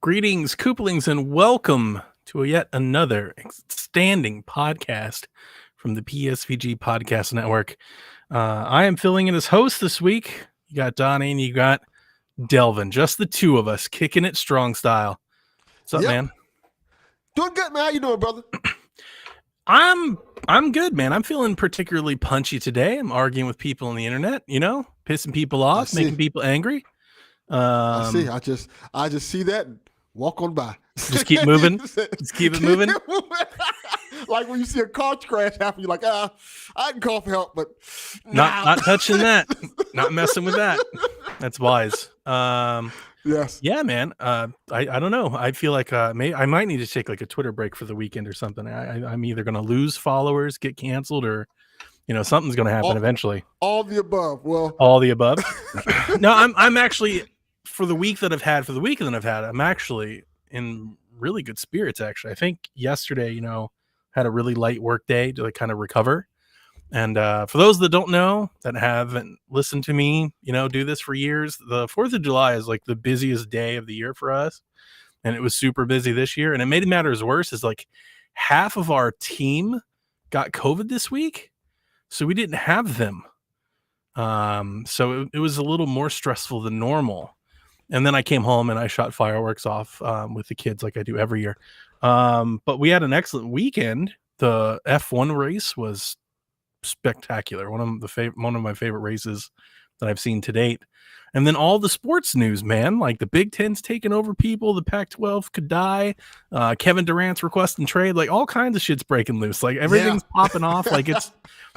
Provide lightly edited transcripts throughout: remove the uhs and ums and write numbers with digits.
Greetings, Kooplings, and welcome to yet another outstanding podcast from the PSVG Podcast Network. I am filling in as host this week. You got Donnie and you got Delvin, just the two of us kicking it strong style. What's up, man? Doing good, man. How you doing, brother? I'm good, man. I'm feeling particularly punchy today. I'm arguing with people on the internet, pissing people off, making people angry. I see. I just see that and walk on by. Just keep moving. Just keep it moving. Like when you see a car crash happen, you're like, I can call for help, but not touching that. Not messing with that. That's wise. Yes. Yeah, man. I don't know. I feel like I might need to take like a Twitter break for the weekend or something. I'm either going to lose followers, get canceled, or something's going to happen eventually. All the above. Well, all the above. No, I'm actually for the weekend that I've had. I'm actually in really good spirits. Actually, I think yesterday, had a really light work day to like kind of recover. And for those that don't know, that haven't listened to me, do this for years, the 4th of July is like the busiest day of the year for us. And it was super busy this year. And it made matters worse is like half of our team got COVID this week. So we didn't have them. So it was a little more stressful than normal. And then I came home and I shot fireworks off with the kids like I do every year. But we had an excellent weekend. The F1 race was spectacular. One of my favorite races that I've seen to date. And then all the sports news, man, like the Big Ten's taking over people, the Pac-12 could die, Kevin Durant's requesting trade, like all kinds of shit's breaking loose, like everything's popping off, like it's,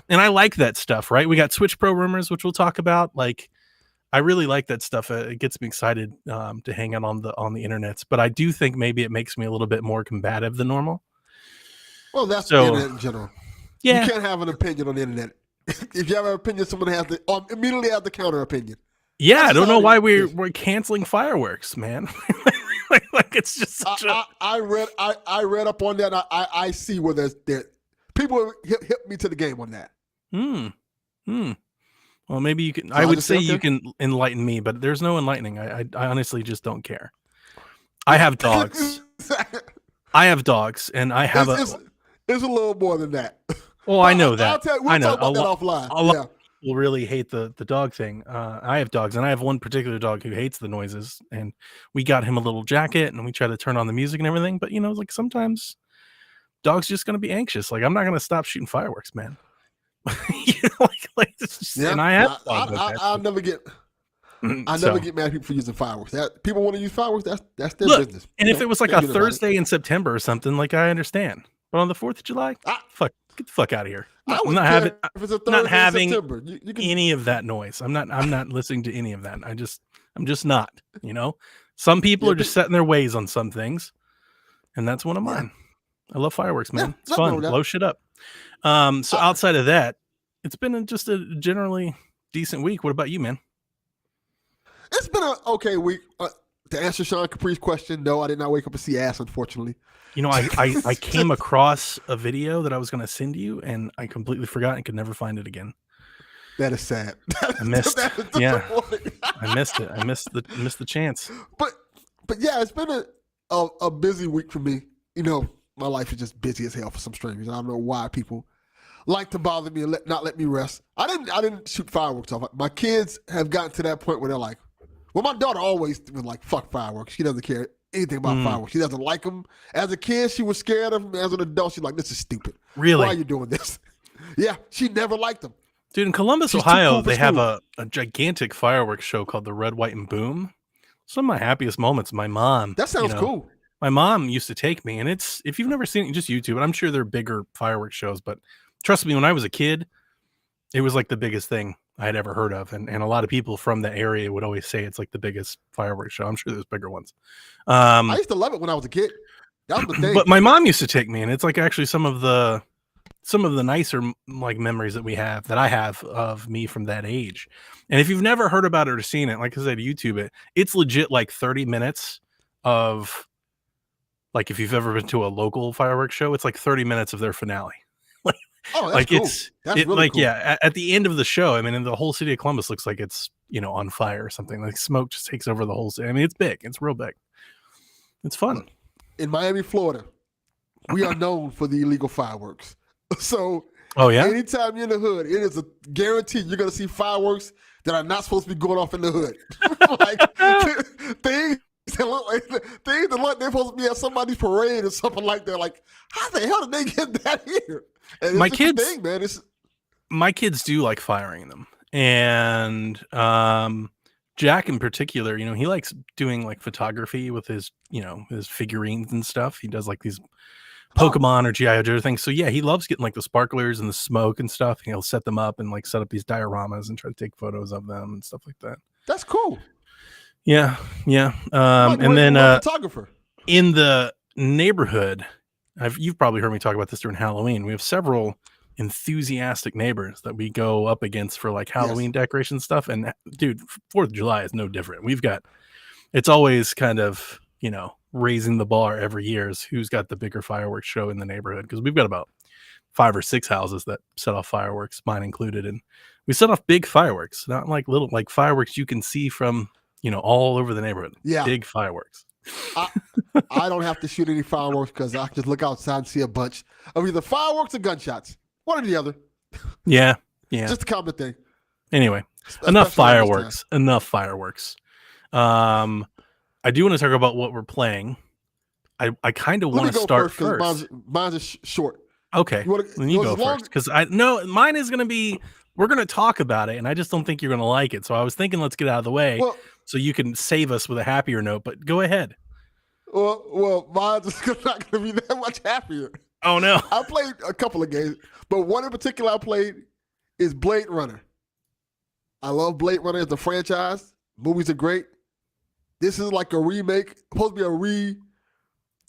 and I like that stuff, right? We got Switch Pro rumors, which we'll talk about. Like I really like that stuff. It gets me excited to hang out on the internets, but I do think maybe it makes me a little bit more combative than normal. Well, that's the internet in general. Yeah. You can't have an opinion on the internet. If you have an opinion, someone has to immediately have the counter opinion. Yeah, I don't know why we're canceling fireworks, man. like it's just such I read up on that. I see where there's people hit me to the game on that. Well, maybe you can. So I would say you can enlighten me, but there's no enlightening. I honestly just don't care. I have dogs. And I have it's a little more than that. Well, I know that. We'll talk about that offline. A lot of people really hate the dog thing. I have dogs, and I have one particular dog who hates the noises. And we got him a little jacket, and we try to turn on the music and everything. But like sometimes dogs just gonna be anxious. Like I'm not gonna stop shooting fireworks, man. Like it's just, and I have. I'll never get. Never get mad at people for using fireworks. People want to use fireworks. That's their business. And if it was like a Thursday in September or something, like I understand. But on the 4th of July, get the fuck out of here. I'm not having any of that noise. I'm not listening to any of that. I'm just not. Some people are just set in their ways on some things, and that's one of mine. I love fireworks, man. It's fun. Blow shit up. So outside of that, it's been just a generally decent week. What about you, man? It's been an okay week. To answer Sean Capri's question, no, I did not wake up and see ass, unfortunately. I came across a video that I was going to send you, and I completely forgot and could never find it again. That is sad. I missed. I missed it. I missed the chance. But yeah, it's been a busy week for me. My life is just busy as hell for some strange reason. I don't know why people like to bother me and not let me rest. I didn't shoot fireworks off. My kids have gotten to that point where they're like, well, my daughter always was like, fuck fireworks. She doesn't care anything about fireworks. She doesn't like them. As a kid, she was scared of them. As an adult, she's like, this is stupid. Really? Why are you doing this? Yeah, she never liked them. Dude, in Columbus, Ohio, they have a gigantic fireworks show called the Red, White, and Boom. Some of my happiest moments, my mom. That sounds cool. My mom used to take me, and if you've never seen it, just YouTube it. I'm sure they're bigger fireworks shows, but trust me, when I was a kid, it was like the biggest thing I had ever heard of. And a lot of people from the area would always say it's like the biggest fireworks show. I'm sure there's bigger ones. I used to love it when I was a kid. That was the thing. But my mom used to take me, and it's like actually some of the nicer like memories that I have of me from that age. And if you've never heard about it or seen it, like I said, YouTube it. It's legit like 30 minutes of, like if you've ever been to a local fireworks show, it's like 30 minutes of their finale. Oh, that's like cool. That's really like cool. At the end of the show, I mean, and the whole city of Columbus looks like it's on fire or something. Like smoke just takes over the whole city. I mean, it's big. It's real big. It's fun. In Miami, Florida, we are known for the illegal fireworks. So Oh yeah. anytime you're in the hood, it is a guarantee you're going to see fireworks that are not supposed to be going off in the hood. Like things that look like they're supposed to be at somebody's parade or something like that. Like, how the hell did they get that here? And My kids, thing, man. my kids do like firing them, and Jack in particular, he likes doing like photography with his, his figurines and stuff. He does like these Pokemon or G.I. Joe things. So yeah, he loves getting like the sparklers and the smoke and stuff. And he'll set them up and like set up these dioramas and try to take photos of them and stuff like that. That's cool. Yeah. And then photographer in the neighborhood, you've probably heard me talk about this during Halloween. We have several enthusiastic neighbors that we go up against for like Halloween decoration stuff. And dude, 4th of July is no different. It's always kind of, raising the bar every year is who's got the bigger fireworks show in the neighborhood. Because we've got about 5 or 6 houses that set off fireworks, mine included. And we set off big fireworks, not like little, like fireworks you can see from, all over the neighborhood. Yeah. Big fireworks. I don't have to shoot any fireworks because I just look outside and see a bunch of either fireworks or gunshots. One or the other. Yeah. Just a common thing. Anyway, enough fireworks. I do want to talk about what we're playing. I kind of want to start first. Mine's is short. Okay, then you go first because mine is going to be. We're going to talk about it, and I just don't think you're going to like it. So I was thinking, let's get out of the way so you can save us with a happier note. But go ahead. Well, mine's not going to be that much happier. Oh no! I played a couple of games, but one in particular I played is Blade Runner. I love Blade Runner as a franchise. Movies are great. This is like a remake, supposed to be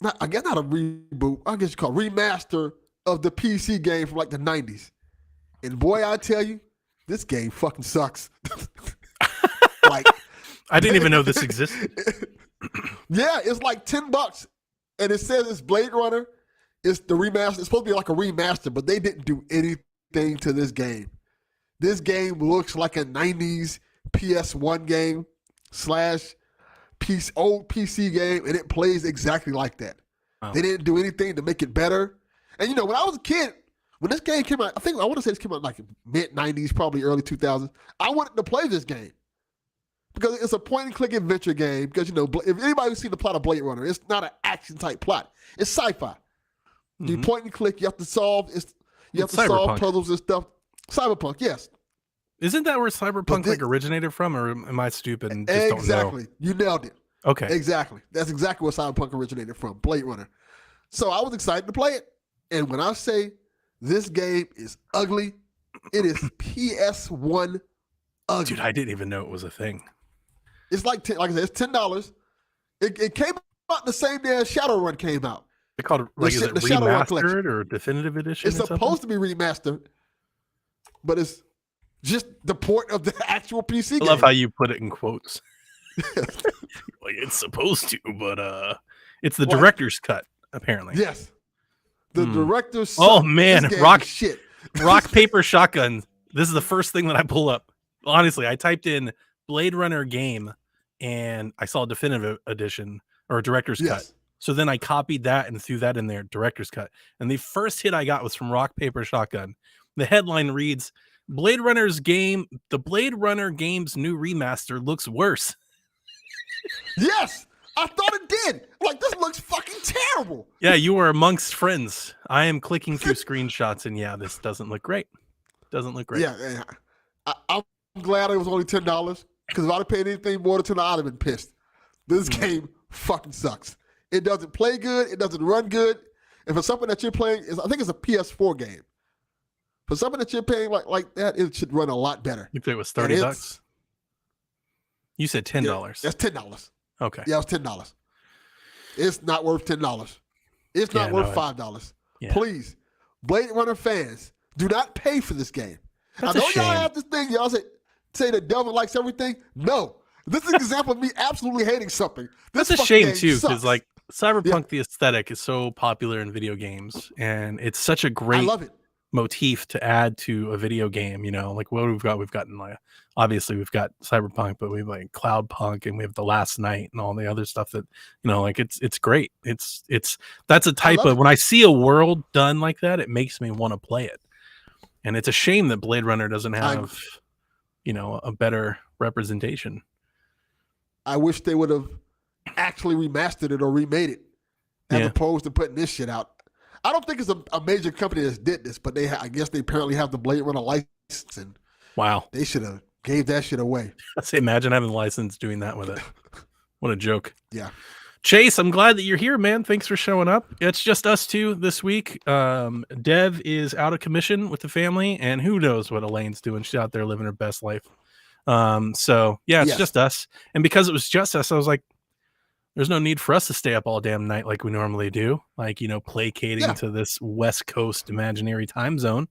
not a reboot, I guess you call it remaster of the PC game from like the 90s. And boy, I tell you, this game fucking sucks. Like, I didn't even know this existed. Yeah, it's like $10. And it says it's Blade Runner. It's the remaster. It's supposed to be like a remaster, but they didn't do anything to this game. This game looks like a 90s PS1 game / old PC game, and it plays exactly like that. Oh. They didn't do anything to make it better. And when I was a kid, when this game came out, I want to say this came out like mid-90s, probably early 2000s. I wanted to play this game because it's a point-and-click adventure game. Because if anybody's seen the plot of Blade Runner, it's not an action-type plot. It's sci-fi. Mm-hmm. You point and click. You have to solve. Solve puzzles and stuff. Cyberpunk, yes. Isn't that where Cyberpunk originated from, or am I stupid and just don't know? Exactly. You nailed it. Okay. Exactly. That's exactly where Cyberpunk originated from, Blade Runner. So I was excited to play it. And when I say this game is ugly, it is PS1 ugly. Dude, I didn't even know it was a thing. It's like I said, it's $10. It came out the same day as Shadowrun came out. They called it is it remastered or definitive edition? It's supposed to be remastered, but it's just the port of the actual PC game. I love how you put it in quotes. Like it's supposed to, but it's the director's cut, apparently. Yes. The director's Oh man, rock rock paper shotgun. This is the first thing that I pull up. Honestly, I typed in Blade Runner game and I saw definitive edition or director's cut. So then I copied that and threw that in there, director's cut. And the first hit I got was from Rock Paper Shotgun. The headline reads, the Blade Runner game's new remaster looks worse. Yes, I thought it did. Like, this looks fucking terrible. Yeah, you were amongst friends. I am clicking through screenshots, and yeah, this doesn't look great. Doesn't look great. Yeah. I'm glad it was only $10 because if I'd have paid anything more than $10, I'd have been pissed. This game fucking sucks. It doesn't play good. It doesn't run good. And for something that you're playing, I think it's a PS4 game. For something that you're paying like that, it should run a lot better. You think it was $30? You said $10. Yeah, that's $10. Okay. Yeah, it was $10. It's not worth $10. It's not worth $5. Yeah. Please, Blade Runner fans, do not pay for this game. That's I know y'all have this thing. Y'all say the devil likes everything. No. This is an example of me absolutely hating something. That's a shame, too, because Cyberpunk, the aesthetic is so popular in video games, and it's such a great motif to add to a video game. You know, like what we've gotten like obviously we've got Cyberpunk, but we've like Cloudpunk and we have The Last Night and all the other stuff that, you know, like it's great. It's that's a type of, when I see a world done like that, it makes me want to play it. And it's a shame that Blade Runner doesn't have, you know, a better representation. I wish they would have actually remastered it or remade it as opposed to putting this shit out. I don't think it's a major company that did this, but I guess they apparently have the Blade Runner license, and wow, they should have gave that shit away. I say, imagine having a license doing that with it. What a joke. Yeah. Chase, I'm glad that you're here, man. Thanks for showing up. It's just us two this week. Dev is out of commission with the family, and who knows what Elaine's doing. She's out there living her best life. So yeah, it's just us. And because it was just us, I was like, there's no need for us to stay up all damn night like we normally do. Like, you know, placating to this West Coast imaginary time zone.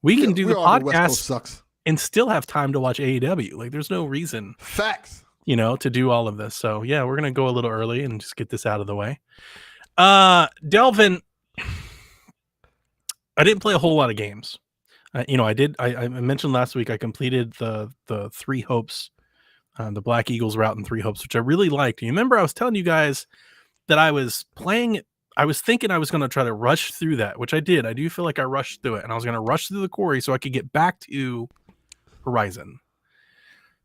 We can do the podcast and still have time to watch AEW. Like, there's no reason. Facts. You know, to do all of this. So yeah, we're gonna go a little early and just get this out of the way. Delvin, I didn't play a whole lot of games. You know, I mentioned last week I completed the Three Hopes, the Black Eagles route in Three Hopes, which I really liked. You remember I was telling you guys that I was playing. I was thinking I was going to try to rush through that, which I did. I do feel like I rushed through it, and I was going to rush through the quarry so I could get back to Horizon.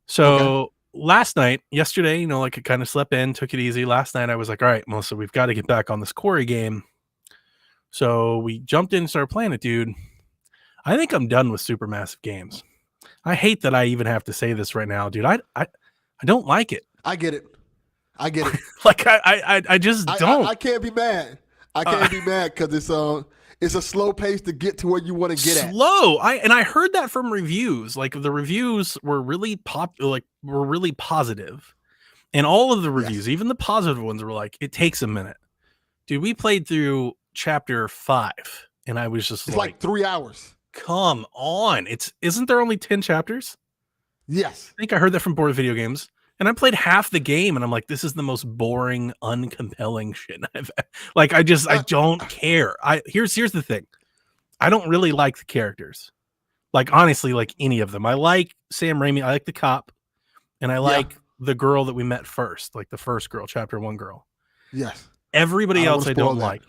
So yesterday, you know, like I kind of slept in, took it easy. Last night I was like, all right, Melissa, we've got to get back on this quarry game. So we jumped in and started playing it, dude. I think I'm done with supermassive games. I hate that I even have to say this right now, dude. I don't like it. I get it. Like I just don't. I can't be mad. I can't be mad because it's a slow pace to get to where you want to get at. Slow. I heard that from reviews. Like the reviews were really really positive. And all of the reviews, even the positive ones, were like, it takes a minute. Dude, we played through chapter 5 and I was just like 3 hours. Come on. Isn't there only 10 chapters? Yes. I think I heard that from Board Video Games. And I played half the game and I'm like, this is the most boring, uncompelling shit I've like. I don't care. Here's the thing. I don't really like the characters. Like, honestly, like any of them. I like Sam Raimi. I like the cop. And I like the girl that we met first, like the first girl, chapter 1 girl. Yes. Everybody else I don't like.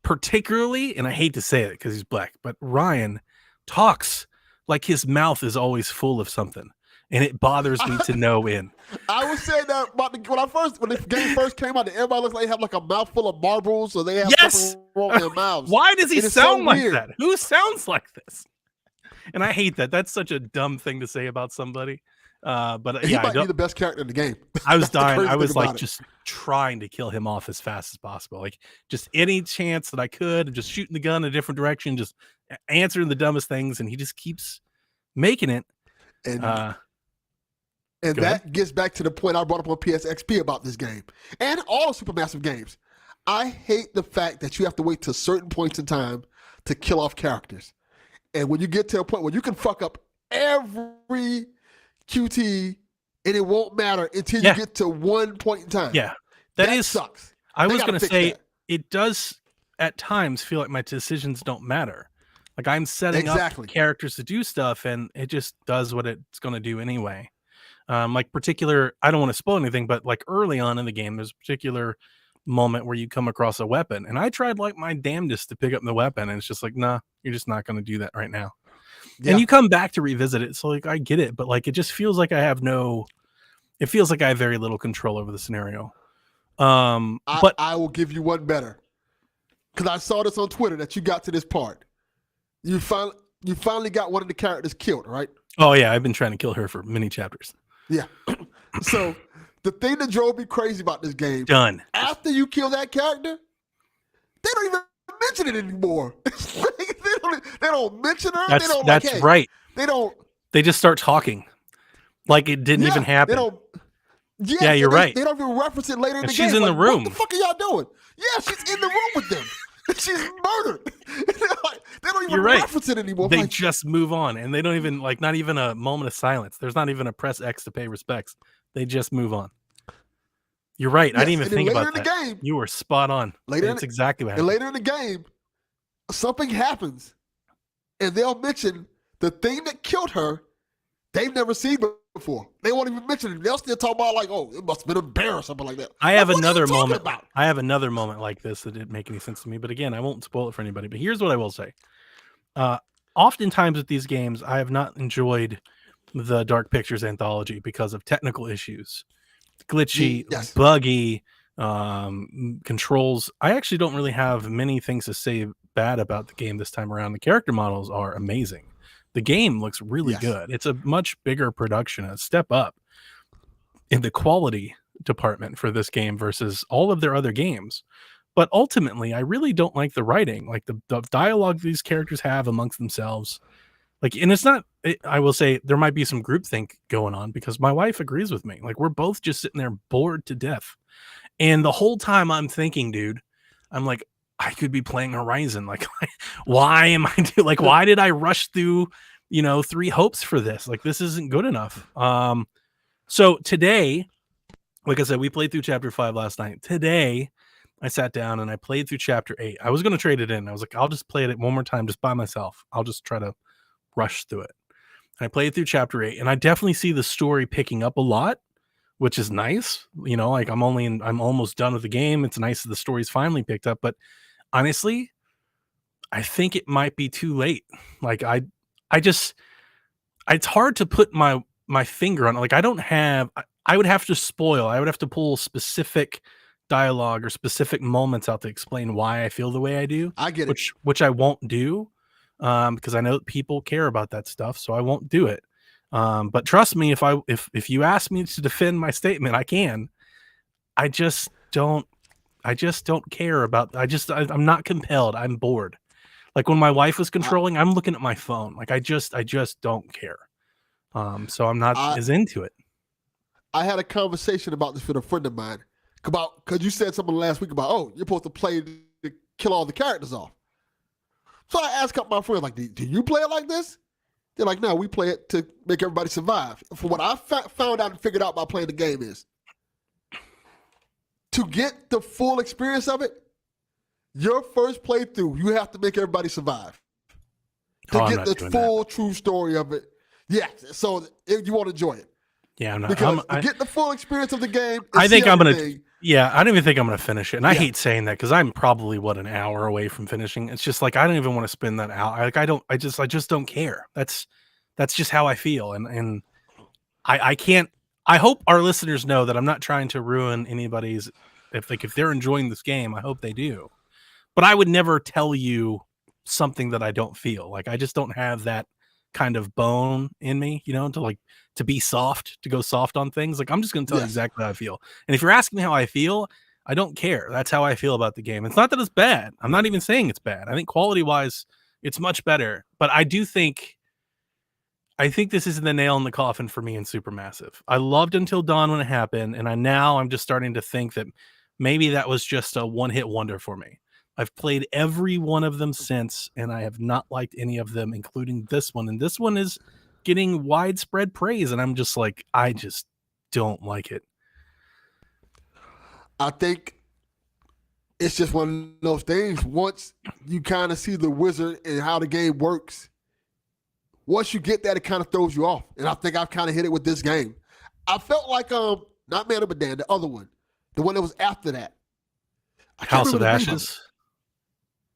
Particularly, and I hate to say it because he's black, but Ryan talks like his mouth is always full of something. And it bothers me to no end. I was saying that about when the game first came out, everybody looks like they have like a mouthful of marbles, or they have something wrong with their mouths. Why does he sound like that? Who sounds like this? And I hate that. That's such a dumb thing to say about somebody. But he might be the best character in the game. I was dying. I was like just trying to kill him off as fast as possible. Like just any chance that I could, just shooting the gun in a different direction, just answering the dumbest things, and he just keeps making it. And that gets back to the point I brought up on PSXP about this game and all supermassive games. I hate the fact that you have to wait to certain points in time to kill off characters. And when you get to a point where you can fuck up every QT and it won't matter until you get to one point in time. Yeah, that sucks. I was going to say it does at times feel like my decisions don't matter. Like I'm setting up characters to do stuff and it just does what it's going to do anyway. Like I don't want to spoil anything, but like early on in the game, there's a particular moment where you come across a weapon, and I tried like my damnedest to pick up the weapon, and it's just like, nah, you're just not going to do that right now. Yeah. And you come back to revisit it, so like I get it, but like it just feels like it feels like I have very little control over the scenario. But I will give you one better, because I saw this on Twitter that you got to this part. You finally got one of the characters killed, right? Oh yeah, I've been trying to kill her for many chapters. Yeah. So the thing that drove me crazy about this game, after you kill that character, they don't even mention it anymore. they don't mention her. That's right. They don't. They just start talking like it didn't even happen. They don't. Yeah, you're right. They don't even reference it later in the game. She's in the room. What the fuck are y'all doing? Yeah, she's in the room with them. She's murdered. They don't even reference it anymore. They just move on, and they don't even not even a moment of silence. There's not even a press X to pay respects. They just move on. You're right. Yes, I didn't even think about that. Game, you were spot on. That's exactly what happened. And later in the game, something happens, and they'll mention the thing that killed her they've never seen before. They won't even mention it. They'll still talk about like, oh, it must have been embarrassed, something like that. I have like, another moment. I have another moment like this that didn't make any sense to me. But again, I won't spoil it for anybody. But here's what I will say. Oftentimes with these games, I have not enjoyed the Dark Pictures anthology because of technical issues, glitchy, yes. buggy controls. I actually don't really have many things to say bad about the game this time around. The character models are amazing. The game looks really good. It's a much bigger production, a step up in the quality department for this game versus all of their other games. But ultimately, I really don't like the writing, like the dialogue these characters have amongst themselves. Like, and it's not, I will say there might be some groupthink going on because my wife agrees with me. Like, we're both just sitting there bored to death. And the whole time I'm thinking, dude, I'm like, I could be playing Horizon. Like, why am I like, why did I rush through, 3 hopes for this? Like, this isn't good enough. So today, like I said, we played through chapter 5 last night. Today, I sat down and I played through chapter 8. I was going to trade it in. I was like, I'll just play it one more time just by myself. I'll just try to rush through it. And I played through chapter 8 and I definitely see the story picking up a lot, which is nice. Like I'm almost done with the game. It's nice that the story's finally picked up, but honestly, I think it might be too late. Like it's hard to put my finger on it. Like I would have to pull specific dialogue or specific moments out to explain why I feel the way I do. I get it. Which I won't do because I know that people care about that stuff, so I won't do it. But trust me, if you ask me to defend my statement, I can. I just don't care about. I'm not compelled. I'm bored. Like when my wife was controlling, I'm looking at my phone. Like I just don't care. So I'm not as into it. I had a conversation about this with a friend of mine because you said something last week about, oh, you're supposed to play to kill all the characters off. So I asked a couple of my friends, like, do you play it like this? They're like, no, we play it to make everybody survive. From what I found out and figured out by playing the game is, to get the full experience of it, your first playthrough, you have to make everybody survive. To get the full true story of it. Yeah, so you won't enjoy it. Yeah, I'm not. Because to get the full experience of the game, I think I'm going to. Yeah, I don't even think I'm going to finish it. And I hate saying that because I'm probably an hour away from finishing. It's just like I don't even want to spend that hour. Like I just don't care. That's just how I feel. And I can't. I hope our listeners know that I'm not trying to ruin anybody's. If they're enjoying this game, I hope they do. But I would never tell you something that I don't feel. Like I just don't have that kind of bone in me, to be soft, to go soft on things. Like I'm just going to tell you exactly how I feel. And if you're asking me how I feel, I don't care. That's how I feel about the game. It's not that it's bad. I'm not even saying it's bad. I think quality wise, it's much better. But I think this is the nail in the coffin for me in Supermassive. I loved Until Dawn when it happened. And I'm just starting to think that maybe that was just a one-hit wonder for me. I've played every one of them since, and I have not liked any of them, including this one. And this one is getting widespread praise, and I'm just like, I just don't like it. I think it's just one of those things. Once you kind of see the wizard and how the game works, once you get that, it kind of throws you off. And I think I've kind of hit it with this game. I felt like, not Man of Medan, the other one, the one that was after that. House of Ashes?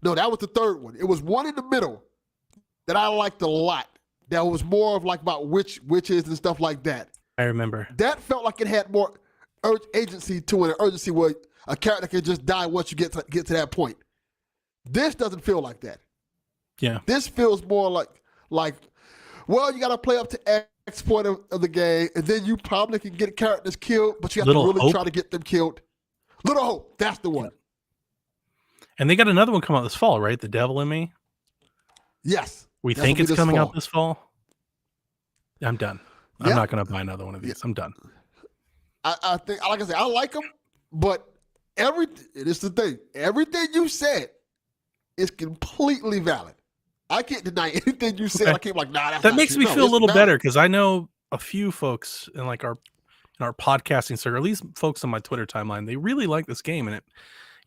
No, that was the third one. It was one in the middle that I liked a lot. That was more of like about witches and stuff like that. I remember. That felt like it had more agency to it, an urgency where a character can just die once you get to that point. This doesn't feel like that. Yeah. This feels more like, well, you got to play up to X point of the game, and then you probably can get characters killed, but you have to really try to get them killed. Little Hope, that's the one. Yeah. And they got another one come out this fall, right? The Devil in Me? Yes. We think it's coming out this fall? I'm done. I'm not going to buy another one of these. I'm done. I think, like I said, I like them, but it's the thing. Everything you said is completely valid. I can't deny anything you said. Okay. I can't nah, that makes me feel a little better because I know a few folks in like our podcasting circle, at least folks on my Twitter timeline, they really like this game, and it.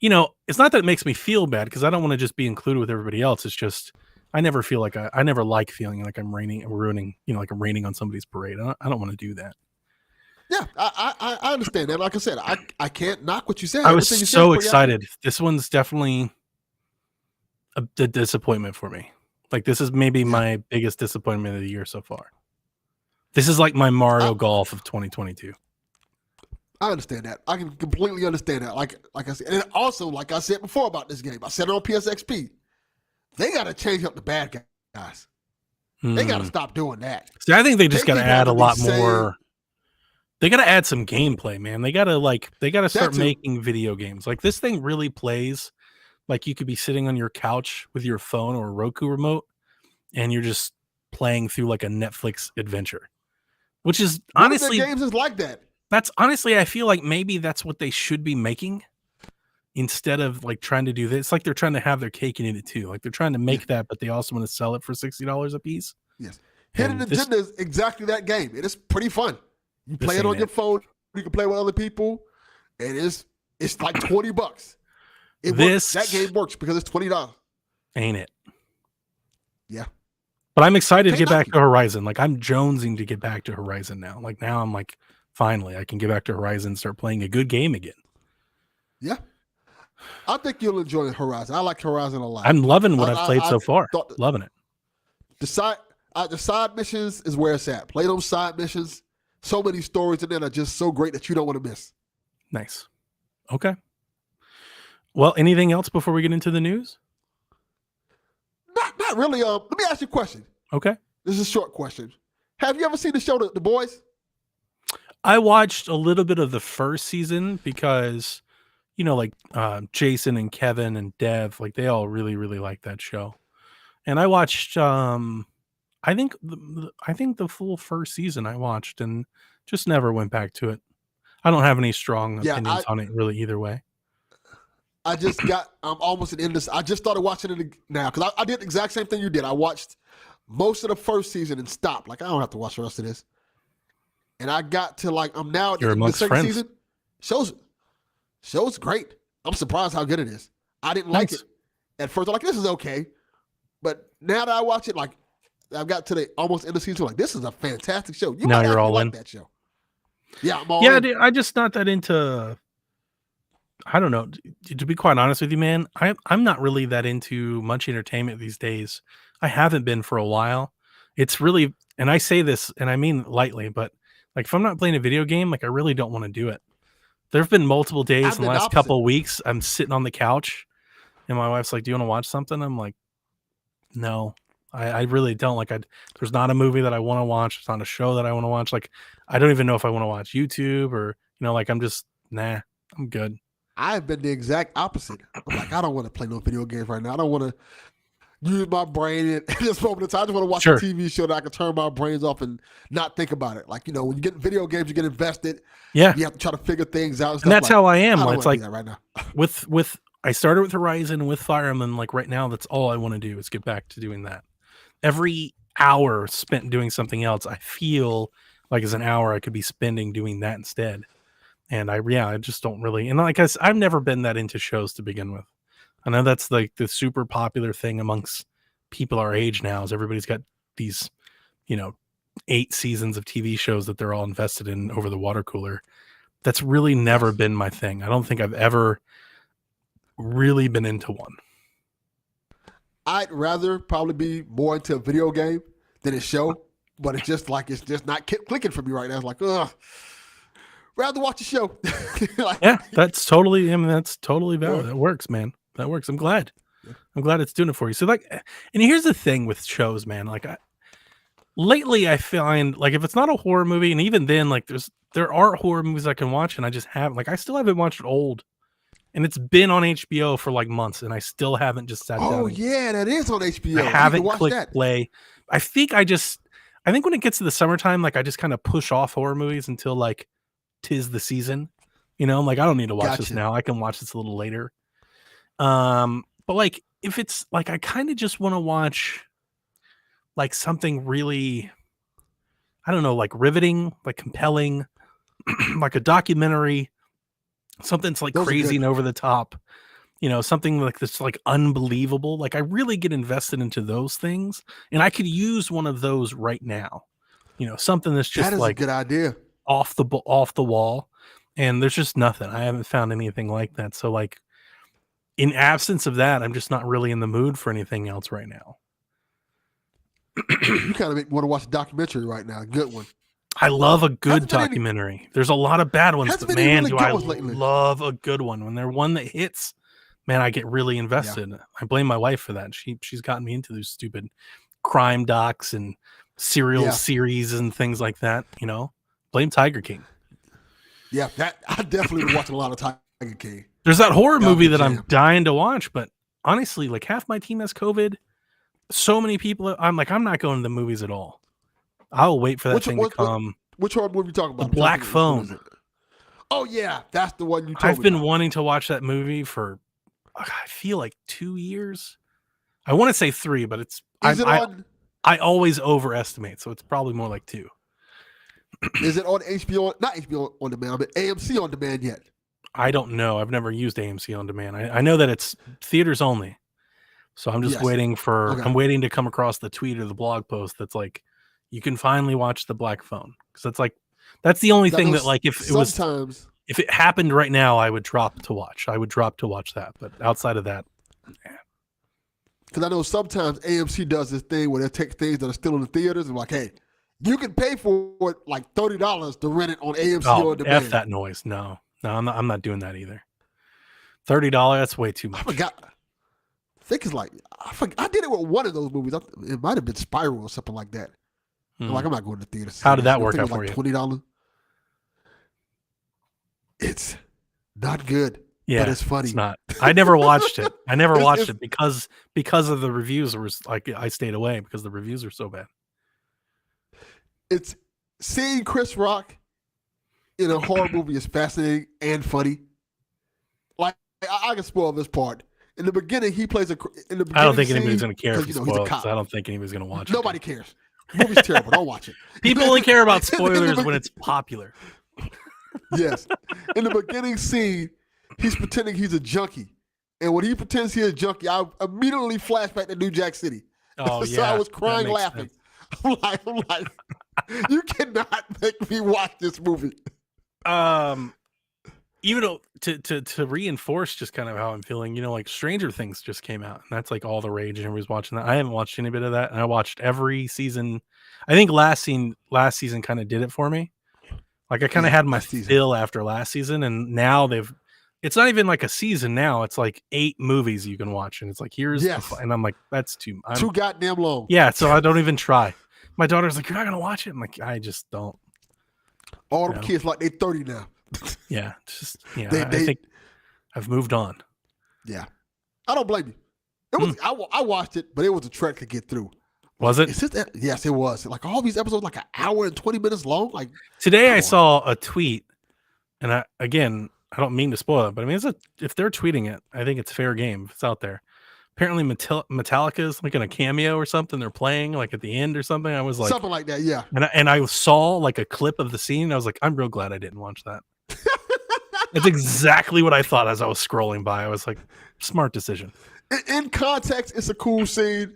It's not that it makes me feel bad because I don't want to just be included with everybody else. It's just I never feel like I never like feeling like I'm ruining, like I'm raining on somebody's parade. I don't want to do that. Yeah, I understand that. Like I said, I can't knock what you said. I was Everything you said is so pretty accurate. excited. This one's definitely a disappointment for me. Like this is maybe Yeah, my biggest disappointment of the year so far. This is like my I, Mario Golf of 2022. I understand that. I can completely understand that. Like I said, and also like I said before about this game, I said it on PSXP. They got to change up the bad guys. They got to stop doing that. See, I think they just They got to keep add a having these lot more. They got to add some gameplay, man. They got to start too. making video games. Like this thing really plays like you could be sitting on your couch with your phone or a Roku remote and you're just playing through like a Netflix adventure. Which is One of their honestly games is like that. that's honestly I feel like maybe that's what they should be making instead of like trying to do this. It's like they're trying to have their cake and eat it too. Like they're trying to Yeah. make that, but they also want to sell it for $60 a piece. Yes. Hidden And this Agenda is exactly that game. It is pretty fun. You play it on your phone. You can play with other people. And it's like $20. It works. That game works because it's $20. Ain't it? Yeah. But I'm excited to Can't get knock back to Horizon. Like I'm jonesing to get back to Horizon now. Like now I'm like, finally, I can get back to Horizon and start playing a good game again. Yeah. I think you'll enjoy Horizon. I like Horizon a lot. I'm loving what I've played so far. Loving it. The side missions is where it's at. Play those side missions. So many stories in there are just so great that you don't want to miss. Nice. Okay. Well, anything else before we get into the news? Not really. Let me ask you a question. Okay. This is a short question. Have you ever seen the show The Boys? I watched a little bit of the first season because, like Jason and Kevin and Dev, like they all really, really like that show. And I watched, I think the full first season I watched and just never went back to it. I don't have any strong opinions on it really either way. I'm almost at the end of this. I just started watching it now because I did the exact same thing you did. I watched most of the first season and stopped. Like, I don't have to watch the rest of this. And I got to I'm now at the second season. Show's great. I'm surprised how good it is. I didn't like it at first. I'm like, this is okay. But now that I watch it, like I've got to the almost end of season, like this is a fantastic show. Now you're all in that show. Yeah, I'm all in. Dude, I just not that into. I don't know. To be quite honest with you, man, I'm not really that into much entertainment these days. I haven't been for a while. It's really, and I say this, and I mean lightly, but like if I'm not playing a video game, like I really don't want to do it. There have been multiple days in the last couple of weeks. I'm sitting on the couch, and my wife's like, "Do you want to watch something?" I'm like, "No, I really don't." Like, there's not a movie that I want to watch. It's not a show that I want to watch. Like, I don't even know if I want to watch YouTube or like I'm just I'm good. I've been the exact opposite. I'm like, I don't want to play no video games right now. I don't want to use my brain at this moment in time. I just want to watch a TV show that I can turn my brains off and not think about it. Like, when you get in video games, you get invested. Yeah. You have to try to figure things out. And that's how I am. It's like right now. with I started with Horizon and with Fire Emblem. Like right now, that's all I want to do is get back to doing that. Every hour spent doing something else, I feel like is an hour I could be spending doing that instead. And I just don't really, and like I've never been that into shows to begin with. I know that's like the super popular thing amongst people our age now is everybody's got these, 8 seasons of TV shows that they're all invested in over the water cooler. That's really never been my thing. I don't think I've ever really been into one. I'd rather probably be more into a video game than a show, but it's just not clicking for me right now. It's like, ugh. Rather watch a show. That's totally valid. That works, man. That works. I'm glad. I'm glad it's doing it for you. So and here's the thing with shows, man. Like lately I find like if it's not a horror movie, and even then, like there are horror movies I can watch, and I just haven't. Like I still haven't watched Old, and it's been on HBO for like months, and I still haven't just sat down. Oh yeah, that is on HBO. I haven't clicked play. I think when it gets to the summertime, like I just kind of push off horror movies until like 'tis the season, I'm like, I don't need to watch this now. I can watch this a little later. But like, if it's like, I kind of just want to watch like something really, I don't know, like riveting, like compelling, like a documentary, something that's like crazy and over the top. something like this, like unbelievable. Like I really get invested into those things, and I could use one of those right now. Something that's That just is a like good idea. off the wall, and there's just nothing. I haven't found anything like that. So like in absence of that, I'm just not really in the mood for anything else right now. You kind of make me want to watch a documentary right now. A good one. I love a good Hasn't been any- documentary. There's a lot of bad ones, Hasn't but been any man, really do good I ones lately. love a good one. When they're one that hits, man, I get really invested. I blame my wife for that. She's gotten me into those stupid crime docs and serial Yeah. series and things like that. Blame Tiger King. Yeah, that I definitely been watching a lot of Tiger King. There's that horror That'll movie be that I'm jam. dying to watch, but honestly, like half my team has COVID. So many people, I'm like, I'm not going to the movies at all. I'll wait for that thing to come. Which horror movie you talking about? The Black Phone. Oh yeah, that's the one you told me. I've been about. wanting to watch that movie for, I feel like 2 years. I want to say 3, but it's I always overestimate, so it's probably more like 2. Is it on HBO? Not HBO on demand, but AMC on demand yet? I don't know. I've never used AMC on demand. I know that it's theaters only. So I'm just Yes. waiting for Okay. I'm waiting to come across the tweet or the blog post that's like, you can finally watch The Black Phone. Because that's the only thing that, like, if it happened right now, I would drop to watch. I would drop to watch that. But outside of that, because I know sometimes AMC does this thing where they take things that are still in the theaters and like, hey, you can pay for it like $30 to rent it on AMC on demand. F that noise. No, I'm not doing that either. $30, that's way too much. I forgot. I think it's like I did it with one of those movies. It might have been Spiral or something like that. I'm like, I'm not going to the theater. How did that work out for you? $20. It's not good. Yeah, but it's funny. It's not. I never watched it. I never watched it because of the reviews. I stayed away because the reviews are so bad. It's seeing Chris Rock in a horror movie is fascinating and funny. Like I can spoil this part. In the beginning, he plays I don't think anybody's going to care if you spoil it. I don't think anybody's going to watch it. Nobody cares. The movie's terrible. Don't watch it. People only care about spoilers when it's popular. Yes. In the beginning scene, he's pretending he's a junkie. And when he pretends he's a junkie, I immediately flash back to New Jack City. Oh, so yeah. I was crying, laughing. I'm like, you cannot make me watch this movie. Even though to reinforce just kind of how I'm feeling, like Stranger Things just came out, and that's like all the rage, and everybody's watching that. I haven't watched any bit of that, and I watched every season. I think last season kind of did it for me. Like I kind of had my fill after last season, and now it's not even like a season now. It's like 8 movies you can watch, and it's like and I'm like, that's too goddamn long. Yeah, so I don't even try. My daughter's like, you're not gonna watch it. I'm like, I just don't. All the kids like they 30 now. Yeah, I think I've moved on. Yeah, I don't blame you. It was I watched it, but it was a trek to get through. Was it? Yes, it was. Like all these episodes, like an hour and 20 minutes long. Like today, I saw a tweet, and I don't mean to spoil it, but I mean, if they're tweeting it, I think it's fair game. If it's out there. Apparently, Metallica is like in a cameo or something. They're playing like at the end or something. I was like something like that, yeah. And I saw like a clip of the scene. And I was like, I'm real glad I didn't watch that. That's exactly what I thought as I was scrolling by. I was like, smart decision. In context, it's a cool scene.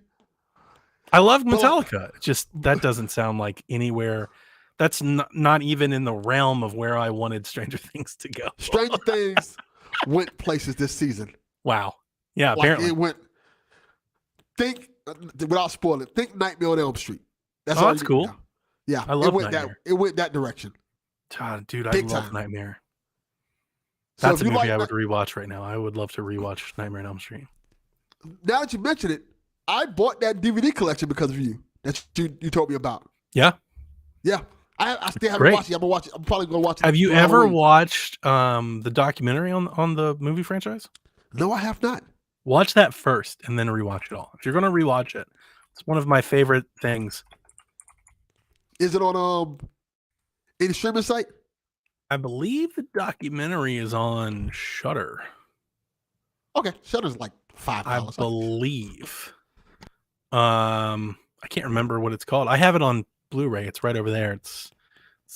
I love Metallica. Just that doesn't sound like anywhere. That's not even in the realm of where I wanted Stranger Things to go. Stranger Things went places this season. Wow. Yeah, apparently it went. Without spoiling, think Nightmare on Elm Street. That's cool. Yeah, I love Nightmare. It went that direction. God, dude, I love Nightmare. That's a movie I would rewatch right now. I would love to rewatch Nightmare on Elm Street. Now that you mention it, I bought that DVD collection because of you. That you told me about. Yeah. Yeah. I still haven't watched it. I'm probably going to watch it. Have you ever watched the documentary on the movie franchise? No, I have not. Watch that first and then rewatch it all. If you're going to rewatch it, it's one of my favorite things. Is it on any streaming site? I believe the documentary is on Shudder. Okay, Shudder's like $5. I believe. I can't remember what it's called. I have it on Blu-ray. It's right over there. It's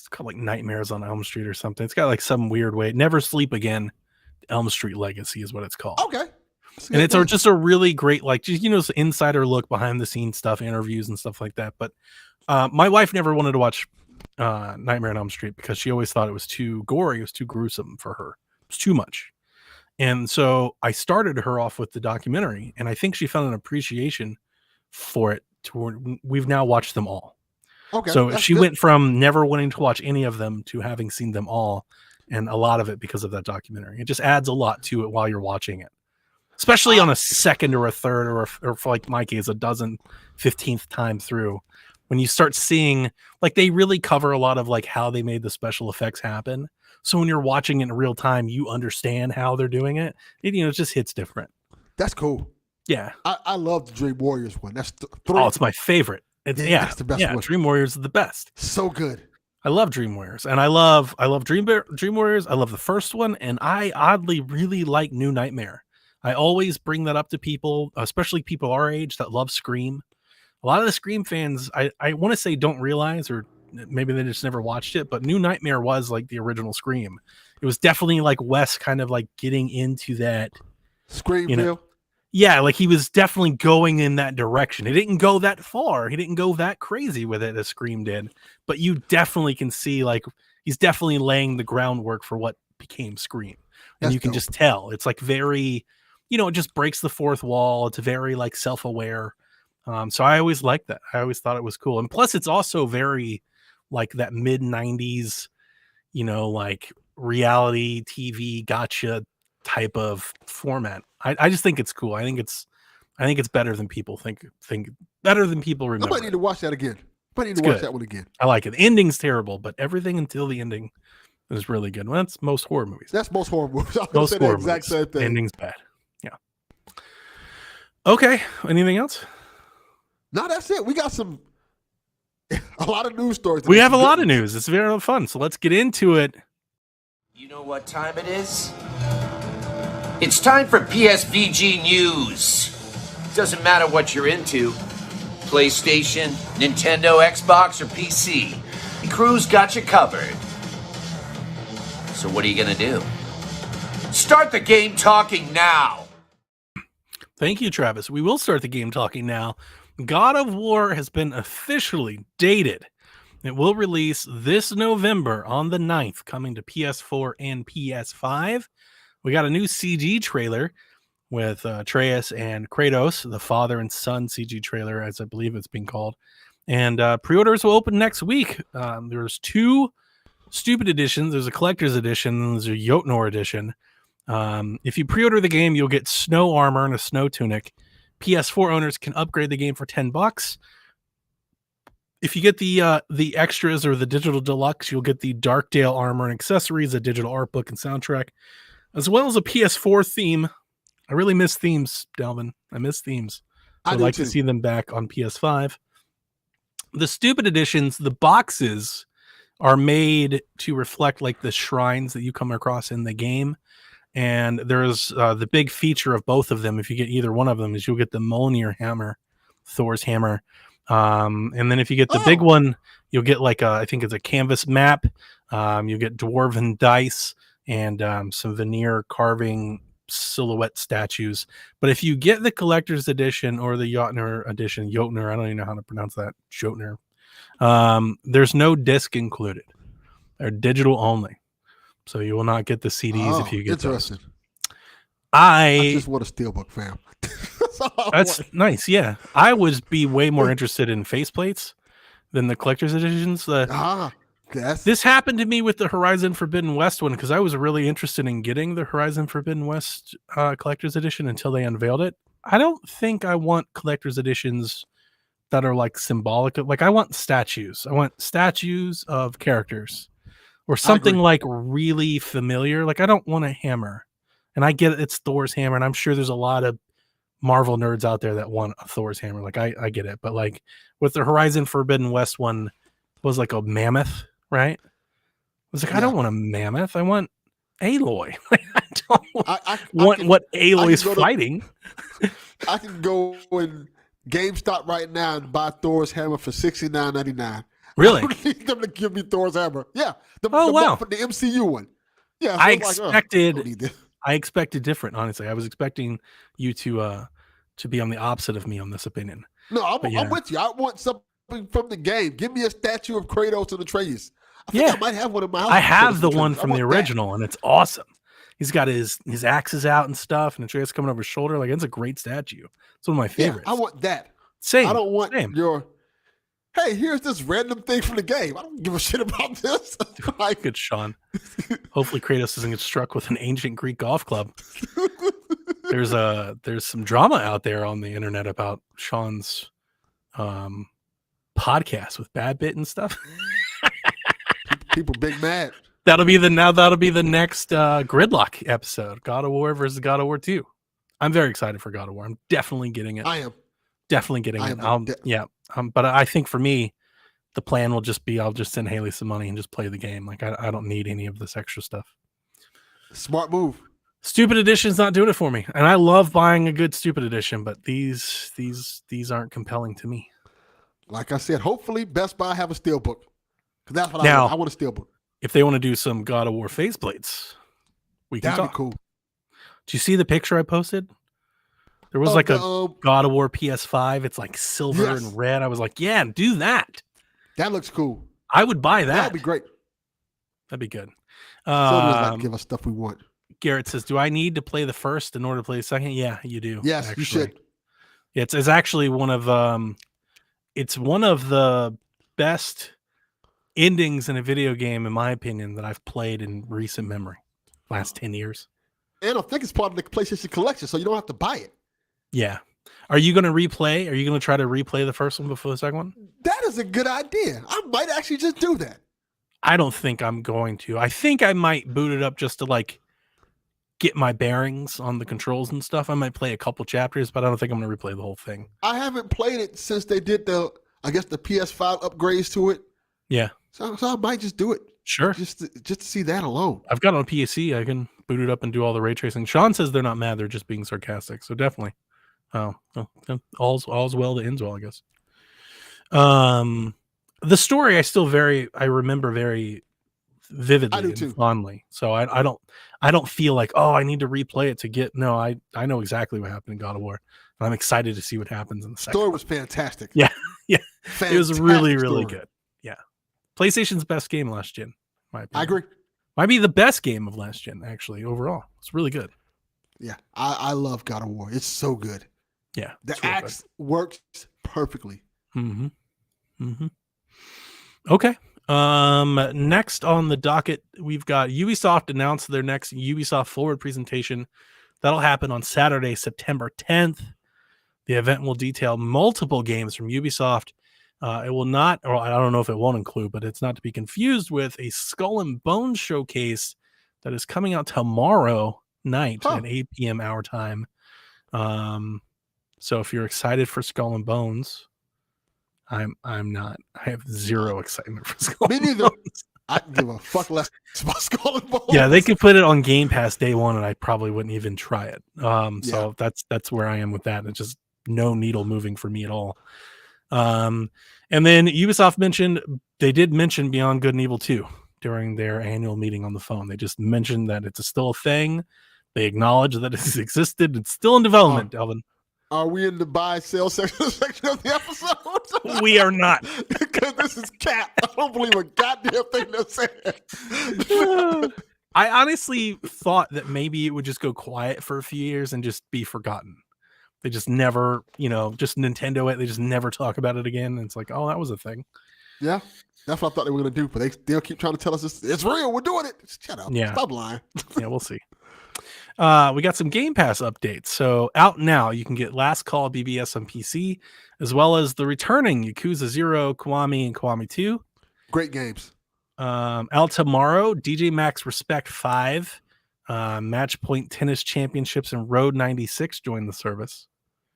called like Nightmares on Elm Street or something. It's got like some weird way. Never Sleep Again. Elm Street Legacy is what it's called. Okay. And it's just a really great, like, just, you know, it's insider look, behind the scenes stuff, interviews and stuff like that. But my wife never wanted to watch Nightmare on Elm Street because she always thought it was too gory. It was too gruesome for her. It was too much. And so I started her off with the documentary, and I think she found an appreciation for it. We've now watched them all. Okay. So she went from never wanting to watch any of them to having seen them all, and a lot of it because of that documentary. It just adds a lot to it while you're watching it, especially on a second or a third or for like my case, a 15th time through. When you start seeing, like, they really cover a lot of like how they made the special effects happen. So when you're watching it in real time, you understand how they're doing it. It, you know, it just hits different. That's cool. Yeah. I love the Dream Warriors one. That's it's my favorite. That's the best one. Dream Warriors is the best. So good. I love Dream Warriors, and I love Dream Warriors. I love the first one, and I oddly really like New Nightmare. I always bring that up to people, especially people our age that love Scream. A lot of the Scream fans, I want to say, don't realize, or maybe they just never watched it, but New Nightmare was like the original Scream. It was definitely like Wes kind of like getting into that Scream, you know, yeah, like he was definitely going in that direction. He didn't go that far. He didn't go that crazy with it as Scream did, but you definitely can see, like, he's definitely laying the groundwork for what became Scream. And you can just tell it's like very, you know, it just breaks the fourth wall. It's very like self-aware. So I always liked that. I always thought it was cool. And plus it's also very like that mid 90s, you know, like reality TV gotcha type of format. I just think it's cool. I think it's better than people think better than people remember. I might need to watch that again. I might need to watch that one again. I like it. The ending's terrible, but everything until the ending is really good. Well, that's most horror movies. That's most horror movies. I was most say the exact same thing. Ending's bad. Yeah. Okay. Anything else? No, that's it. We got a lot of news stories. We have a lot of news. It's very fun. So let's get into it. You know what time it is? It's time for PSVG News. Doesn't matter what you're into. PlayStation, Nintendo, Xbox, or PC. The crew's got you covered. So what are you gonna do? Start the game talking now. Thank you, Travis. We will start the game talking now. God of War has been officially dated. It will release this November on the 9th, coming to PS4 and PS5. We got a new CG trailer with Atreus and Kratos, the father and son CG trailer, as I believe it's being called. And pre-orders will open next week. There's two stupid editions. There's a collector's edition, and there's a Jotnar edition. If you pre-order the game, you'll get snow armor and a snow tunic. PS4 owners can upgrade the game for $10. If you get the extras or the digital deluxe, you'll get the Darkdale armor and accessories, a digital art book and soundtrack, as well as a PS4 theme. I really miss themes, Delvin. I miss themes. I'd like to see them back on PS5. The stupid editions, the boxes are made to reflect like the shrines that you come across in the game. And there's the big feature of both of them. If you get either one of them, is you'll get the Mjolnir hammer, Thor's hammer. And then if you get the big one, you'll get like I think it's a canvas map. You'll get dwarven dice and some veneer carving silhouette statues. But if you get the collector's edition or the Jotnar edition, Jotnar, I don't even know how to pronounce that, Jotnar, there's no disc included. They're digital only. So you will not get the CDs if you get interesting. Those. I just want a steelbook, fam. That's nice. Yeah, I would be way more interested in faceplates than the collector's editions. This happened to me with the Horizon Forbidden West one because I was really interested in getting the Horizon Forbidden West collector's edition until they unveiled it. I don't think I want collector's editions that are like symbolic. Like I want statues. I want statues of characters. Or something like really familiar. Like I don't want a hammer. And I get it's Thor's hammer, and I'm sure there's a lot of Marvel nerds out there that want a Thor's hammer. Like I get it. But like with the Horizon Forbidden West one was like a mammoth, right? I was like, I don't want a mammoth. I want Aloy. I don't want what Aloy's fighting. I can go in GameStop right now and buy Thor's hammer for $69.99. Really? I don't need them to give me Thor's hammer. Yeah. wow. The MCU one. Yeah. So I I expected different, honestly. I was expecting you to be on the opposite of me on this opinion. No, But yeah. I'm with you. I want something from the game. Give me a statue of Kratos and Atreus. I think I might have one in my house. I have the one from the original, and it's awesome. He's got his axes out and stuff, and Atreus coming over his shoulder. Like, it's a great statue. It's one of my favorites. Yeah, I want that. Same. I don't want your, hey, here's this random thing from the game. I don't give a shit about this. Like, good, Sean. Hopefully Kratos doesn't get struck with an ancient Greek golf club. There's some drama out there on the internet about Sean's podcast with Bad Bit and stuff. People big mad. That'll be the next Gridlock episode. God of War versus God of War 2. I'm very excited for God of War. I'm definitely getting it. I am. Definitely getting it. But I think for me, the plan will just be I'll just send Haley some money and just play the game. Like, I don't need any of this extra stuff. Smart move. Stupid Edition's not doing it for me. And I love buying a good Stupid Edition, but these aren't compelling to me. Like I said, hopefully Best Buy have a steelbook. Because that's what now, I want a steelbook. If they want to do some God of War faceplates, we can That'd talk. be cool. Do you see the picture I posted? There was like a God of War PS5. It's like silver and red. I was like, yeah, do that. That looks cool. I would buy that. That'd be great. That'd be good. So like give us stuff we want. Garrett says, do I need to play the first in order to play the second? Yeah, you do. Yes, actually. you should. It's actually one of the best endings in a video game, in my opinion, that I've played in recent memory. Last 10 years. And I think it's part of the PlayStation collection, so you don't have to buy it. Yeah. Are you going to replay? Are you going to try to replay the first one before the second one? That is a good idea. I might actually just do that. I don't think I'm going to. I think I might boot it up just to like get my bearings on the controls and stuff. I might play a couple chapters, but I don't think I'm going to replay the whole thing. I haven't played it since they did the PS5 upgrades to it. Yeah. So I might just do it. Sure. Just to see that alone. I've got it on PC. I can boot it up and do all the ray tracing. Sean says they're not mad. They're just being sarcastic. So definitely. All's well that ends well, I guess. The story I remember very vividly and fondly. So I don't feel like, oh, I need to replay it to get. No, I know exactly what happened in God of War. And I'm excited to see what happens in the second. Story was fantastic. Yeah. Yeah. Fantastic. It was really, really good. Yeah. PlayStation's best game last gen. My opinion. I agree. Might be the best game of last gen, actually, overall. It's really good. Yeah. I love God of War. It's so good. Yeah. The axe works perfectly. Mm-hmm. Mm-hmm. Okay. Next on the docket, we've got Ubisoft announced their next Ubisoft Forward presentation. That'll happen on Saturday, September 10th. The event will detail multiple games from Ubisoft. It will not, or I don't know if it won't include, but it's not to be confused with a Skull and Bones showcase that is coming out tomorrow night at 8 p.m. our time. So if you're excited for Skull and Bones, I'm not. I have zero excitement for Skull and Bones. I can give a fuck less about Skull and Bones. Yeah, they could put it on Game Pass day one, and I probably wouldn't even try it. So that's where I am with that. It's just no needle moving for me at all. And then Ubisoft did mention Beyond Good and Evil 2 during their annual meeting on the phone. They just mentioned that it's still a thing. They acknowledge that it's existed. It's still in development, Delvin. Are we in the buy sell section of the episode? We are not. Because this is cap. I don't believe a goddamn thing they're saying. I honestly thought that maybe it would just go quiet for a few years and just be forgotten. They just never, just Nintendo it. They just never talk about it again. And it's like, oh, that was a thing. Yeah, that's what I thought they were going to do. But they'll keep trying to tell us it's real. We're doing it. Shut up. Yeah. Stop lying. Yeah, we'll see. We got some Game Pass updates. So out now, you can get Last Call BBS on PC, as well as the returning Yakuza 0, Kiwami, and Kiwami 2. Great games. Out tomorrow, DJ Max Respect 5, Match Point Tennis Championships, and Road 96 join the service.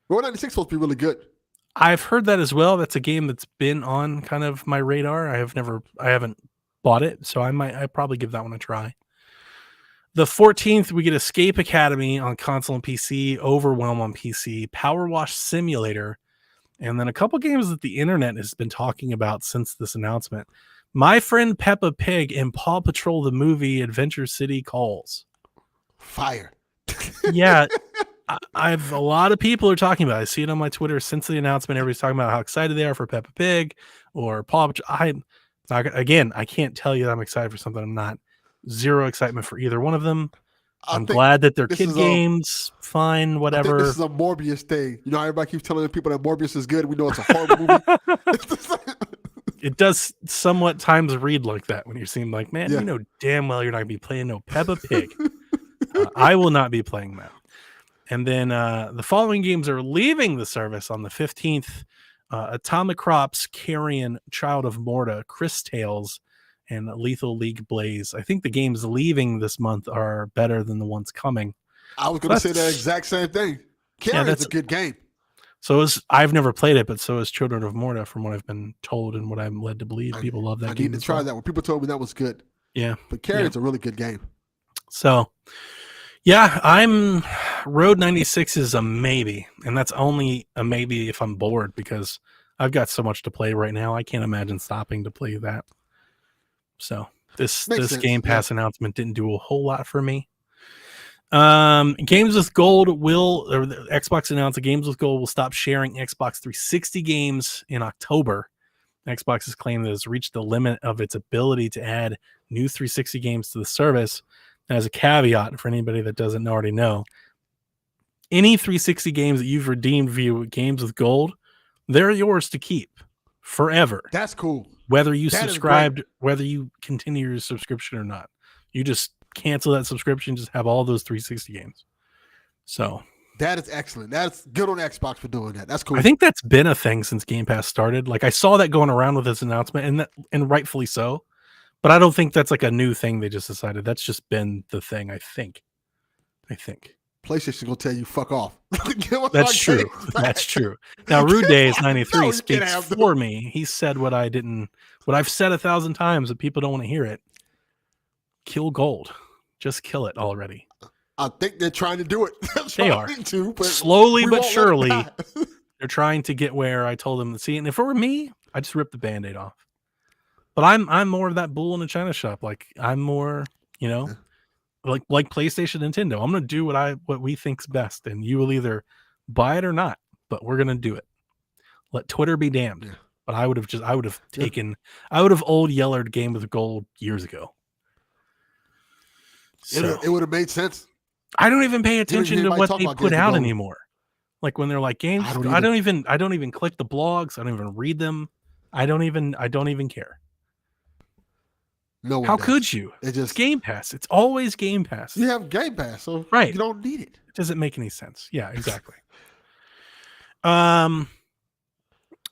Road 96 is supposed to be really good. I've heard that as well. That's a game that's been on kind of my radar. I haven't bought it, so I'd probably give that one a try. The 14th, we get Escape Academy on console and PC, Overwhelm on PC, Power Wash Simulator, and then a couple games that the internet has been talking about since this announcement. My Friend Peppa Pig and Paw Patrol the Movie Adventure City Calls. Fire. Yeah, I've a lot of people are talking about it. I see it on my Twitter since the announcement. Everybody's talking about how excited they are for Peppa Pig or Paw Patrol. I can't tell you that I'm excited for something. I'm not. Zero excitement for either one of them. I I'm think glad that they're this kid is games. Fine, I think whatever. this is a Morbius thing. You know, everybody keeps telling people that Morbius is good. We know it's a horrible movie. It does somewhat times read like that when you seem like, man, Yeah. you know damn well you're not going to be playing no Peppa Pig. I will not be playing that. And then the following games are leaving the service on the 15th. Atomic Crops, Carrion, Child of Morta, Chris Tales, and Lethal League Blaze. I think the games leaving this month are better than the ones coming. I was going to say that exact same thing. Carrion's a good game. So I've never played it, but so is Children of Morta, from what I've been told and what I'm led to believe. People love that game. I need to try that one. People told me that was good. Yeah. But Carrion's a really good game. So, yeah, I'm Road 96 is a maybe, and that's only a maybe if I'm bored, because I've got so much to play right now. I can't imagine stopping to play that. So this Game Pass announcement didn't do a whole lot for me. Games with Gold Xbox announced that Games with Gold will stop sharing Xbox 360 games in October. Xbox has claimed that it's reached the limit of its ability to add new 360 games to the service. As a caveat for anybody that doesn't already know, any 360 games that you've redeemed via Games with Gold, they're yours to keep forever. That's cool. Whether you subscribed, whether you continue your subscription or not, you just cancel that subscription, just have all those 360 games. So that is excellent. That's good on Xbox for doing that. That's cool. I think that's been a thing since Game Pass started. Like, I saw that going around with this announcement, and rightfully so. But I don't think that's like a new thing they just decided. That's just been the thing, I think. PlayStation gonna tell you fuck off. That's true. That's true. Now, Rude Days 93 speaks for me. He said what I've said 1,000 times, but people don't want to hear it. Kill Gold. Just kill it already. I think they're trying to do it. They are. But slowly but surely. They're trying to get where I told them to see. And if it were me, I'd just rip the Band-Aid off. But I'm more of that bull in a china shop. Like, I'm more, like PlayStation, Nintendo. I'm gonna do what we think's best, and you will either buy it or not. But we're gonna do it. Let Twitter be damned. Yeah. But I would have old yellered Game with Gold years ago. So, it would have made sense. I don't even pay attention to what they put out anymore. Like when they're like games, I don't even click the blogs. I don't even read them. I don't even care. No. How could you? It's Game Pass. It's always Game Pass. You have Game Pass, so right. You don't need it. It doesn't make any sense. Yeah, exactly.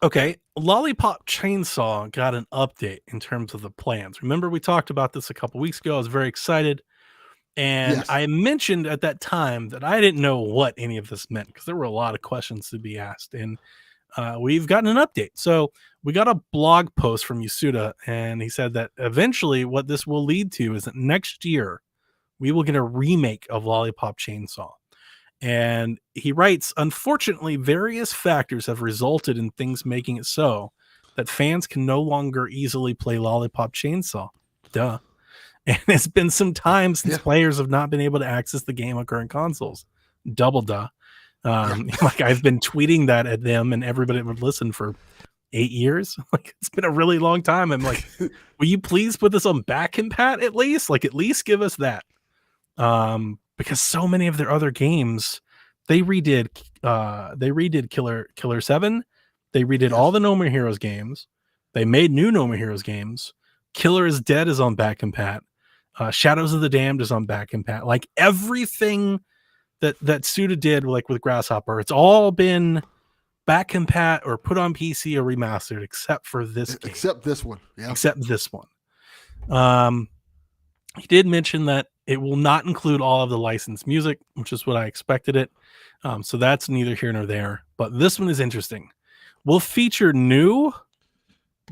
Okay. Lollipop Chainsaw got an update in terms of the plans. Remember, we talked about this a couple weeks ago. I was very excited. And yes. I mentioned at that time that I didn't know what any of this meant, because there were a lot of questions to be asked. And we've gotten an update. So we got a blog post from Yasuda, and he said that eventually what this will lead to is that next year we will get a remake of Lollipop Chainsaw. And he writes, unfortunately, various factors have resulted in things making it so that fans can no longer easily play Lollipop Chainsaw. Duh. And it's been some time since players have not been able to access the game on current consoles. Double duh. Like, I've been tweeting that at them, and everybody would listen for 8 years. Like, it's been a really long time. I'm like, will you please put this on back compat at least? Like, at least give us that. Because so many of their other games, they redid Killer 7. They redid all the No More Heroes games. They made new No More Heroes games. Killer is Dead is on back compat. Shadows of the Damned is on back compat. Like, everything that Suda did, like with Grasshopper, it's all been back compat or put on PC or remastered, except for this game. Except this one. Yeah. Except this one. He did mention that it will not include all of the licensed music, which is what I expected it. So that's neither here nor there. But this one is interesting. We'll feature new,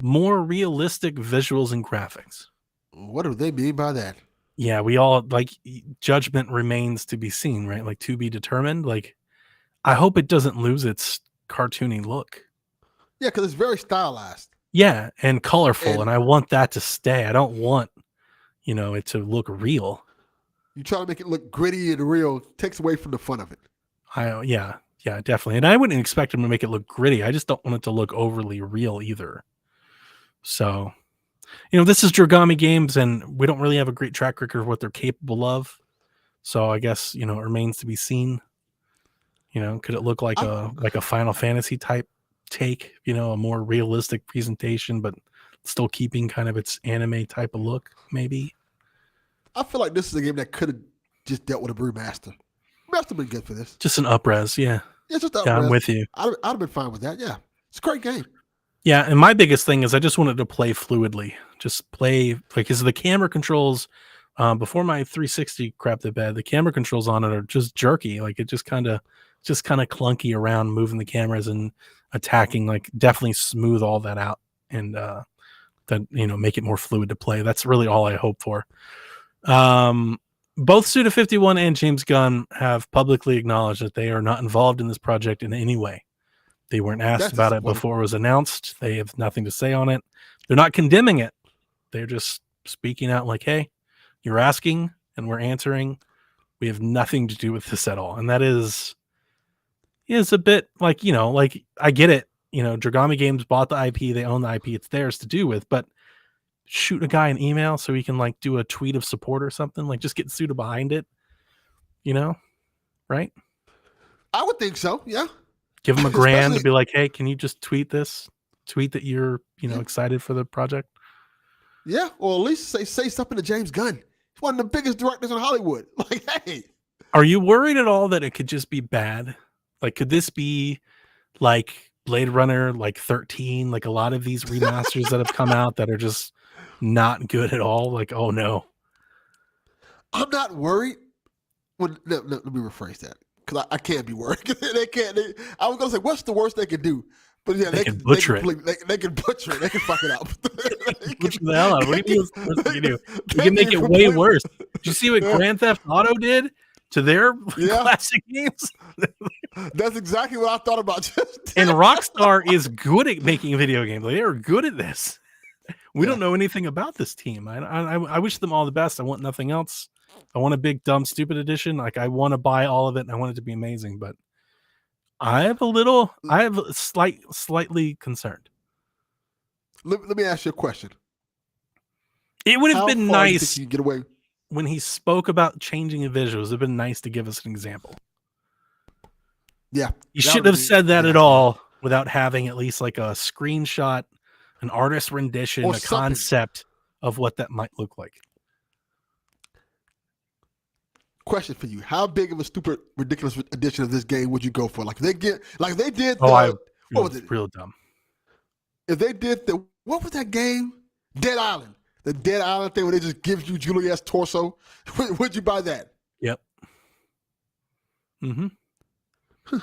more realistic visuals and graphics. What do they mean by that? Yeah, we all, like, judgment remains to be seen, right? Like, to be determined. Like, I hope it doesn't lose its cartoony look. Yeah, because it's very stylized. Yeah, and colorful, and I want that to stay. I don't want, it to look real. You try to make it look gritty and real, takes away from the fun of it. Yeah, definitely. And I wouldn't expect them to make it look gritty. I just don't want it to look overly real either. So, this is Dragami Games, and we don't really have a great track record of what they're capable of. So I guess, it remains to be seen. Could it look like a Final Fantasy type take, a more realistic presentation, but still keeping kind of its anime type of look, maybe? I feel like this is a game that could have just dealt with a remaster. Remaster been good for this. Just an up-res, yeah. Yeah, just up-res. Yeah, I'm with you. I'd have been fine with that, yeah. It's a great game. Yeah, and my biggest thing is I just wanted to play fluidly. Just play, because the camera controls, before my 360 crapped the bed, the camera controls on it are just jerky. Like, it just kind of clunky around, moving the cameras and attacking. Like, definitely smooth all that out and then make it more fluid to play. That's really all I hope for. Both Suda51 and James Gunn have publicly acknowledged that they are not involved in this project in any way. They weren't asked about it before it was announced. They have nothing to say on it. They're not condemning it. They're just speaking out like, hey, you're asking and we're answering. We have nothing to do with this at all. And that is a bit like, I get it. Dragami Games bought the IP. They own the IP. It's theirs to do with, but shoot a guy an email so he can do a tweet of support or something. Like, just get Suda behind it, right? I would think so. Yeah. Give him a grand to be like, hey, can you just tweet this? Tweet that you're, excited for the project. Yeah, or at least say something to James Gunn. He's one of the biggest directors in Hollywood. Like, hey. Are you worried at all that it could just be bad? Like, could this be like Blade Runner, 13? Like a lot of these remasters that have come out that are just not good at all. Like, oh no. I'm not worried. Well, let me rephrase that. Because I can't be worried. I was going to say, what's the worst they could do? But yeah, they can butcher it. They can butcher it. They can fuck it up. Butcher the hell out of it. What do you mean what's the worst they can do? You can make it way worse. Did you see what Grand Theft Auto did to their classic games? That's exactly what I thought about. And Rockstar is good at making video games. They are good at this. We don't know anything about this team. I wish them all the best. I want nothing else. I want a big, dumb, stupid edition. Like, I want to buy all of it and I want it to be amazing, but I have slightly concerned. Let me ask you a question. It would have been nice you get away when he spoke about changing the visuals. It would have been nice to give us an example. Yeah. You shouldn't have said that at all without having at least like a screenshot, an artist rendition, a concept of what that might look like. Question for you: how big of a stupid, ridiculous edition of this game would you go for? Like they did. What was it? Real dumb. If they did what was that game? Dead Island. The Dead Island thing where they just give you Juliet's torso. Would you buy that? Yep. Mm-hmm.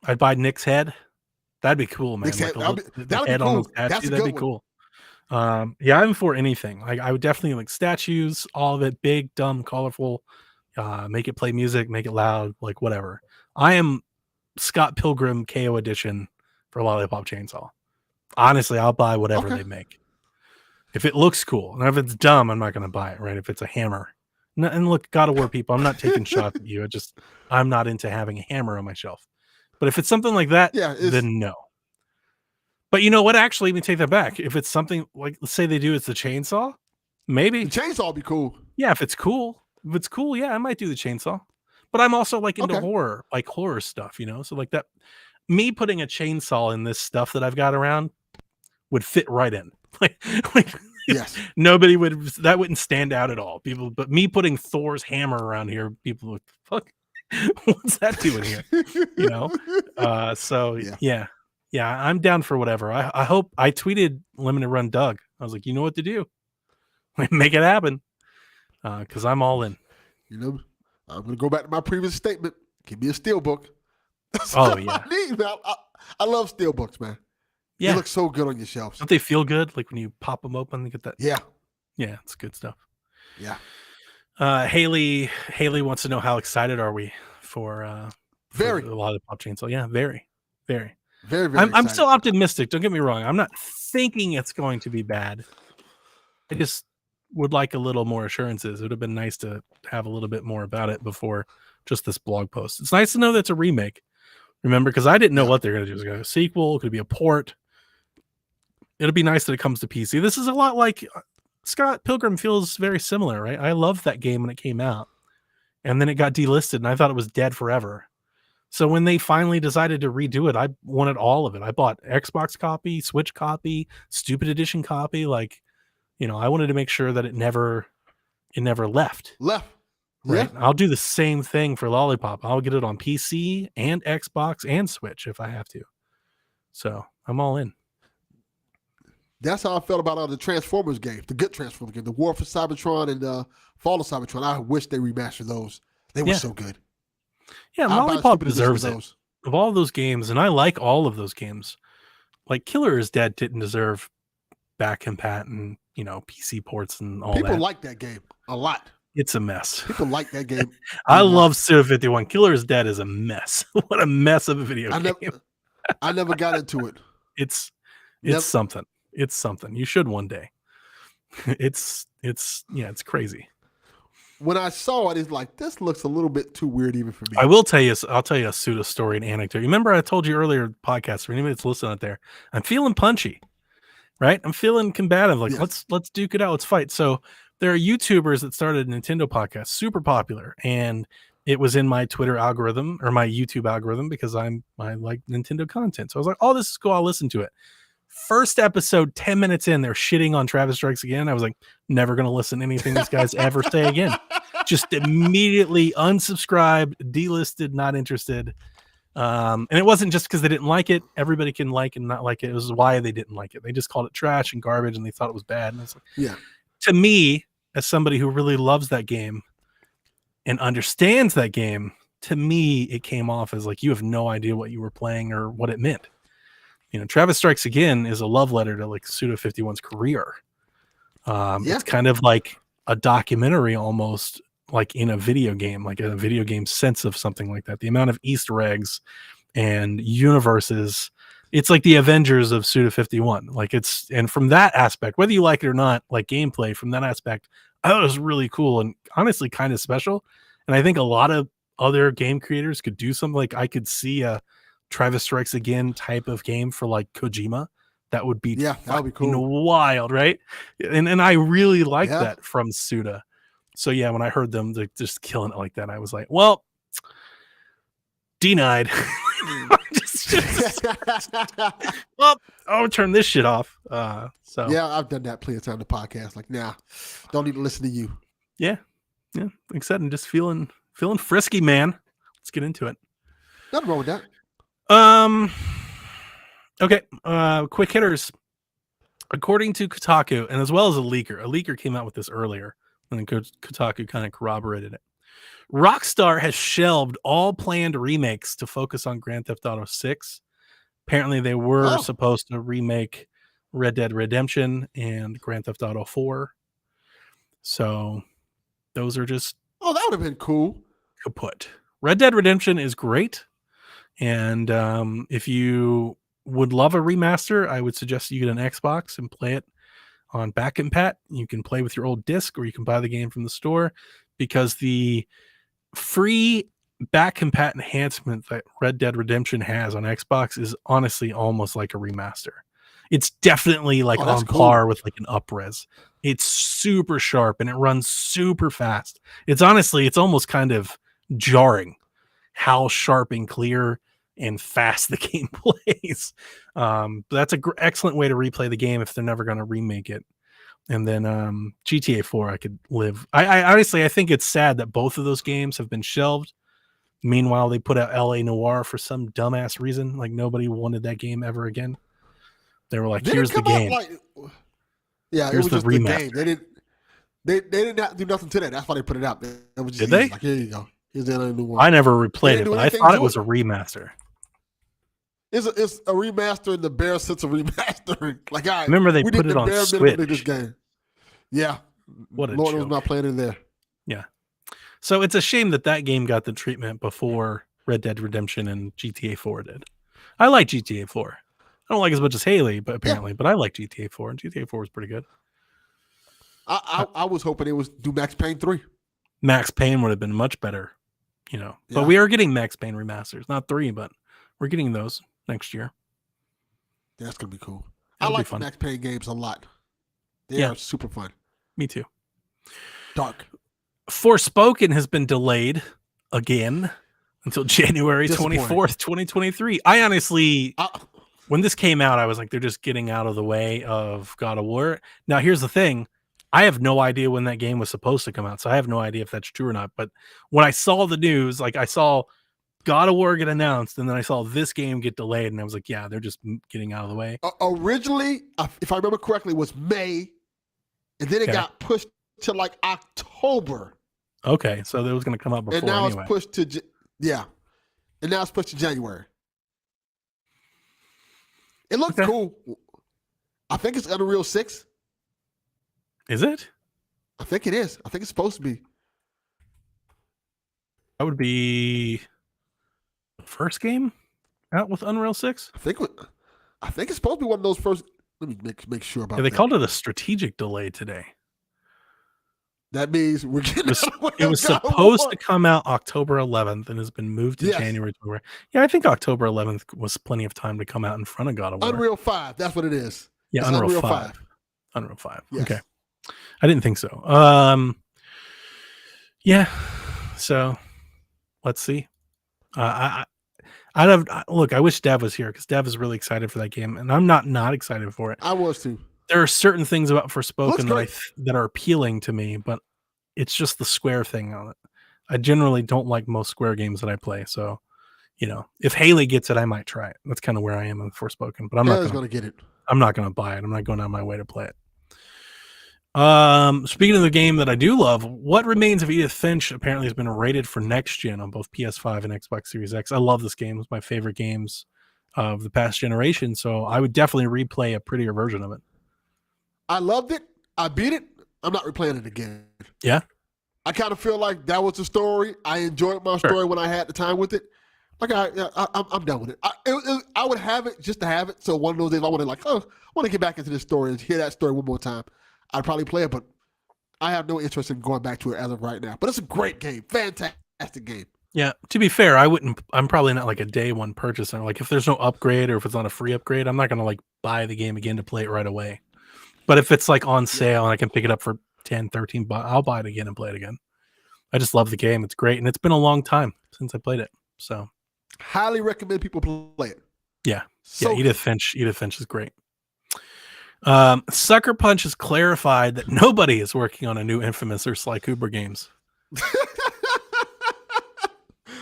I'd buy Nick's head. That'd be cool, man. That'd be cool. That'd be cool. Yeah, I'm for anything. Like, I would definitely like statues, all of it, big, dumb, colorful. Make it play music, make it loud, like whatever. I am Scott Pilgrim KO edition for Lollipop Chainsaw. Honestly, I'll buy whatever they make. If it looks cool. And if it's dumb, I'm not going to buy it, right? If it's a hammer. And look, God of War people, I'm not taking shots at you. I'm not into having a hammer on my shelf. But if it's something like that, then no. But you know what? Actually, let me take that back. If it's something like, let's say they do it's the chainsaw, maybe. The chainsaw would be cool. Yeah, if it's cool. If it's cool, yeah, I might do the chainsaw. But I'm also like into horror stuff, So like that, me putting a chainsaw in this stuff that I've got around would fit right in. Like yes, that wouldn't stand out at all. But me putting Thor's hammer around here, people would fuck. What's that doing here? So yeah, I'm down for whatever. I hope. I tweeted Limited Run Doug. I was like, you know what to do, make it happen. Because I'm all in. I'm gonna go back to my previous statement. Give me a steelbook. Oh yeah, I love steelbooks, man. Yeah, they look so good on your shelves. Don't they feel good? Like when you pop them open, and get that. Yeah, it's good stuff. Yeah. Haley wants to know how excited are we for a lot of Pop Chainsaw. Yeah, very, very, very, very. I'm still optimistic. Don't get me wrong. I'm not thinking it's going to be bad. I just would like a little more assurances. It would have been nice to have a little bit more about it before just this blog post. It's nice to know that it's a remake. Remember, because I didn't know what they're going to do. Is it going to be a sequel? Could it be a port? It'll be nice that it comes to PC. This is a lot like Scott Pilgrim feels very similar, right? I loved that game when it came out, and then it got delisted, and I thought it was dead forever. So when they finally decided to redo it, I wanted all of it. I bought Xbox copy, Switch copy, Stupid Edition copy. Like, I wanted to make sure that it never left. Right. Yeah. I'll do the same thing for Lollipop. I'll get it on PC and Xbox and Switch if I have to. So I'm all in. That's how I felt about the Transformers game, the good Transformers game, the War for Cybertron and the Fall of Cybertron. I wish they remastered those. They were so good. Yeah, Lollipop deserves it. Of all those games, and I like all of those games. Like Killer is Dead didn't deserve back compat and PC ports and all that. People like that game a lot. It's a mess. People like that game. I love Suda 51. Killer is Dead is a mess. What a mess of a video game. I never got into it. It's something. It's something. You should one day. It's crazy. When I saw it, it's like, this looks a little bit too weird even for me. I'll tell you a Suda story and anecdote. You remember I told you earlier podcast, for anybody that's listening out there, I'm feeling punchy, right? I'm feeling combative. Like, let's duke it out. Let's fight. So there are YouTubers that started a Nintendo podcast, super popular. And it was in my Twitter algorithm or my YouTube algorithm because I like Nintendo content. So I was like, oh, this is cool. I'll listen to it. First episode, 10 minutes in, they're shitting on Travis Strikes Again. I was like, never going to listen to anything these guys ever say again. Just immediately unsubscribed, delisted, not interested. And it wasn't just because they didn't like it. Everybody can like and not like it. It was why they didn't like it. They just called it trash and garbage and they thought it was bad. And I was like, yeah. To me, as somebody who really loves that game and understands that game, to me, it came off as like, you have no idea what you were playing or what it meant. Travis Strikes Again is a love letter to like Suda 51's career. It's kind of like a documentary almost, like in a video game, like a video game sense of something like that. The amount of Easter eggs and universes, it's like the Avengers of Suda 51. And from that aspect, whether you like it or not, like gameplay from that aspect, I thought it was really cool and honestly kind of special. And I think a lot of other game creators could do something. Like I could see a Travis Strikes Again type of game for like Kojima. That would be that would be cool. Wild, right? And I really like that from Suda. So yeah, when I heard them just killing it like that, I was like, well, denied. Well, I'll turn this shit off. So yeah, I've done that plenty of time on the podcast. Like, nah, don't need to listen to you. Yeah. Like I said, I'm just feeling frisky, man. Let's get into it. Nothing wrong with that. Okay. Quick hitters. According to Kotaku, and as well as a leaker came out with this earlier, and then Kotaku kind of corroborated it. Rockstar has shelved all planned remakes to focus on Grand Theft Auto 6. Apparently, they were supposed to remake Red Dead Redemption and Grand Theft Auto 4. So those are just that would have been cool. Kaput. Red Dead Redemption is great. And if you would love a remaster, I would suggest you get an Xbox and play it on back and pat. You can play with your old disc or you can buy the game from the store, because the free back and pat enhancement that Red Dead Redemption has on Xbox is honestly almost like a remaster. It's definitely like on par with like an up-res. It's super sharp and it runs super fast. It's almost kind of jarring how sharp and clear and fast the game plays. That's an excellent way to replay the game if they're never going to remake it. And then GTA 4, I could live. I honestly, I think it's sad that both of those games have been shelved. Meanwhile, they put out LA Noire for some dumbass reason. Like nobody wanted that game ever again. They were like, here's the game. It was just remaster. The game. They did not do nothing to that. That's why they put it out. It was just did they? Like, here you go. Here's the LA Noire. I never replayed it, but I thought it was a remaster. It's a remaster in the bare sense of remastering. Like, I remember they put it on Switch. This game. Yeah. What a Lord joke. Was not playing in there. Yeah. So it's a shame that game got the treatment before Red Dead Redemption and GTA 4 did. I like GTA 4. I don't like as much as Haley, but apparently, but I like GTA 4, and GTA 4 was pretty good. I was hoping it was do Max Payne 3. Max Payne would have been much better, Yeah. But we are getting Max Payne remasters, not 3, but we're getting those next year. That's gonna be cool. That'll I be like fun. Max Payne games a lot. They are super fun. Me too. Dark. Forspoken has been delayed again until January Disappointing. 24th, 2023. I honestly, when this came out, I was like, they're just getting out of the way of God of War. Now, here's the thing. I have no idea when that game was supposed to come out, so I have no idea if that's true or not. But when I saw the news, like I saw God of War get announced, and then I saw this game get delayed, and I was like, yeah, they're just getting out of the way. Originally, if I remember correctly, was May, and then it Okay. got pushed to like October. Okay, so that was going to come out before And now anyway. it's pushed to and now it's pushed to January. It looks Okay. cool. I think it's Unreal 6. Is it? I think it is. I think it's supposed to be. That would be the first game out with Unreal 6? I think it's supposed to be one of those first. Let me make sure about Yeah, they that. called it a strategic delay today. That means we're getting It was supposed to come out October 11th and has been moved to January 12th. Yeah, I think October 11th was plenty of time to come out in front of God of War. Unreal 5. That's what it is. Yeah, It's Unreal 5. Unreal 5. Yes. Okay. I didn't think so. Yeah. So let's see. Look, I wish Dev was here because Dev is really excited for that game, and I'm not excited for it. I was too. There are certain things about Forspoken Looks that are appealing to me, but it's just the Square thing on it. I generally don't like most Square games that I play, so if Haley gets it, I might try it. That's kind of where I am with Forspoken, but I'm not going to get it. I'm not going to buy it. I'm not going out of my way to play it. Speaking of the game that I do love, What Remains of Edith Finch apparently has been rated for next gen on both PS5 and Xbox Series X. I love this game. It's my favorite games of the past generation, so I would definitely replay a prettier version of it. I loved it. I beat it. I'm not replaying it again. Yeah? I kind of feel like that was the story. I enjoyed my story when I had the time with it. Like I'm done with it. I would have it just to have it. So one of those days I want to get back into this story and hear that story one more time. I'd probably play it, but I have no interest in going back to it as of right now. But it's a great game, fantastic game. Yeah. To be fair, I'm probably not like a day one purchaser. Like if there's no upgrade or if it's not a free upgrade, I'm not gonna like buy the game again to play it right away. But if it's like on sale and I can pick it up for 10, 13 bucks, I'll buy it again and play it again. I just love the game. It's great. And it's been a long time since I played it. So highly recommend people play it. Yeah. So Edith Finch is great. Sucker Punch has clarified that nobody is working on a new Infamous or Sly Cooper games.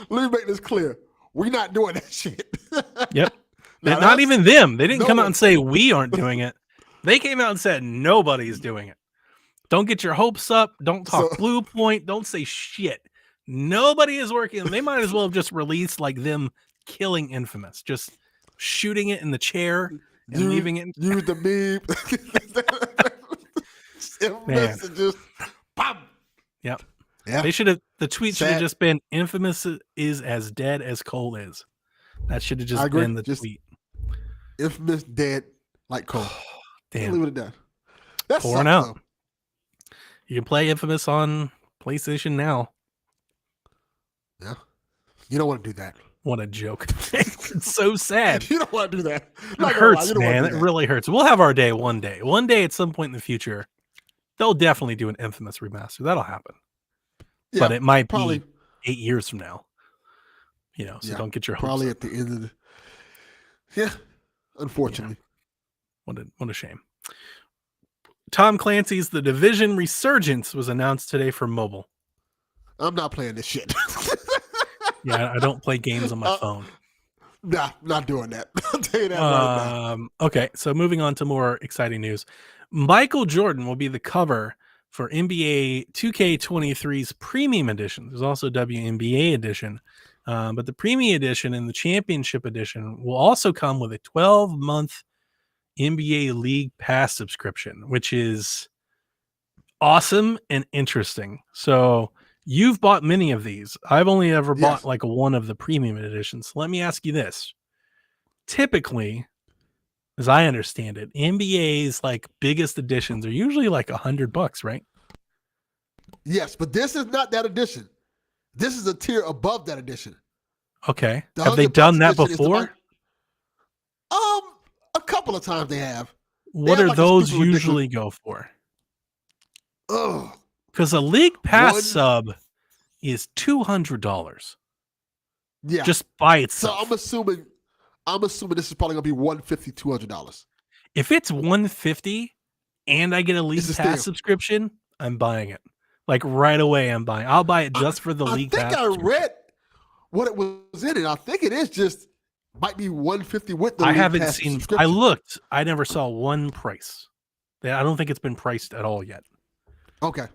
Let me make this clear. We're not doing that shit. Yep. Now Not even them. They didn't no come out one. and say we aren't doing it. They came out and said nobody's doing it. Don't get your hopes up. Don't talk Blue Point. Don't say shit. Nobody is working. They might as well have just released like them killing Infamous, just shooting it in the chair and leaving it. Use the meme. Infamous and just pop. Yep. Yeah. They should have. The tweet should have Sad. just been Infamous is as dead as Cole is. That should have I just agree. been the Just- tweet. Infamous dead like Cole. Damn. Leave it at that. That's Pouring out. You can play Infamous on PlayStation now. Yeah. You don't want to do that. What a joke. It's so sad. You don't want to do that. It Not gonna lie, hurts, you don't wanna man. do It that. really hurts. We'll have our day one day. One day at some point in the future, they'll definitely do an Infamous remaster. That'll happen. Yeah, But it might probably, be 8 years from now. So don't get your hopes probably up. at the end of the. Yeah, unfortunately. What a shame. Tom Clancy's The Division Resurgence was announced today for mobile. I'm not playing this shit. Yeah, I don't play games on my phone. Nah, not doing that. I'll tell you that right now. Okay, so moving on to more exciting news. Michael Jordan will be the cover for NBA 2K23's Premium Edition. There's also WNBA Edition. But the Premium Edition and the Championship Edition will also come with a 12-month NBA League Pass subscription, which is awesome and interesting. So you've bought many of these. I've only ever bought like one of the Premium Editions. Let me ask you this. Typically, as I understand it, NBA's like biggest editions are usually like $100, right? Yes, but this is not that edition. This is a tier above that edition. Okay. The Have they $100 done that edition is the before? A couple of times they have. What have are like a those stupid usually go for? Ugh. Because a League Pass One- sub is $200 Yeah. just by So itself. I'm assuming this is probably gonna be $150, $200. If it's $150 and I get a League It's a Pass steal. subscription, I'm buying it. Like right away, I'm buying. I'll buy it just for the League Pass. I think I subscription. read what it was in it. I think it is just might be $150 with the I League haven't Pass seen. I subscription. looked. I never saw one price. I don't think it's been priced at all yet. Okay,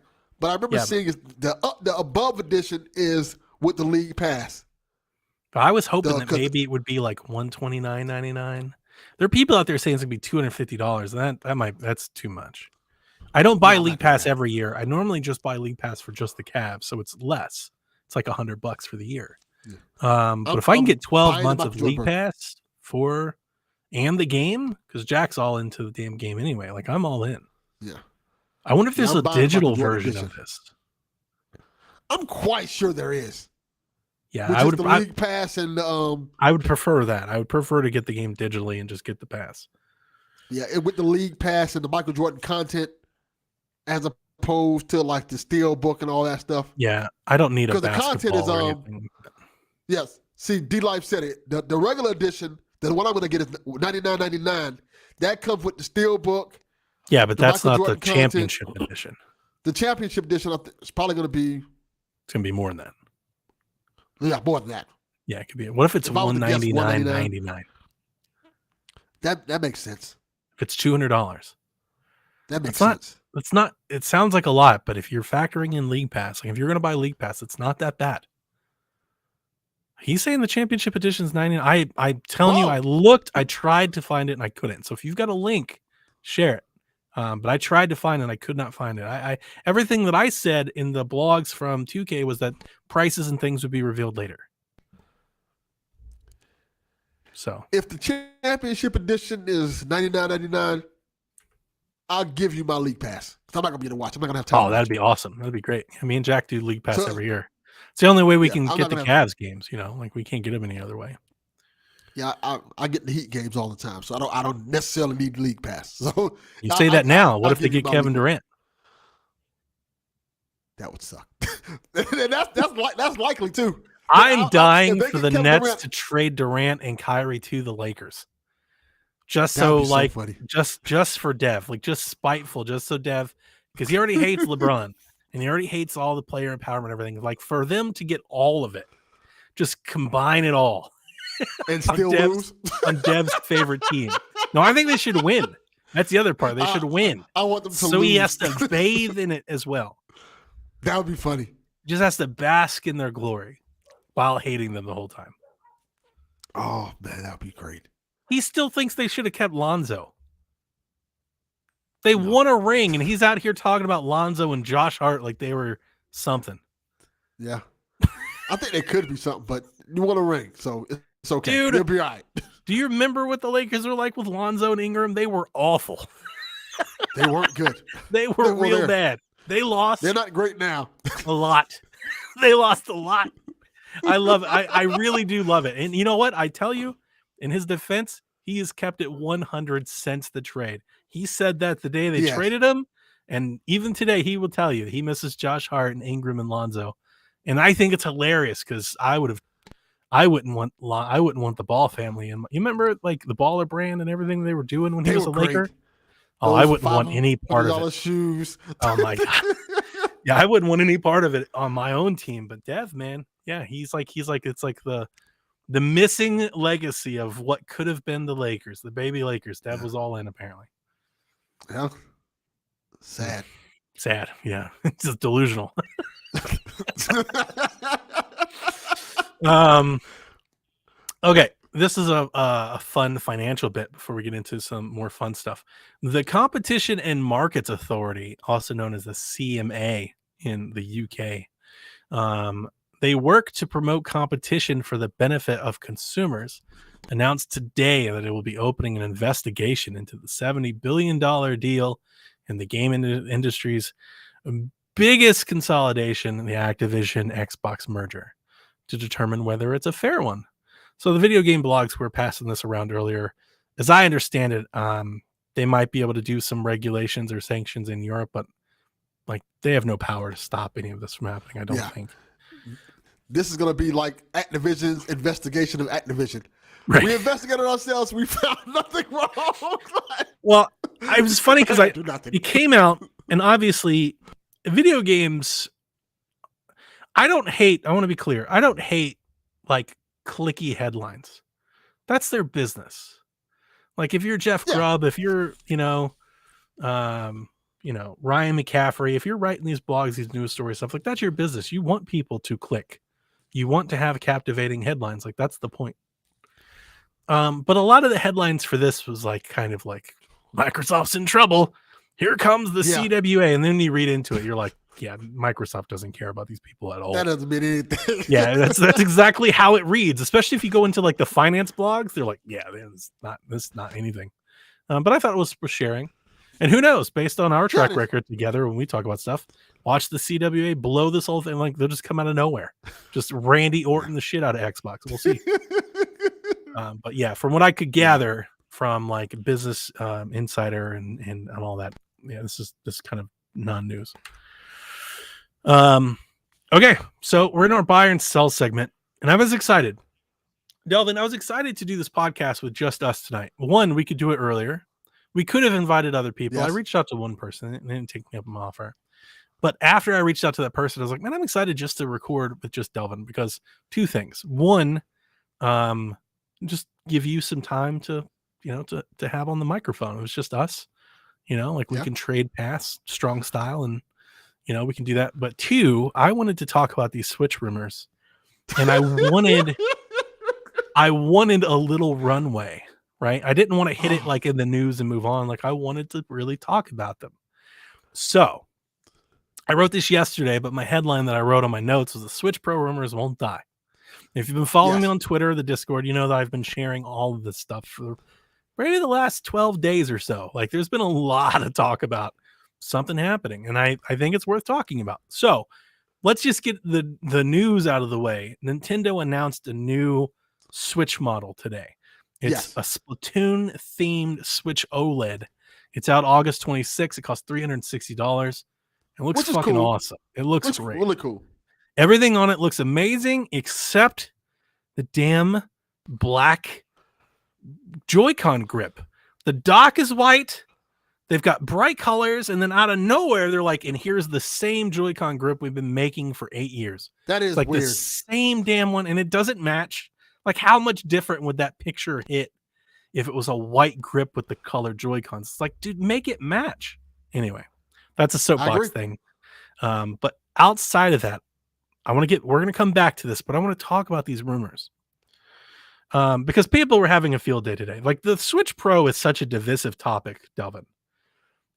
but I remember Yeah, seeing is the above edition is with the League Pass. But I was hoping The- that 'cause- maybe it would be like $129.99. There are people out there saying it's gonna be $250. That's too much. I don't buy No, I'm League not doing Pass that. every year. I normally just buy League Pass for just the Cavs, so it's less. It's like $100 for the year. But if I can get 12 buying months about of the League Jordan Pass and the game, because Jack's all into the damn game anyway. Like I'm all in. Yeah, I wonder if Yeah, there's I'm a buying Michael digital Jordan version of edition. this. I'm quite sure there is. Yeah, Which I is would. the League Pass and I would prefer that. I would prefer to get the game digitally and just get the pass. and with the League Pass and the Michael Jordan content, as opposed to like the Steel Book and all that stuff. Yeah, I don't need a 'Cause the content basketball is, or anything. Yes. See, D Life said it. The regular edition, the one I'm going to get is $99.99. That comes with the Steel Book. Yeah, but the that's Michael not Jordan the content. championship edition. The championship edition is probably going to be It's gonna be more than that. more than that. Yeah, it could be. What if it's If I was to guess, $199.99? That makes sense. If it's $200, That makes It's not- sense. it's not. It sounds like a lot, but if you're factoring in League Pass, like if you're gonna buy League Pass, it's not that bad. He's saying the championship edition is $99. I'm telling you, Oh. I looked, I tried to find it and I couldn't. So if you've got a link, share it. But I tried to find it, and I could not find it. I everything that I said in the blogs from 2K was that prices and things would be revealed later. So If the championship edition is $99.99, I'll give you my League Pass. 'Cause I'm not going to be able to watch. I'm not going to have time. oh, to that'd watch. be awesome. That'd be great. Me and Jack do League Pass So- every year. It's the only way we Yeah, can I'm get not the gonna Cavs games. Like we can't get them any other way. Yeah, I get the Heat games all the time, so I don't necessarily need League Pass. So You say that now. What if they get Kevin Durant? That would suck. And that's likely too. I'm if dying they for get the Kevin Nets Durant- to trade Durant and Kyrie to the Lakers. Just That'd so be so like funny. just for Dev, like just spiteful, just so Dev, because he already hates LeBron and he already hates all the player empowerment and everything. Like for them to get all of it, just combine it all and still Dev's- lose. on Dev's favorite team. No, I think they should win. That's the other part. They should win. I want them to So lose. he has to bathe in it as well. That would be funny. Just has to bask in their glory while hating them the whole time. Oh man, that would be great. He still thinks they should have kept Lonzo. They No. won a ring, and he's out here talking about Lonzo and Josh Hart like they were something. Yeah, I think they could be something, but you want a ring, so it's okay. Dude. It'll be all right. Do you remember what the Lakers were like with Lonzo and Ingram? They were awful. They weren't good. They were Well, real they're- bad. They lost They're not great now. a lot. They lost a lot. I love it. I really do love it. And you know what? I tell you, in his defense, he has kept it 100 since the trade. He said that the day they Yes. traded him, and even today he will tell you he misses Josh Hart and Ingram and Lonzo. And I think it's hilarious because I wouldn't want the Ball family. And you remember like the Baller brand and everything they were doing when he They was a were Laker? great. Oh, I Those wouldn't want any part of $500 it. shoes. Oh my god. Yeah, I wouldn't want any part of it on my own team. But Dev, man, yeah, he's like it's like the missing legacy of what could have been the Lakers, the baby Lakers. Dev Yeah. was all in apparently. Yeah. Sad. Sad, yeah. It's just delusional. Okay, this is a fun financial bit before we get into some more fun stuff. The Competition and Markets Authority, also known as the CMA in the UK, they work to promote competition for the benefit of consumers, announced today that it will be opening an investigation into the $70 billion deal in the game industry's biggest consolidation in the Activision Xbox merger to determine whether it's a fair one. So the video game blogs were passing this around earlier. As I understand it, they might be able to do some regulations or sanctions in Europe, but like they have no power to stop any of this from happening, I don't think. This is going to be like Activision's investigation of Activision. Right. We investigated ourselves. We found nothing wrong. Well, it was funny because it came out, and obviously video games, I want to be clear, I don't hate like clicky headlines. That's their business. Like if you're Jeff Grubb, if you're, Ryan McCaffrey, if you're writing these blogs, these news stories, stuff like that's your business. You want people to click. You want to have captivating headlines. Like that's the point. But a lot of the headlines for this was like kind of like Microsoft's in trouble. Here comes the CWA. And then you read into it, you're like, yeah, Microsoft doesn't care about these people at all. That doesn't mean anything. Yeah, that's exactly how it reads. Especially if you go into like the finance blogs, they're like, yeah, this is not anything. But I thought it was for sharing. And who knows, based on our track record together when we talk about stuff, watch the CWA blow this whole thing. Like they'll just come out of nowhere. Just Randy Orton the shit out of Xbox. We'll see. But yeah, from what I could gather from like Business Insider and all that, yeah, this is kind of non-news. Okay, so we're in our buy and sell segment, and I was excited. Delvin, I was excited to do this podcast with just us tonight. One, we could do it earlier. We could have invited other people. Yes. I reached out to one person, and they didn't take me up on my offer. But after I reached out to that person, I was like, man, I'm excited just to record with just Delvin because two things. One, just give you some time to have on the microphone. It was just us, like we can trade pass strong style and, we can do that. But two, I wanted to talk about these Switch rumors and I wanted a little runway, right? I didn't want to hit it like in the news and move on. Like I wanted to really talk about them. So I wrote this yesterday, but my headline that I wrote on my notes was the Switch Pro rumors won't die. If you've been following me on Twitter, the Discord, you know that I've been sharing all of this stuff for maybe the last 12 days or so. Like there's been a lot of talk about something happening, and I think it's worth talking about. So let's just get the news out of the way. Nintendo announced a new Switch model today. It's a Splatoon-themed Switch OLED. It's out August 26th. It costs $360. It looks fucking awesome. It looks great. Really cool. Everything on it looks amazing except the damn black Joy-Con grip. The dock is white. They've got bright colors, and then out of nowhere, they're like, and here's the same Joy-Con grip we've been making for 8 years. That is like weird. The same damn one, and it doesn't match. Like, how much different would that picture hit if it was a white grip with the colored Joy-Cons? It's like, dude, make it match. Anyway, that's a soapbox thing. But outside of that, we're going to come back to this, but I want to talk about these rumors. Because people were having a field day today. Like the Switch Pro is such a divisive topic, Delvin.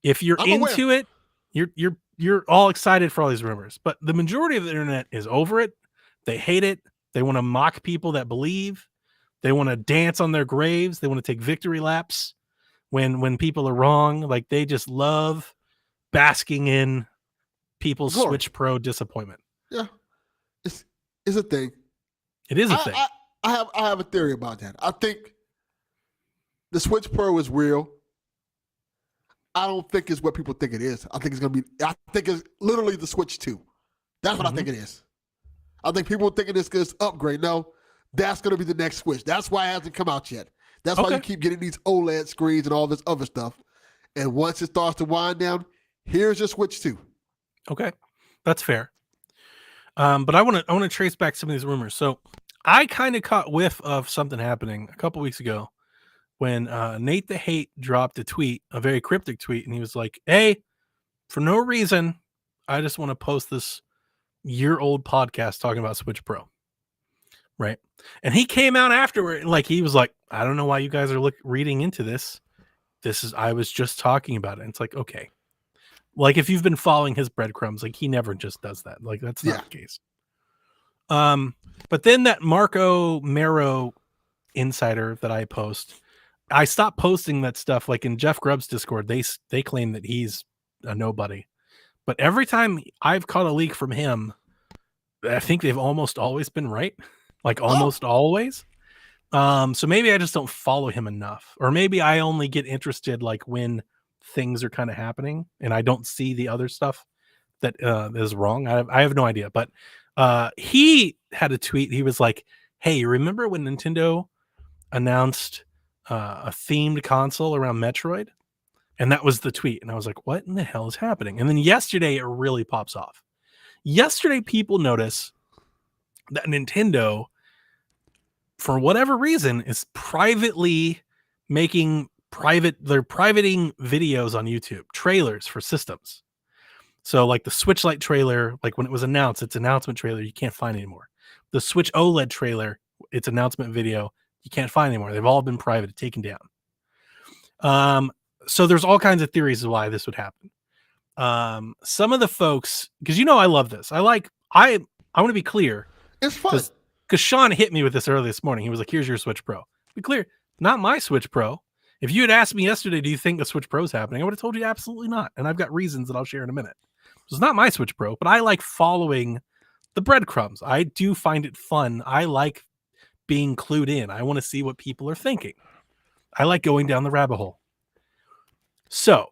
If you're into it, you're all excited for all these rumors. But the majority of the internet is over it. They hate it. They want to mock people that believe. They want to dance on their graves. They want to take victory laps when people are wrong. Like they just love basking in people's Switch Pro disappointment. Yeah. It's a thing. It is a thing. I have a theory about that. I think the Switch Pro is real. I don't think it's what people think it is. I think it's literally the Switch 2. That's what I think it is. I think people thinking it's because upgrade. No, that's going to be the next Switch. That's why it hasn't come out yet. That's why you keep getting these OLED screens and all this other stuff. And once it starts to wind down, here's your Switch 2. Okay, that's fair. But I want to trace back some of these rumors. So I kind of caught whiff of something happening a couple weeks ago when Nate the Hate dropped a tweet, a very cryptic tweet, and he was like, "Hey, for no reason, I just want to post this year-old podcast talking about Switch Pro." Right? And he came out afterward, like he was like, "I don't know why you guys are reading into this. I was just talking about it." And it's like, okay. Like if you've been following his breadcrumbs, like he never just does that. Like that's not the case. But then that Marco Mero insider that I post, I stopped posting that stuff. Like in Jeff Grubb's Discord, they claim that he's a nobody. But every time I've caught a leak from him, I think they've almost always been right. Like almost always. So maybe I just don't follow him enough, or maybe I only get interested like when things are kind of happening and I don't see the other stuff that is wrong. I have no idea, but he had a tweet. He was like, "Hey, remember when Nintendo announced a themed console around Metroid?" And that was the tweet. And I was like, "What in the hell is happening?" And then yesterday it really pops off. Yesterday people notice that Nintendo, for whatever reason, is privately they're privating videos on YouTube, trailers for systems. So like the Switch Lite trailer, like when it was announced, its announcement trailer, you can't find anymore. The Switch OLED trailer, its announcement video, you can't find anymore. They've all been private, taken down. So there's all kinds of theories of why this would happen. Some of the folks, because I love this. I want to be clear. It's fun. Because Sean hit me with this early this morning. He was like, "Here's your Switch Pro." Be clear, not my Switch Pro. If you had asked me yesterday, do you think the Switch Pro is happening? I would have told you absolutely not. And I've got reasons that I'll share in a minute. It's not my Switch Pro, but I like following the breadcrumbs. I do find it fun. I like being clued in. I want to see what people are thinking. I like going down the rabbit hole. So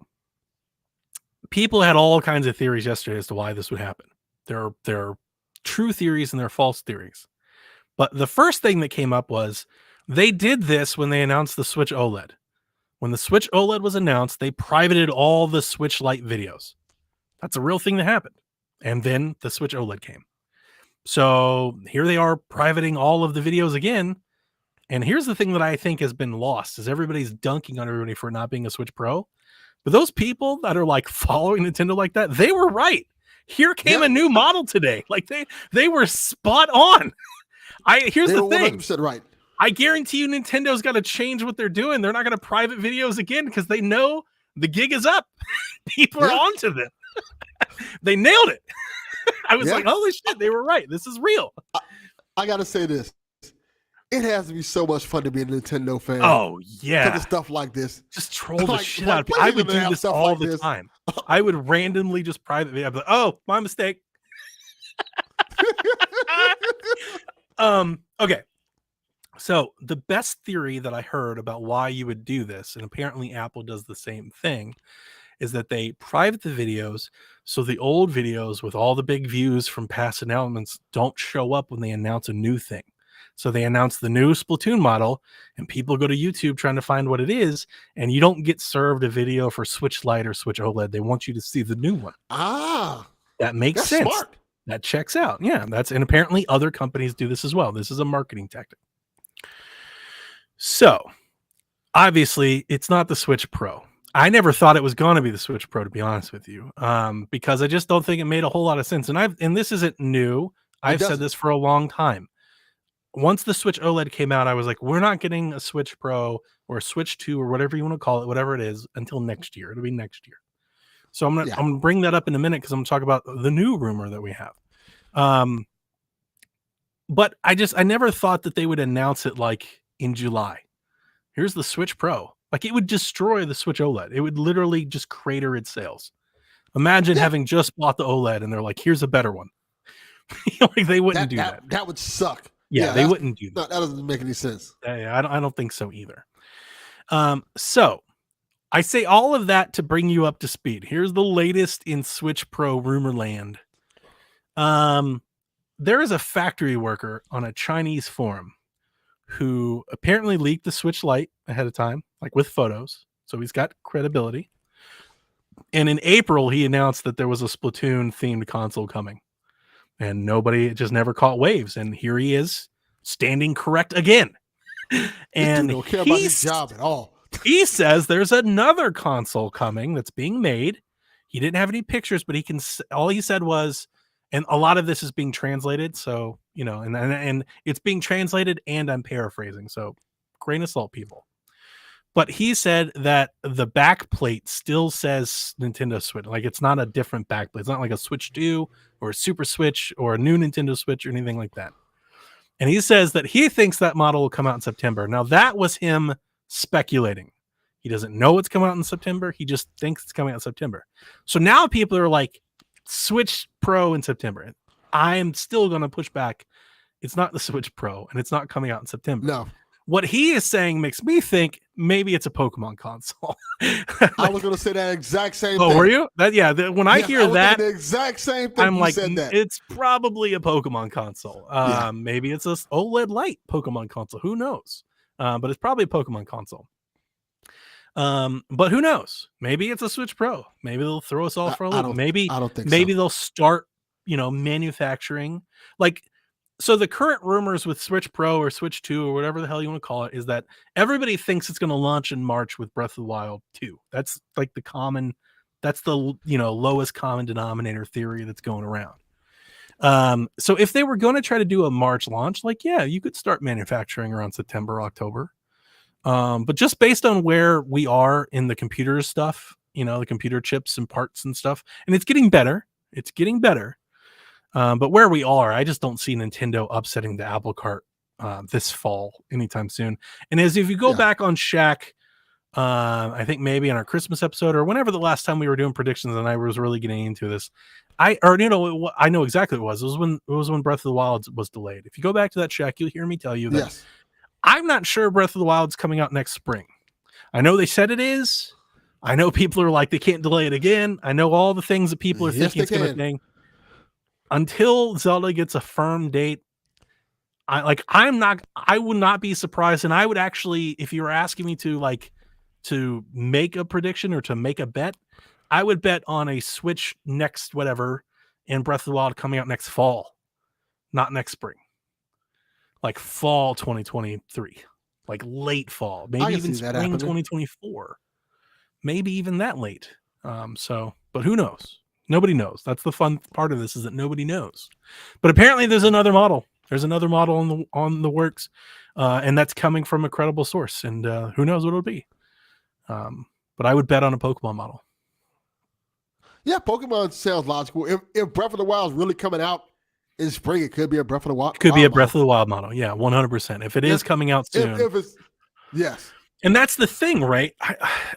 people had all kinds of theories yesterday as to why this would happen. There are true theories and there are false theories. But the first thing that came up was they did this when they announced the Switch OLED. When the Switch OLED was announced, they privated all the Switch Lite videos. That's a real thing that happened. And then the Switch OLED came. So here they are privating all of the videos again. And here's the thing that I think has been lost is everybody's dunking on everybody for not being a Switch Pro. But those people that are like following Nintendo like that, they were right. Here came a new model today. Like they were spot on. Here's the thing. 100% right. I guarantee you Nintendo's got to change what they're doing. They're not going to private videos again because they know the gig is up. People are onto them. They nailed it. I was like, holy shit, they were right. This is real. I got to say this. It has to be so much fun to be a Nintendo fan. Oh, yeah. Because of stuff like this. Just troll the shit out of people. I would do this all the time. I would randomly just private video. I'd be like, oh, my mistake. Okay. So the best theory that I heard about why you would do this, and apparently Apple does the same thing, is that they private the videos so the old videos with all the big views from past announcements don't show up when they announce a new thing. So they announce the new Splatoon model and people go to YouTube trying to find what it is, and you don't get served a video for Switch Lite or Switch OLED. They want you to see the new one. That makes sense. Smart. That checks out. Yeah, and apparently other companies do this as well. This is a marketing tactic. So obviously it's not the Switch Pro. I never thought it was going to be the Switch Pro, to be honest with you, because I just don't think it made a whole lot of sense. And this isn't new. I've said this for a long time. Once the Switch OLED came out, I was like, we're not getting a Switch Pro or a Switch 2 or whatever you want to call it, whatever it is, until next year. It'll be next year. So I'm gonna bring that up in a minute because I'm gonna talk about the new rumor that we have. But I never thought that they would announce it like in July. Here's the Switch Pro. Like it would destroy the Switch OLED. It would literally just crater its sales. Imagine having just bought the OLED and they're like, here's a better one. Like they wouldn't do that. That would suck. Yeah, they wouldn't do that. That doesn't make any sense. I don't think so either. So I say all of that to bring you up to speed. Here's the latest in Switch Pro rumor land. There is a factory worker on a Chinese forum who apparently leaked the Switch Lite ahead of time, like with photos. So he's got credibility. And in April, he announced that there was a Splatoon themed console coming. And it just never caught waves. And here he is standing correct again. And don't care about his job at all. He says there's another console coming that's being made. He didn't have any pictures, but all he said was, and a lot of this is being translated. So, and it's being translated and I'm paraphrasing. So grain of salt, people. But he said that the back plate still says Nintendo Switch. Like it's not a different back plate. It's not like a Switch 2 or a Super Switch or a new Nintendo Switch or anything like that. And he says that he thinks that model will come out in September. Now that was him speculating. He doesn't know it's coming out in September. He just thinks it's coming out in September. So now people are like, Switch Pro in September. I am still going to push back. It's not the Switch Pro, and it's not coming out in September. No. What he is saying makes me think maybe it's a Pokemon console. I was going to say that exact same thing. Oh, were you? When I hear that, the exact same thing. I'm like, said that. It's probably a Pokemon console. Maybe it's a OLED light Pokemon console. Who knows? But it's probably a Pokemon console. But who knows? Maybe it's a Switch Pro. Maybe they'll throw us all for a loop. Maybe I don't think maybe so. They'll start, manufacturing. Like, so the current rumors with Switch Pro or Switch 2 or whatever the hell you want to call it is that everybody thinks it's going to launch in March with Breath of the Wild 2. That's like that's the lowest common denominator theory that's going around. So if they were going to try to do a March launch, like, yeah, you could start manufacturing around September, October. But just based on where we are in the computer stuff, the computer chips and parts and stuff, and it's getting better. But where we are, I just don't see Nintendo upsetting the apple cart this fall anytime soon. And if you go back on Shaq, I think maybe on our Christmas episode or whenever the last time we were doing predictions and I was really getting into this, I know exactly what it was. It was when Breath of the Wild was delayed. If you go back to that Shaq, you'll hear me tell you that. Yes. I'm not sure Breath of the Wild's coming out next spring. I know they said it is. I know people are like, they can't delay it again. I know all the things that people are thinking it's going to thing. Until Zelda gets a firm date, I would not be surprised. And I would actually, if you were asking me to make a prediction or to make a bet, I would bet on a Switch next whatever and Breath of the Wild coming out next fall, not next spring. Like fall 2023, like late fall, maybe even spring 2024, maybe even that late. But who knows? Nobody knows. That's the fun part of this, is that nobody knows. But apparently there's another model. There's another model on the works, and that's coming from a credible source. And who knows what it'll be. But I would bet on a Pokemon model. Yeah, Pokemon sounds logical. If Breath of the Wild is really coming out in spring, it could be a Breath of the Wild. Could be a Breath of the Wild model. Yeah, 100%. If it is coming out soon. If it's, yes. And that's the thing, right?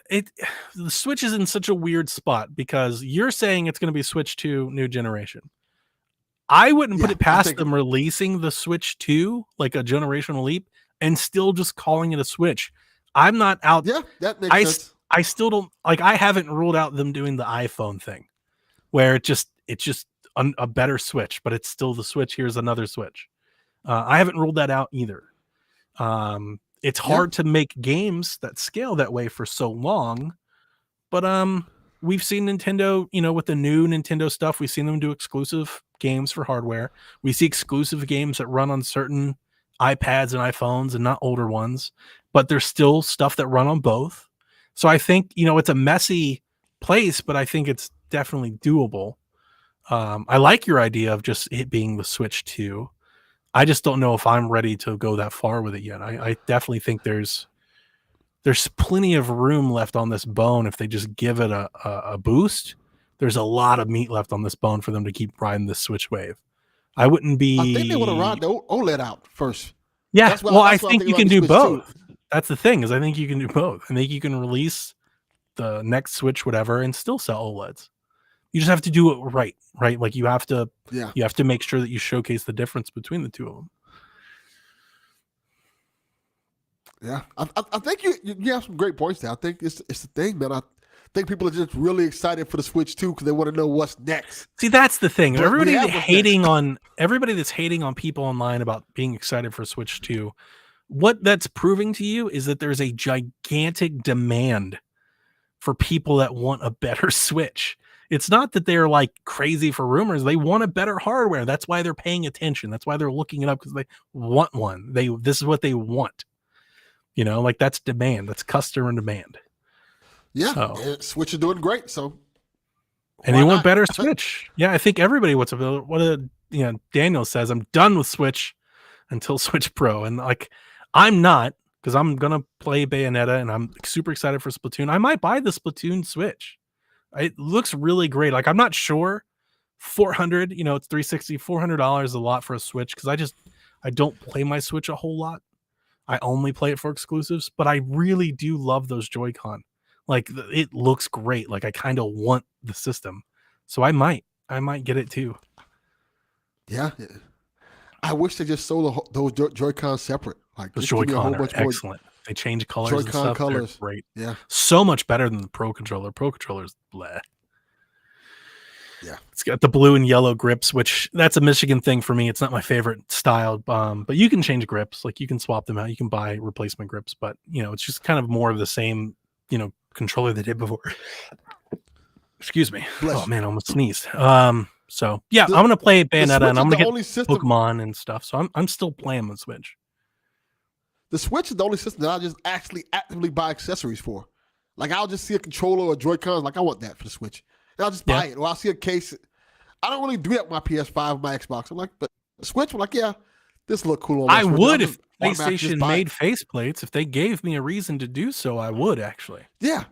The Switch is in such a weird spot because you're saying it's going to be Switch 2 new generation. I wouldn't put it past them releasing the Switch 2 like a generational leap and still just calling it a Switch. I'm not out. Yeah, that makes sense. I still don't I haven't ruled out them doing the iPhone thing where it's just a better Switch, but it's still the Switch. Here's another Switch. I haven't ruled that out either. It's hard to make games that scale that way for so long, but we've seen Nintendo, with the new Nintendo stuff, we've seen them do exclusive games for hardware. We see exclusive games that run on certain iPads and iPhones and not older ones, but there's still stuff that run on both. So I think, it's a messy place, but I think it's definitely doable. I like your idea of just it being the Switch 2. I just don't know if I'm ready to go that far with it yet. I definitely think there's plenty of room left on this bone. If they just give it a boost, there's a lot of meat left on this bone for them to keep riding this Switch wave. I wouldn't be. I think they want to ride the OLED out first. Yeah, I think you can do both. That's the thing, is I think you can do both. I think you can release the next Switch, whatever, and still sell OLEDs. You just have to do it right? Like you have to make sure that you showcase the difference between the two of them. Yeah, I think you have some great points there. I think it's the thing, man. I think people are just really excited for the Switch 2 because they want to know what's next. See, that's the thing. Everybody that's hating on people online about being excited for Switch 2, what that's proving to you is that there's a gigantic demand for people that want a better Switch. It's not that they're like crazy for rumors. They want a better hardware. That's why they're paying attention. That's why they're looking it up, because they want one. This is what they want. That's demand. That's customer demand. Yeah, Switch is doing great. So, and they want better Switch. Yeah, I think everybody wants Daniel says, I'm done with Switch until Switch Pro, and I'm not. because I'm gonna play Bayonetta and I'm super excited for Splatoon. I might buy the Splatoon Switch. It looks really great. Like I'm not sure. 400, it's 360, $400 is a lot for a Switch because I don't play my Switch a whole lot. I only play it for exclusives, but I really do love those Joy-Con. Like it looks great. Like I kind of want the system, so I might get it too. Yeah. I wish they just sold those Joy-Con separate. Like The just give me a whole Joy-Con are bunch more excellent. They change colors and Joy-Con stuff. colors. They're great. Yeah. So much better than the Pro Controller. Pro Controller's bleh. Yeah. It's got the blue and yellow grips, which that's a Michigan thing for me. It's not my favorite style. But you can change grips. Like you can swap them out. You can buy replacement grips, but it's just kind of more of the same, controller they did before. Excuse me. Bless Oh man, I almost sneezed. So yeah, I'm gonna play Bayonetta and I'm gonna get Pokemon and stuff. So I'm still playing the Switch. The Switch is the only system that I just actually actively buy accessories for. Like I'll just see a controller or Joy-Cons, like I want that for the Switch. And I'll just buy it. Or I'll see a case. I don't really do that with my PS5 or my Xbox. I'm like, but the Switch, I'm like, yeah, this look cool on my I Switch. would if PlayStation made faceplates. If they gave me a reason to do so, I would actually. Yeah.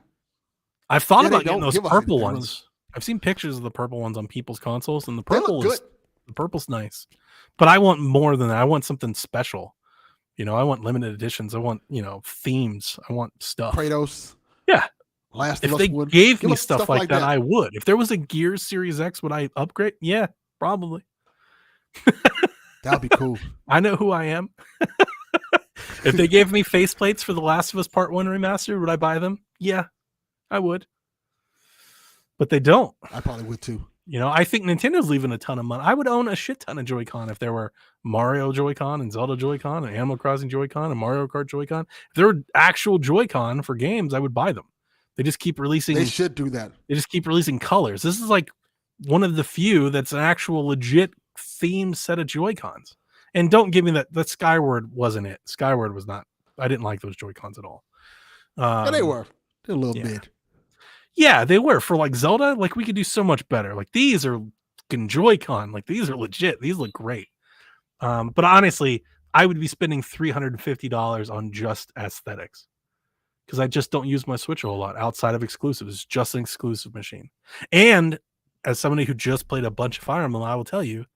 I've thought about getting those purple ones. I've seen pictures of the purple ones on people's consoles, and the purple's nice. But I want more than that. I want something special. I want limited editions. I want, themes. I want stuff. Kratos. Yeah. If they gave me stuff like that, I would. If there was a Gears Series X, would I upgrade? Yeah, probably. That'd be cool. I know who I am. If they gave me faceplates for The Last of Us Part 1 remastered, would I buy them? Yeah, I would. But they don't. I probably would too. I think Nintendo's leaving a ton of money. I would own a shit ton of Joy-Con if there were Mario Joy-Con and Zelda Joy-Con and Animal Crossing Joy-Con and Mario Kart Joy-Con. If there were actual Joy-Con for games, I would buy them. They just keep releasing. They should do that. They just keep releasing colors. This is like one of the few that's an actual legit themed set of Joy-Cons. And don't give me that Skyward wasn't it. Skyward was not. I didn't like those Joy-Cons at all. Yeah, they were. They're a little big. Yeah, they were. For like Zelda, like we could do so much better. Like these are Joy-Con. Like these are legit. These look great. But honestly, I would be spending $350 on just aesthetics. Because I just don't use my Switch a whole lot outside of exclusives. It's just an exclusive machine. And as somebody who just played a bunch of Fire Emblem, I will tell you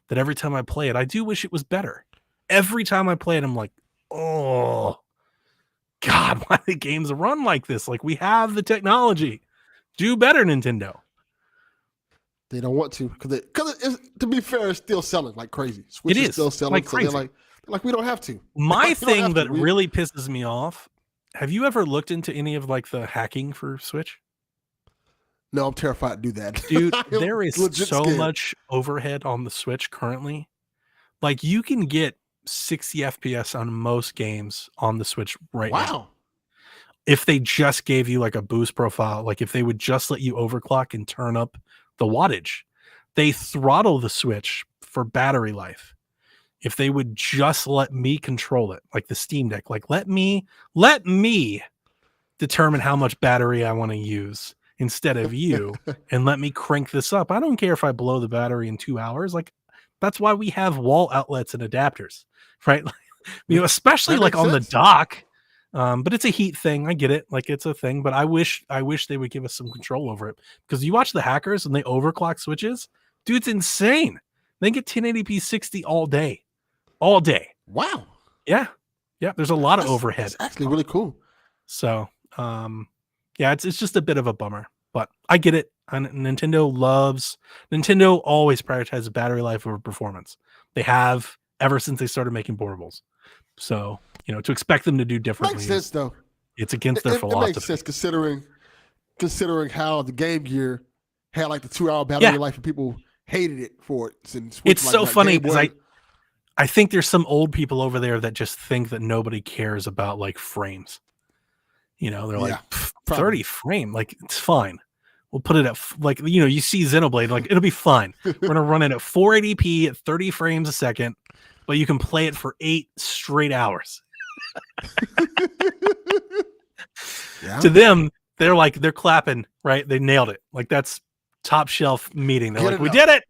that every time I play it, I do wish it was better. Every time I play it, I'm like, oh, God, why do games run like this? Like, we have the technology. Do better, Nintendo. They don't want to. Because to be fair, it's still selling like crazy. Switch is still selling like crazy. So they're like, we don't have to. My thing that really pisses me off, have you ever looked into any of like the hacking for Switch? No, I'm terrified to do that. Dude, there is so much overhead on the Switch currently. Like you can get 60 FPS on most games on the Switch right now. Wow. If they just gave you like a boost profile, like if they would just let you overclock and turn up the wattage, they throttle the Switch for battery life. If they would just let me control it, like the Steam Deck, like let me determine how much battery I want to use instead of you, and let me crank this up. I don't care if I blow the battery in 2 hours. Like that's why we have wall outlets and adapters, right? Especially like on the dock. But it's a heat thing. I get it. Like it's a thing, but I wish they would give us some control over it, because you watch the hackers and they overclock switches. Dude, it's insane. They get 1080p 60 all day. Wow. Yeah. There's a lot of overhead. It's actually really cool. So, yeah, it's just a bit of a bummer, but I get it. Nintendo always prioritizes battery life over performance. They have ever since they started making portables. So, to expect them to do differently makes sense though. It's against their philosophy. It makes sense considering how the Game Gear had like the 2-hour battery life and people hated it for it. It's so funny because I think there's some old people over there that just think that nobody cares about like frames. They're like 30 frame, like it's fine. We'll put it at like you see Xenoblade, like it'll be fine. We're gonna run it at 480p at 30 frames a second, but you can play it for 8 straight hours. To them, they're clapping, right? They nailed it. Like that's top shelf meeting. They're like, we did it.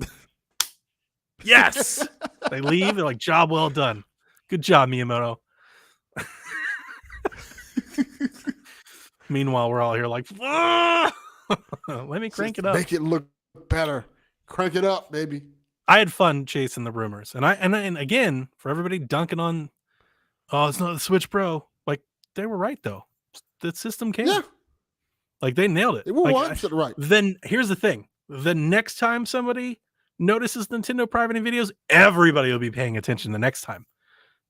Yes. They leave. They're like, job well done. Good job, Miyamoto. Meanwhile, we're all here like, "Ah!" Let me crank it up. Make it look better. Crank it up, baby. I had fun chasing the rumors, and again, for everybody dunking on, oh, it's not the Switch Pro. Like, they were right though. The system came. Yeah. Like, they nailed it. They were Like, 100% right. Then here's the thing: the next time somebody notices Nintendo privating videos, everybody will be paying attention. The next time,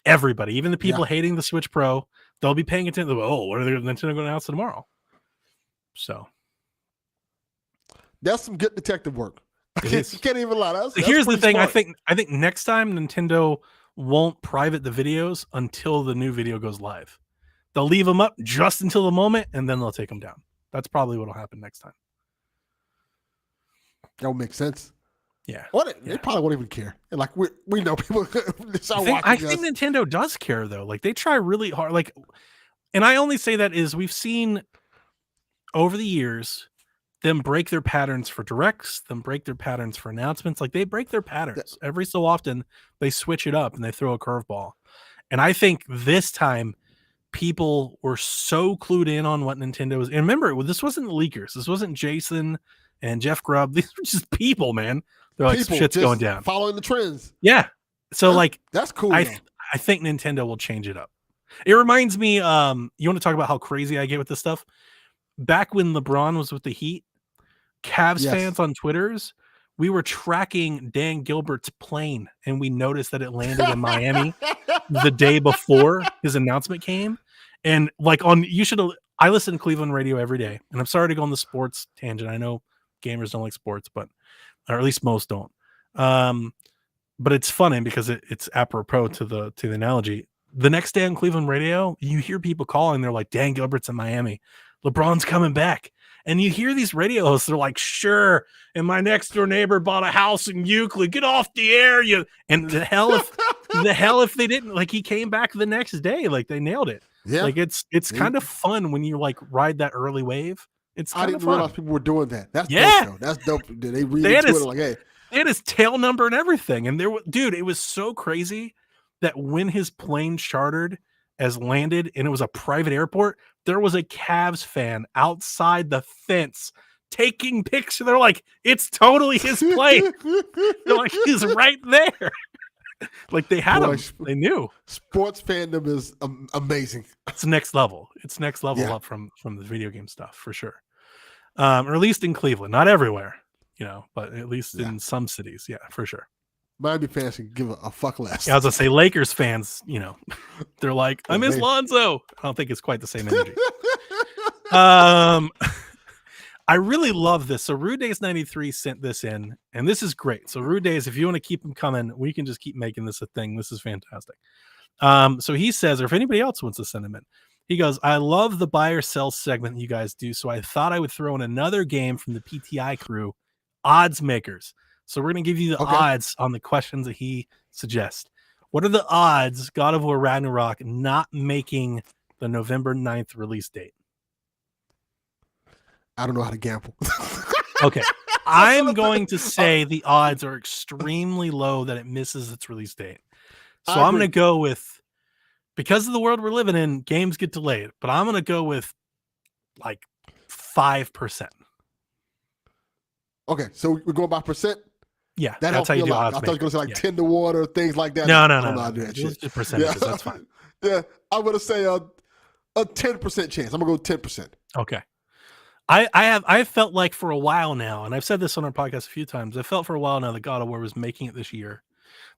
everybody, even the people hating the Switch Pro, they'll be paying attention. Oh, what are Nintendo going to announce tomorrow? So that's some good detective work. it is. You can't even lie. That's Here's the thing: smart. I think next time Nintendo won't private the videos until the new video goes live. They'll leave them up just until the moment, and then they'll take them down. That's probably what will happen next time. That would make sense. Yeah. They probably won't even care. And like we know people. I think Nintendo does care though. Like, they try really hard. Like, and I only say that is we've seen over the years them break their patterns for directs, them break their patterns for announcements. Like, they break their patterns every so often. They switch it up and they throw a curveball. And I think this time people were so clued in on what Nintendo was. And remember, this wasn't the leakers. This wasn't Jason and Jeff Grubb. These were just people, man. They're like, shit's going down. Following the trends. Yeah. So like, that's cool. I think Nintendo will change it up. It reminds me, you want to talk about how crazy I get with this stuff? Back when LeBron was with the Heat, Cavs fans on Twitters, we were tracking Dan Gilbert's plane, and we noticed that it landed in Miami the day before his announcement came. And like I listen to Cleveland radio every day, and I'm sorry to go on the sports tangent. I know gamers don't like sports, or at least most don't. But it's funny because it's apropos to the analogy. The next day on Cleveland radio, you hear people calling. They're like, Dan Gilbert's in Miami. LeBron's coming back. And you hear these radio hosts, they're like, sure. And my next door neighbor bought a house in Euclid. Get off the air. And the hell if they didn't. Like, he came back the next day. Like, they nailed it. Yeah. Like, it's kind of fun when you like ride that early wave. I didn't realize people were doing that. That's dope, though. That's dope. They read Twitter like, hey. They had his tail number and everything. And it was so crazy that when his plane chartered as landed and it was a private airport, there was a Cavs fan outside the fence taking pictures. They're like, it's totally his plane. They're like, he's right there. Like, they had him. They knew. Sports fandom is amazing. It's next level. It's next level up from the video game stuff for sure. Or at least in Cleveland, not everywhere, but at least in some cities. Yeah, for sure. Miami fans can give a fuck less. Yeah, I was gonna say Lakers fans, they're like, I miss Lonzo. I don't think it's quite the same energy. I really love this. So Rude Days 93 sent this in, and this is great. So Rude Days, if you want to keep them coming, we can just keep making this a thing. This is fantastic. So he says, or if anybody else wants to send him in, he goes, I love the buy or sell segment you guys do, so I thought I would throw in another game from the PTI crew, Odds Makers. So we're going to give you the odds on the questions that he suggests. What are the odds God of War Ragnarok not making the November 9th release date? I don't know how to gamble. Okay. I'm going to say the odds are extremely low that it misses its release date. So I'm going to go with, because of the world we're living in, games get delayed, but I'm going to go with like 5%. Okay. So we're going by percent? Yeah, that's how you do odds. I thought you were going to say like 10 to 1 or things like that. No. Just percentages. That's fine. Yeah, I'm going to say a 10% chance. I'm going to go 10%. Okay. I felt like for a while now, and I've said this on our podcast a few times, I felt for a while now that God of War was making it this year.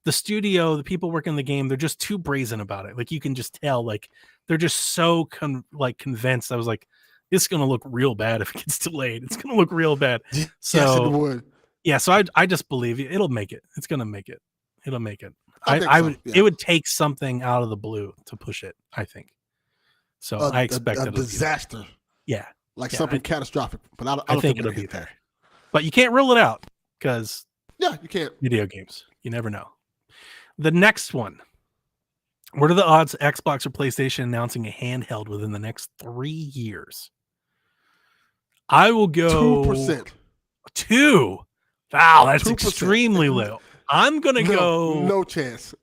The studio, the people working the game, they're just too brazen about it. Like, you can just tell, like, they're just so convinced. I was like, it's going to look real bad if it gets delayed. It's going to look real bad. So, yes, it would. Yeah, so I just believe it'll make it. It's going to make it. It'll make it. It would take something out of the blue to push it, I think. So I expect a disaster. Yeah. Like something catastrophic. But I don't think it'll be there. But you can't rule it out because you can't. Video games. You never know. The next one. What are the odds Xbox or PlayStation announcing a handheld within the next 3 years? I will go 2%. 2. Wow, that's 2%. Extremely low. I'm going to go... No chance.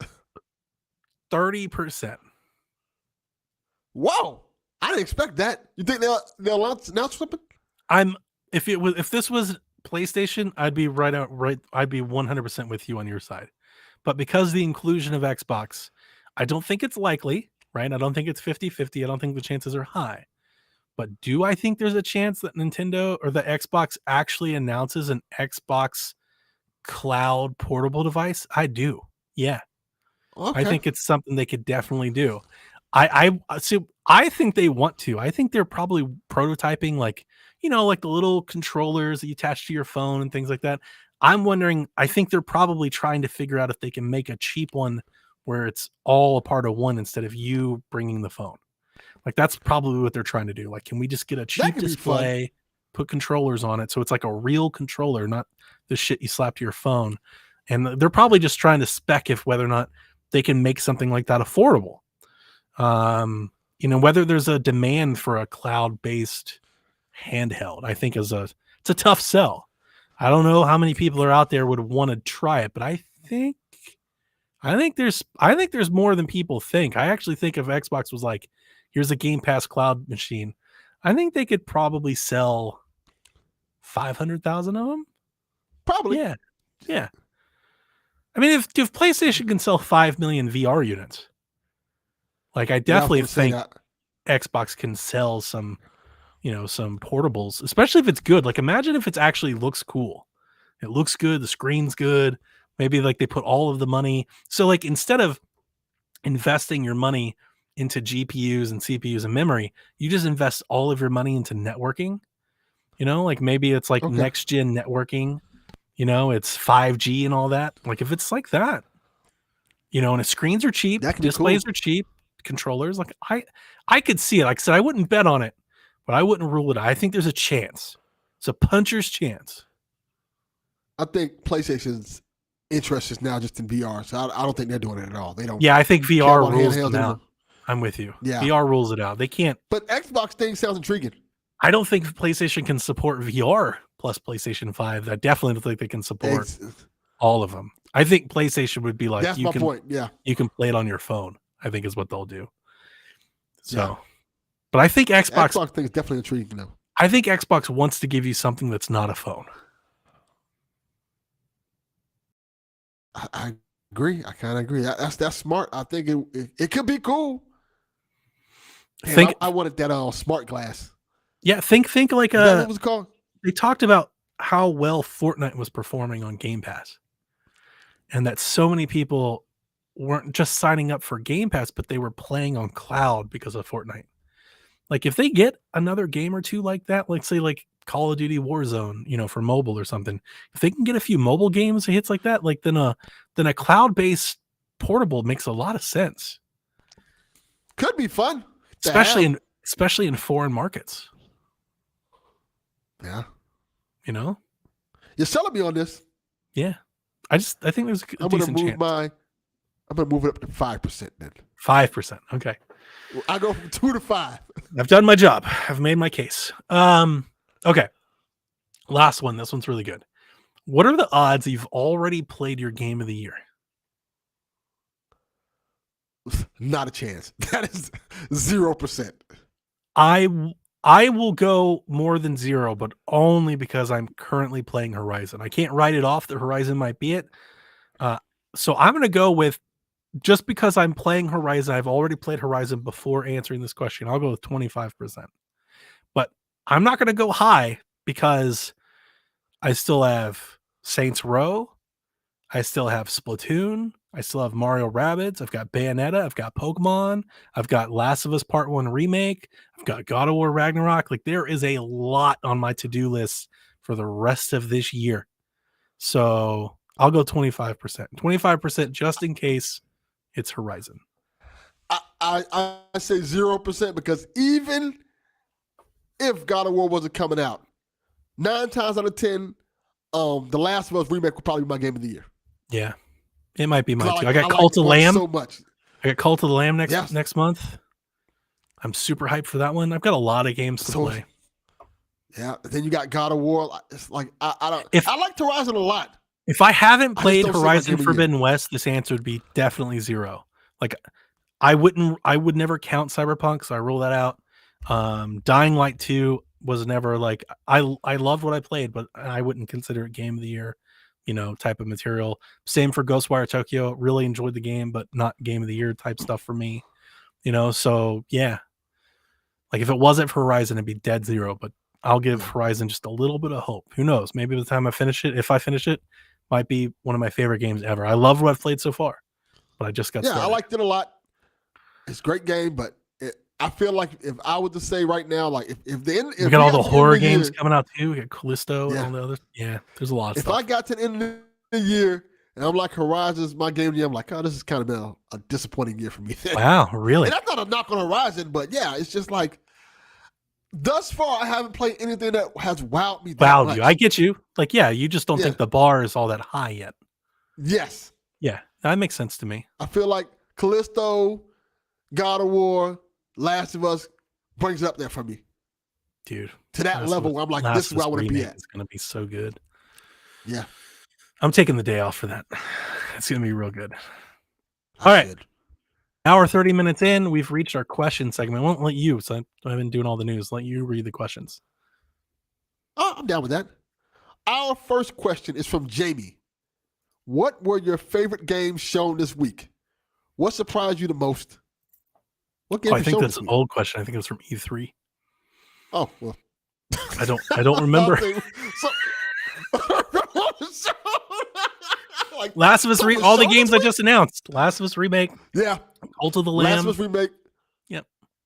30%. Whoa. I didn't expect that. You think they'll announce something? If this was PlayStation, I'd be I'd be 100% with you on your side. But because the inclusion of Xbox, I don't think it's likely, right? I don't think it's 50-50. I don't think the chances are high. But do I think there's a chance that Nintendo or the Xbox actually announces an Xbox cloud portable device? I do. Yeah. Okay. I think it's something they could definitely do. I think they want to. I think they're probably prototyping like the little controllers that you attach to your phone and things like that. I'm wondering, I think they're probably trying to figure out if they can make a cheap one where it's all a part of one instead of you bringing the phone. Like that's probably what they're trying to do. Like, can we just get a cheap display, put controllers on it so it's like a real controller, not the shit you slap to your phone? And they're probably just trying to spec if whether or not they can make something like that affordable. Whether there's a demand for a cloud-based handheld, I think it's a tough sell. I don't know how many people are out there would want to try it, but I think there's more than people think. I actually think if Xbox was like, here's a Game Pass cloud machine, I think they could probably sell 500,000 of them. Probably. Yeah. I mean, if PlayStation can sell 5 million VR units, like I definitely think Xbox can sell some portables, especially if it's good. Like imagine if it actually looks cool. It looks good. The screen's good. Maybe like they put all of the money. So like instead of investing your money into GPUs and CPUs and memory, you just invest all of your money into networking. Like maybe it's like next gen networking. It's 5G and all that. Like if it's like that, and the screens are cheap, displays are cheap, controllers. Like I could see it. Like I said, I wouldn't bet on it, but I wouldn't rule it out. I think there's a chance. It's a puncher's chance. I think PlayStation's interest is now just in VR, so I don't think they're doing it at all. They don't. Yeah, I think VR rules it out. I'm with you. Yeah, VR rules it out. They can't. But Xbox thing sounds intriguing. I don't think PlayStation can support VR plus PlayStation 5. I definitely don't think they can support all of them. I think PlayStation would be like, that's my point. Yeah, you can play it on your phone, I think is what they'll do. So, but I think Xbox thing is definitely intriguing though. I think Xbox wants to give you something that's not a phone. I agree. I kind of agree. That's smart. I think it could be cool. I wanted that smart glass. Yeah, think like what was it called? They talked about how well Fortnite was performing on Game Pass, and that so many people weren't just signing up for Game Pass, but they were playing on cloud because of Fortnite. Like if they get another game or two like that, like say like Call of Duty Warzone, for mobile or something, if they can get a few mobile games hits like that, like then a cloud-based portable makes a lot of sense. Could be fun, especially in foreign markets. Yeah, you're selling me on this. Yeah, I think there's a decent chance. I'm gonna move it up to 5% then. 5%. Okay. I go from 2 to 5. I've done my job. I've made my case. Okay. Last one. This one's really good. What are the odds you've already played your game of the year? Not a chance. That is 0%. I will go more than 0, but only because I'm currently playing Horizon. I can't write it off that Horizon might be it. So I'm going to go with, just because I'm playing Horizon, I've already played Horizon before answering this question. I'll go with 25%. But I'm not going to go high because I still have Saints Row. I still have Splatoon. I still have Mario Rabbids. I've got Bayonetta. I've got Pokemon. I've got Last of Us Part 1 Remake. I've got God of War Ragnarok. Like there is a lot on my to-do list for the rest of this year. So I'll go 25%. 25% just in case it's Horizon. I say 0% because even if God of War wasn't coming out, 9 times out of 10, The Last of Us Remake would probably be my game of the year. Yeah. It might be mine too. I got Cult of Lamb so much. I got Cult of the Lamb next month. I'm super hyped for that one. I've got a lot of games to play. Yeah. Then you got God of War. It's like I liked Horizon a lot. If I haven't played Horizon Forbidden West, this answer would be definitely 0. Like I would never count Cyberpunk, so I rule that out. Dying Light 2 was never like I loved what I played, but I wouldn't consider it game of the year, type of material. Same for Ghostwire Tokyo. Really enjoyed the game, but not game of the year type stuff for me. So yeah. Like if it wasn't for Horizon, it'd be dead zero, but I'll give Horizon just a little bit of hope. Who knows? Maybe by the time I finish it, if I finish it, might be one of my favorite games ever. I love what I've played so far, but I just got started. I liked it a lot. It's a great game, but I feel like if I were to say right now, like if we got all the horror games coming out too, we got Callisto and all the others. Yeah, there's a lot of stuff. If I got to the end of the year and I'm like Horizon's my game of the year, I'm like, oh, this is kind of been a disappointing year for me. Wow, really? And that's not a knock on Horizon, but yeah, it's just like thus far I haven't played anything that has wowed me that much. You. I get you. Like, yeah, you just don't think the bar is all that high yet. Yes. Yeah, that makes sense to me. I feel like Callisto, God of War, Last of Us brings it up there for me. Dude. To that level where I'm like, this is where I want to be at. It's going to be so good. Yeah. I'm taking the day off for that. It's going to be real good. All right. Hour 30 minutes in, we've reached our question segment. I won't let you, so I've been doing all the news. Let you read the questions. Oh, I'm down with that. Our first question is from Jamie. What were your favorite games shown this week? What surprised you the most? What game I think that's an old question. I think it was from E3. Oh, well. I don't remember. Like, Last of Us all the games I just announced. Last of Us remake. Yeah. Cult of the Lamb. Last of Us remake. Yep.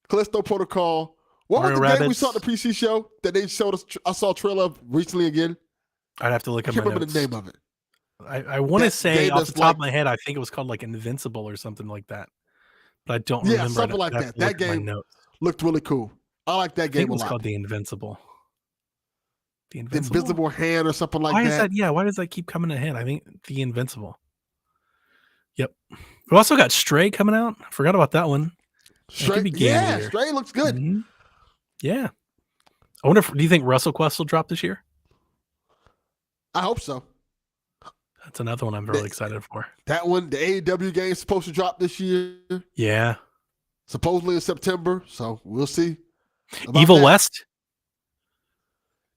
Callisto Protocol. What Mario was the game we Rabbids. saw at the PC show that they showed us? I saw a trailer of recently again. I'd have to look I at can't my remember notes. the name of it. I want to say off the top of my head, I think it was called like Invincible or something like that. But I don't remember. Yeah, something like that. That game looked really cool. I like that game a lot. It was called The Invincible. The Invisible Hand or something like that. Why is that? Yeah, why does that keep coming ahead? I think The Invincible. Yep. We also got Stray coming out. I forgot about that one. Stray looks good. Mm-hmm. Yeah. I wonder do you think WrestleQuest will drop this year? I hope so. That's another one I'm really excited for. That one, the AEW game is supposed to drop this year. Yeah. Supposedly in September, so we'll see. Evil West?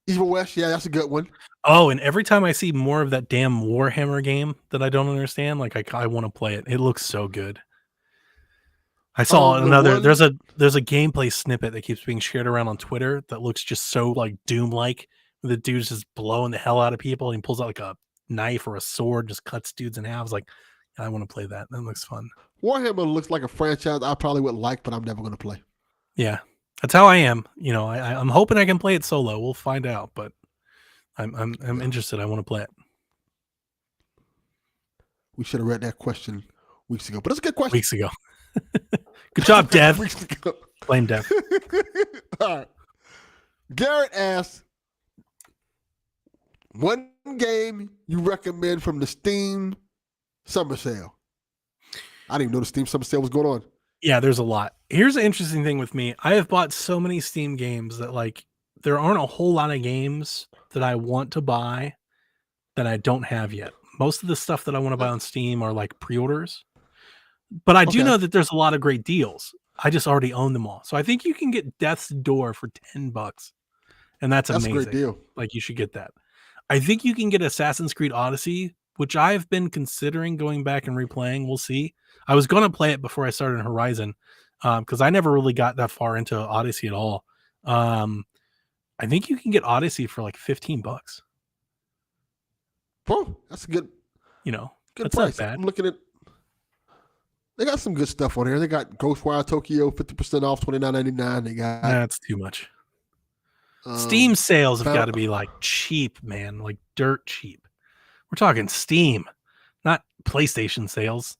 Evil West, yeah, that's a good one. Oh, and every time I see more of that damn Warhammer game that I don't understand, like I want to play it. It looks so good. I saw there's a gameplay snippet that keeps being shared around on Twitter that looks just so like Doom-like. The dude's just blowing the hell out of people and he pulls out like a knife or a sword, just cuts dudes in half. Like, I want to play that. That looks fun. Warhammer looks like a franchise I probably would like, but I'm never going to play. Yeah, that's how I am. I'm hoping I can play it solo. We'll find out, but I'm interested. I want to play it. We should have read that question weeks ago, but it's a good question. Weeks ago. Good job, Dev. Blame Dev. All right. Garrett asks, one game you recommend from the Steam Summer Sale? I didn't even know the Steam Summer Sale was going on. Yeah, there's a lot. Here's an interesting thing with me. I have bought so many Steam games that like there aren't a whole lot of games that I want to buy that I don't have yet. Most of the stuff that I want to buy on Steam are like pre-orders. But I do know that there's a lot of great deals. I just already own them all. So I think you can get Death's Door for $10. And that's amazing. That's a great deal. Like you should get that. I think you can get Assassin's Creed Odyssey, which I've been considering going back and replaying. We'll see. I was going to play it before I started Horizon because I never really got that far into Odyssey at all. I think you can get Odyssey for like $15. Oh, that's a good, good that's price. Not bad. I'm looking at. They got some good stuff on here. They got Ghostwire Tokyo 50% off, $29.99. They got that's too much. Steam sales have got to be like cheap, man, like dirt cheap. We're talking Steam, not PlayStation sales.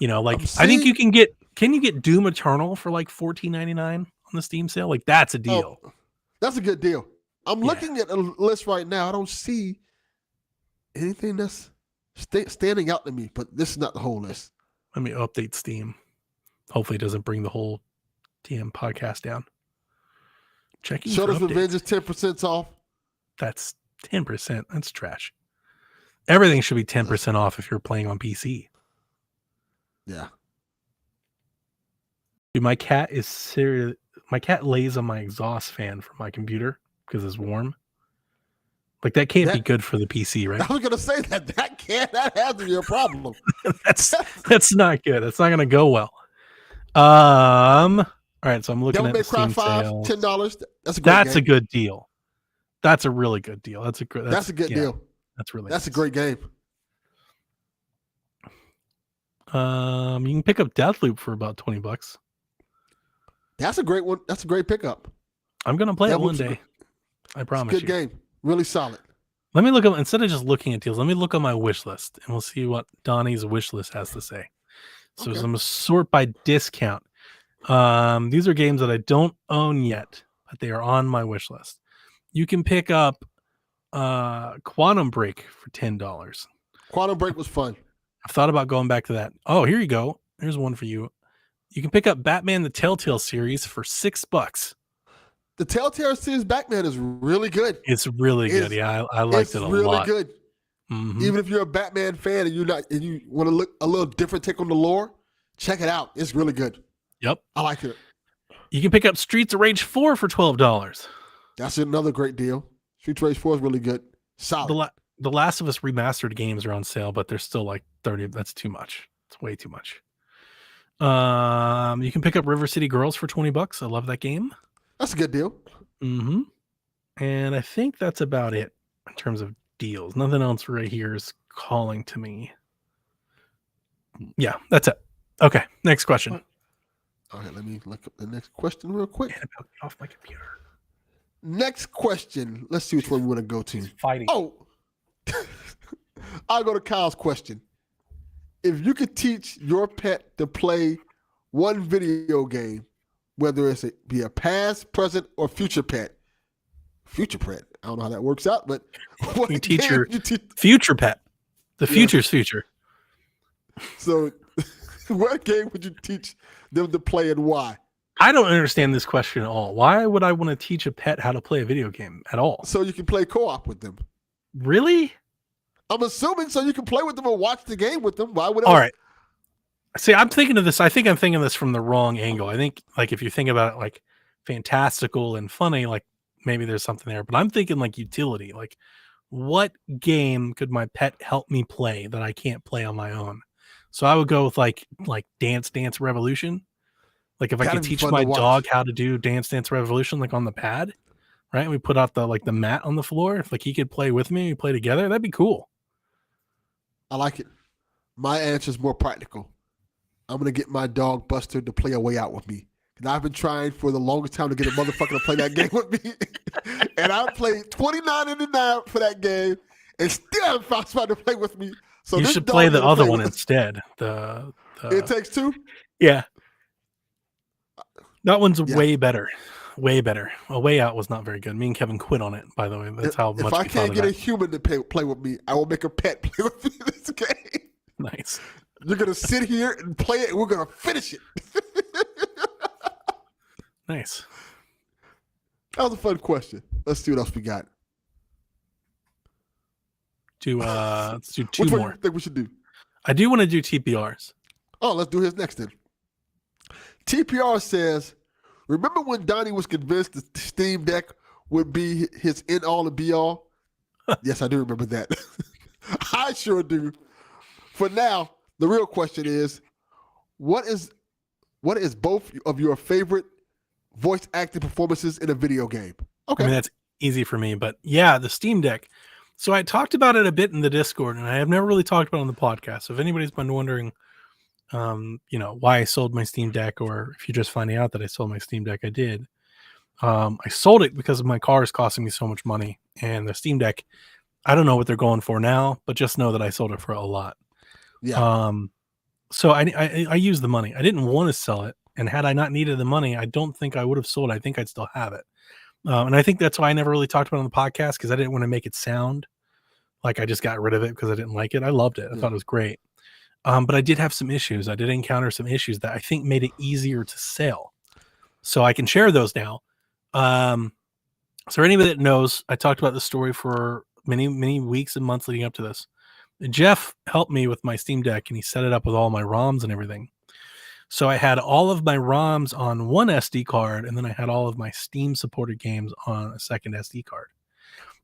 I think you can get. Can you get Doom Eternal for like $14.99 on the Steam sale? Like that's a deal. Oh, that's a good deal. I'm looking at a list right now. I don't see anything that's standing out to me, but this is not the whole list. Let me update Steam. Hopefully it doesn't bring the whole damn podcast down. Checking Shudder's Revenge is 10% off. That's 10%. That's trash. Everything should be 10% off if you're playing on PC. Yeah. Dude, my cat is My cat lays on my exhaust fan for my computer because it's warm. Like that can't be good for the PC, right? I was gonna say that has to be a problem. that's not good. That's not gonna go well. All right, so I'm looking Devil at May the Cry Steam 5, sales. $10. That's a great game. A good deal. That's a really good deal. That's a good deal. That's really nice. A great game. You can pick up Deathloop for about $20. That's a great one. That's a great pickup. I'm gonna play it one day. I promise you. Good game. Really solid. Let me look up, instead of just looking at deals, let me look on my wish list and we'll see what Donnie's wish list has to say. So I'm gonna sort by discount. These are games that I don't own yet, but they are on my wish list. You can pick up Quantum Break for $10. Quantum Break was fun. I've thought about going back to that. Oh, here you go. Here's one for you. You can pick up Batman the Telltale series for $6. The Telltale series Batman is really good. It's really good. Yeah, I liked it a lot. It's really good. Mm-hmm. Even if you're a Batman fan and you want to look a little different take on the lore, check it out. It's really good. Yep. I like it. You can pick up Streets of Rage 4 for $12. That's another great deal. Streets of Rage 4 is really good. Solid. The Last of Us remastered games are on sale, but they're still like $30. That's too much. It's way too much. You can pick up River City Girls for $20. I love that game. That's a good deal. Mm-hmm. And I think that's about it in terms of deals. Nothing else right here is calling to me. Yeah, that's it. Okay, next question. All right, let me look up the next question real quick. Get off my computer. Next question. Let's see which one we want to go to. Fighting. Oh, I'll go to Kyle's question. If you could teach your pet to play one video game, whether it's be a past, present, or future pet. Future pet. I don't know how that works out, but what you teach your future pet. The future's future. So what game would you teach them to play and why? I don't understand this question at all. Why would I want to teach a pet how to play a video game at all? So you can play co-op with them. Really? I'm assuming so you can play with them or watch the game with them. Why would? All right. See, I'm thinking of this. I think I'm thinking of this from the wrong angle. I think, like, if you think about it, like fantastical and funny, like maybe there's something there. But I'm thinking like utility. Like, what game could my pet help me play that I can't play on my own? So I would go with like Dance Dance Revolution. Like if I could teach my dog how to do Dance Dance Revolution, like on the pad, right? And we put out the mat on the floor. If like he could play with me, we play together. That'd be cool. I like it. My answer is more practical. I'm going to get my dog Buster to play a way out with me. And I've been trying for the longest time to get a motherfucker to play that game with me. And I played $29.99 for that game and still haven't found somebody to play with me. So you should play the other one instead. The It Takes Two? Yeah. That one's way better. Way better. A Way Out was not very good. Me and Kevin quit on it, by the way. That's how much if I can't get a human to play with me, I will make a pet play with me in this game. Nice. You're going to sit here and play it, and we're going to finish it. Nice. That was a fun question. Let's see what else we got. Let's do two Which more. one do you think we should do? I do want to do TPRs. Oh, let's do his next then. TPR says, remember when Donnie was convinced the Steam Deck would be his end-all and be-all? Yes, I do remember that. I sure do. For now, the real question is, what is both of your favorite voice acting performances in a video game? Okay. I mean, that's easy for me, but yeah, the Steam Deck. So I talked about it a bit in the Discord, and I have never really talked about it on the podcast. So if anybody's been wondering, why I sold my Steam Deck, or if you're just finding out that I sold my Steam Deck, I did. I sold it because my car is costing me so much money, and the Steam Deck, I don't know what they're going for now, but just know that I sold it for a lot. Yeah. So I used the money. I didn't want to sell it, and had I not needed the money, I don't think I would have sold it. I think I'd still have it. And I think that's why I never really talked about it on the podcast, because I didn't want to make it sound like I just got rid of it because I didn't like it. I loved it. I thought it was great. But I did have some issues. I did encounter some issues that I think made it easier to sell. So I can share those now. So anybody that knows, I talked about this story for many, many weeks and months leading up to this. Jeff helped me with my Steam Deck, and he set it up with all my ROMs and everything. So I had all of my ROMs on one SD card, and then I had all of my Steam supported games on a second SD card.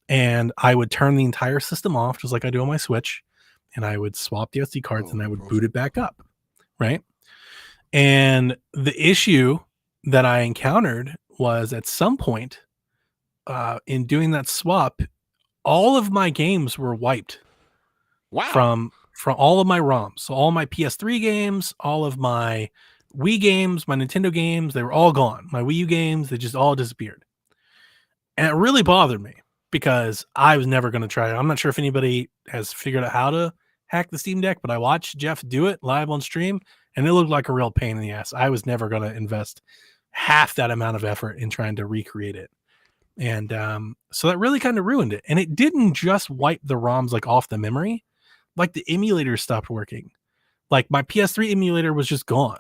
And I would turn the entire system off, just like I do on my Switch, and I would swap the SD cards and I would boot it back up, right? And the issue that I encountered was at some point in doing that swap, all of my games were wiped. Wow. From all of my ROMs. So all my PS3 games, all of my Wii games, my Nintendo games, they were all gone. My Wii U games, they just all disappeared. And it really bothered me because I was never going to try it. I'm not sure if anybody has figured out how to hack the Steam Deck, but I watched Jeff do it live on stream, and it looked like a real pain in the ass. I was never going to invest half that amount of effort in trying to recreate it. And so that really kind of ruined it. And it didn't just wipe the ROMs like off the memory. Like the emulator stopped working. Like my PS3 emulator was just gone.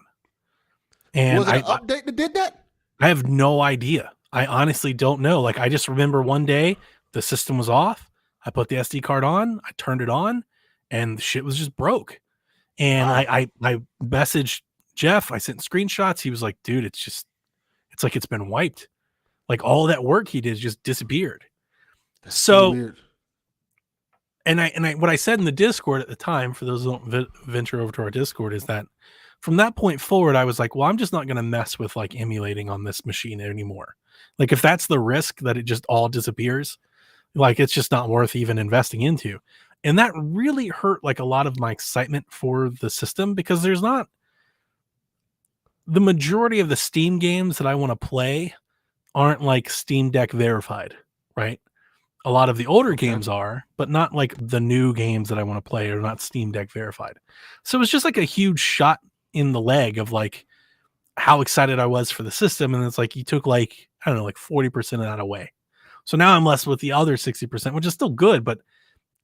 And was it an update that did that? I have no idea. I honestly don't know. Like I just remember one day the system was off. I put the SD card on, I turned it on, and the shit was just broke. And wow. I messaged Jeff, I sent screenshots. He was like, dude, it's like it's been wiped. Like all that work he did just disappeared. That's so weird. And I what I said in the Discord at the time, for those who don't venture over to our Discord, is that from that point forward, I was like, well, I'm just not going to mess with like emulating on this machine anymore. Like if that's the risk that it just all disappears, like it's just not worth even investing into. And that really hurt like a lot of my excitement for the system, because there's not the majority of the Steam games that I want to play aren't like Steam Deck verified, right? A lot of the older games are, but not like the new games that I want to play are not Steam Deck verified. So it was just like a huge shot in the leg of like how excited I was for the system. And it's like, you took like, I don't know, like 40% of that away. So now I'm less with the other 60%, which is still good, but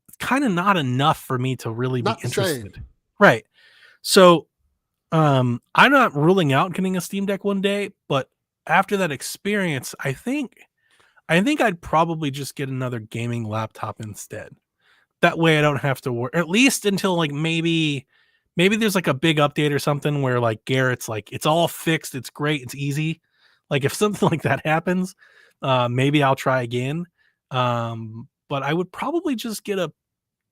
it's kind of not enough for me to really be interested. Right. So I'm not ruling out getting a Steam Deck one day, but after that experience, I think I'd probably just get another gaming laptop instead. That way I don't have to worry, at least until like maybe there's like a big update or something where like Garrett's like, it's all fixed, it's great, it's easy. Like if something like that happens, maybe I'll try again. But I would probably just get a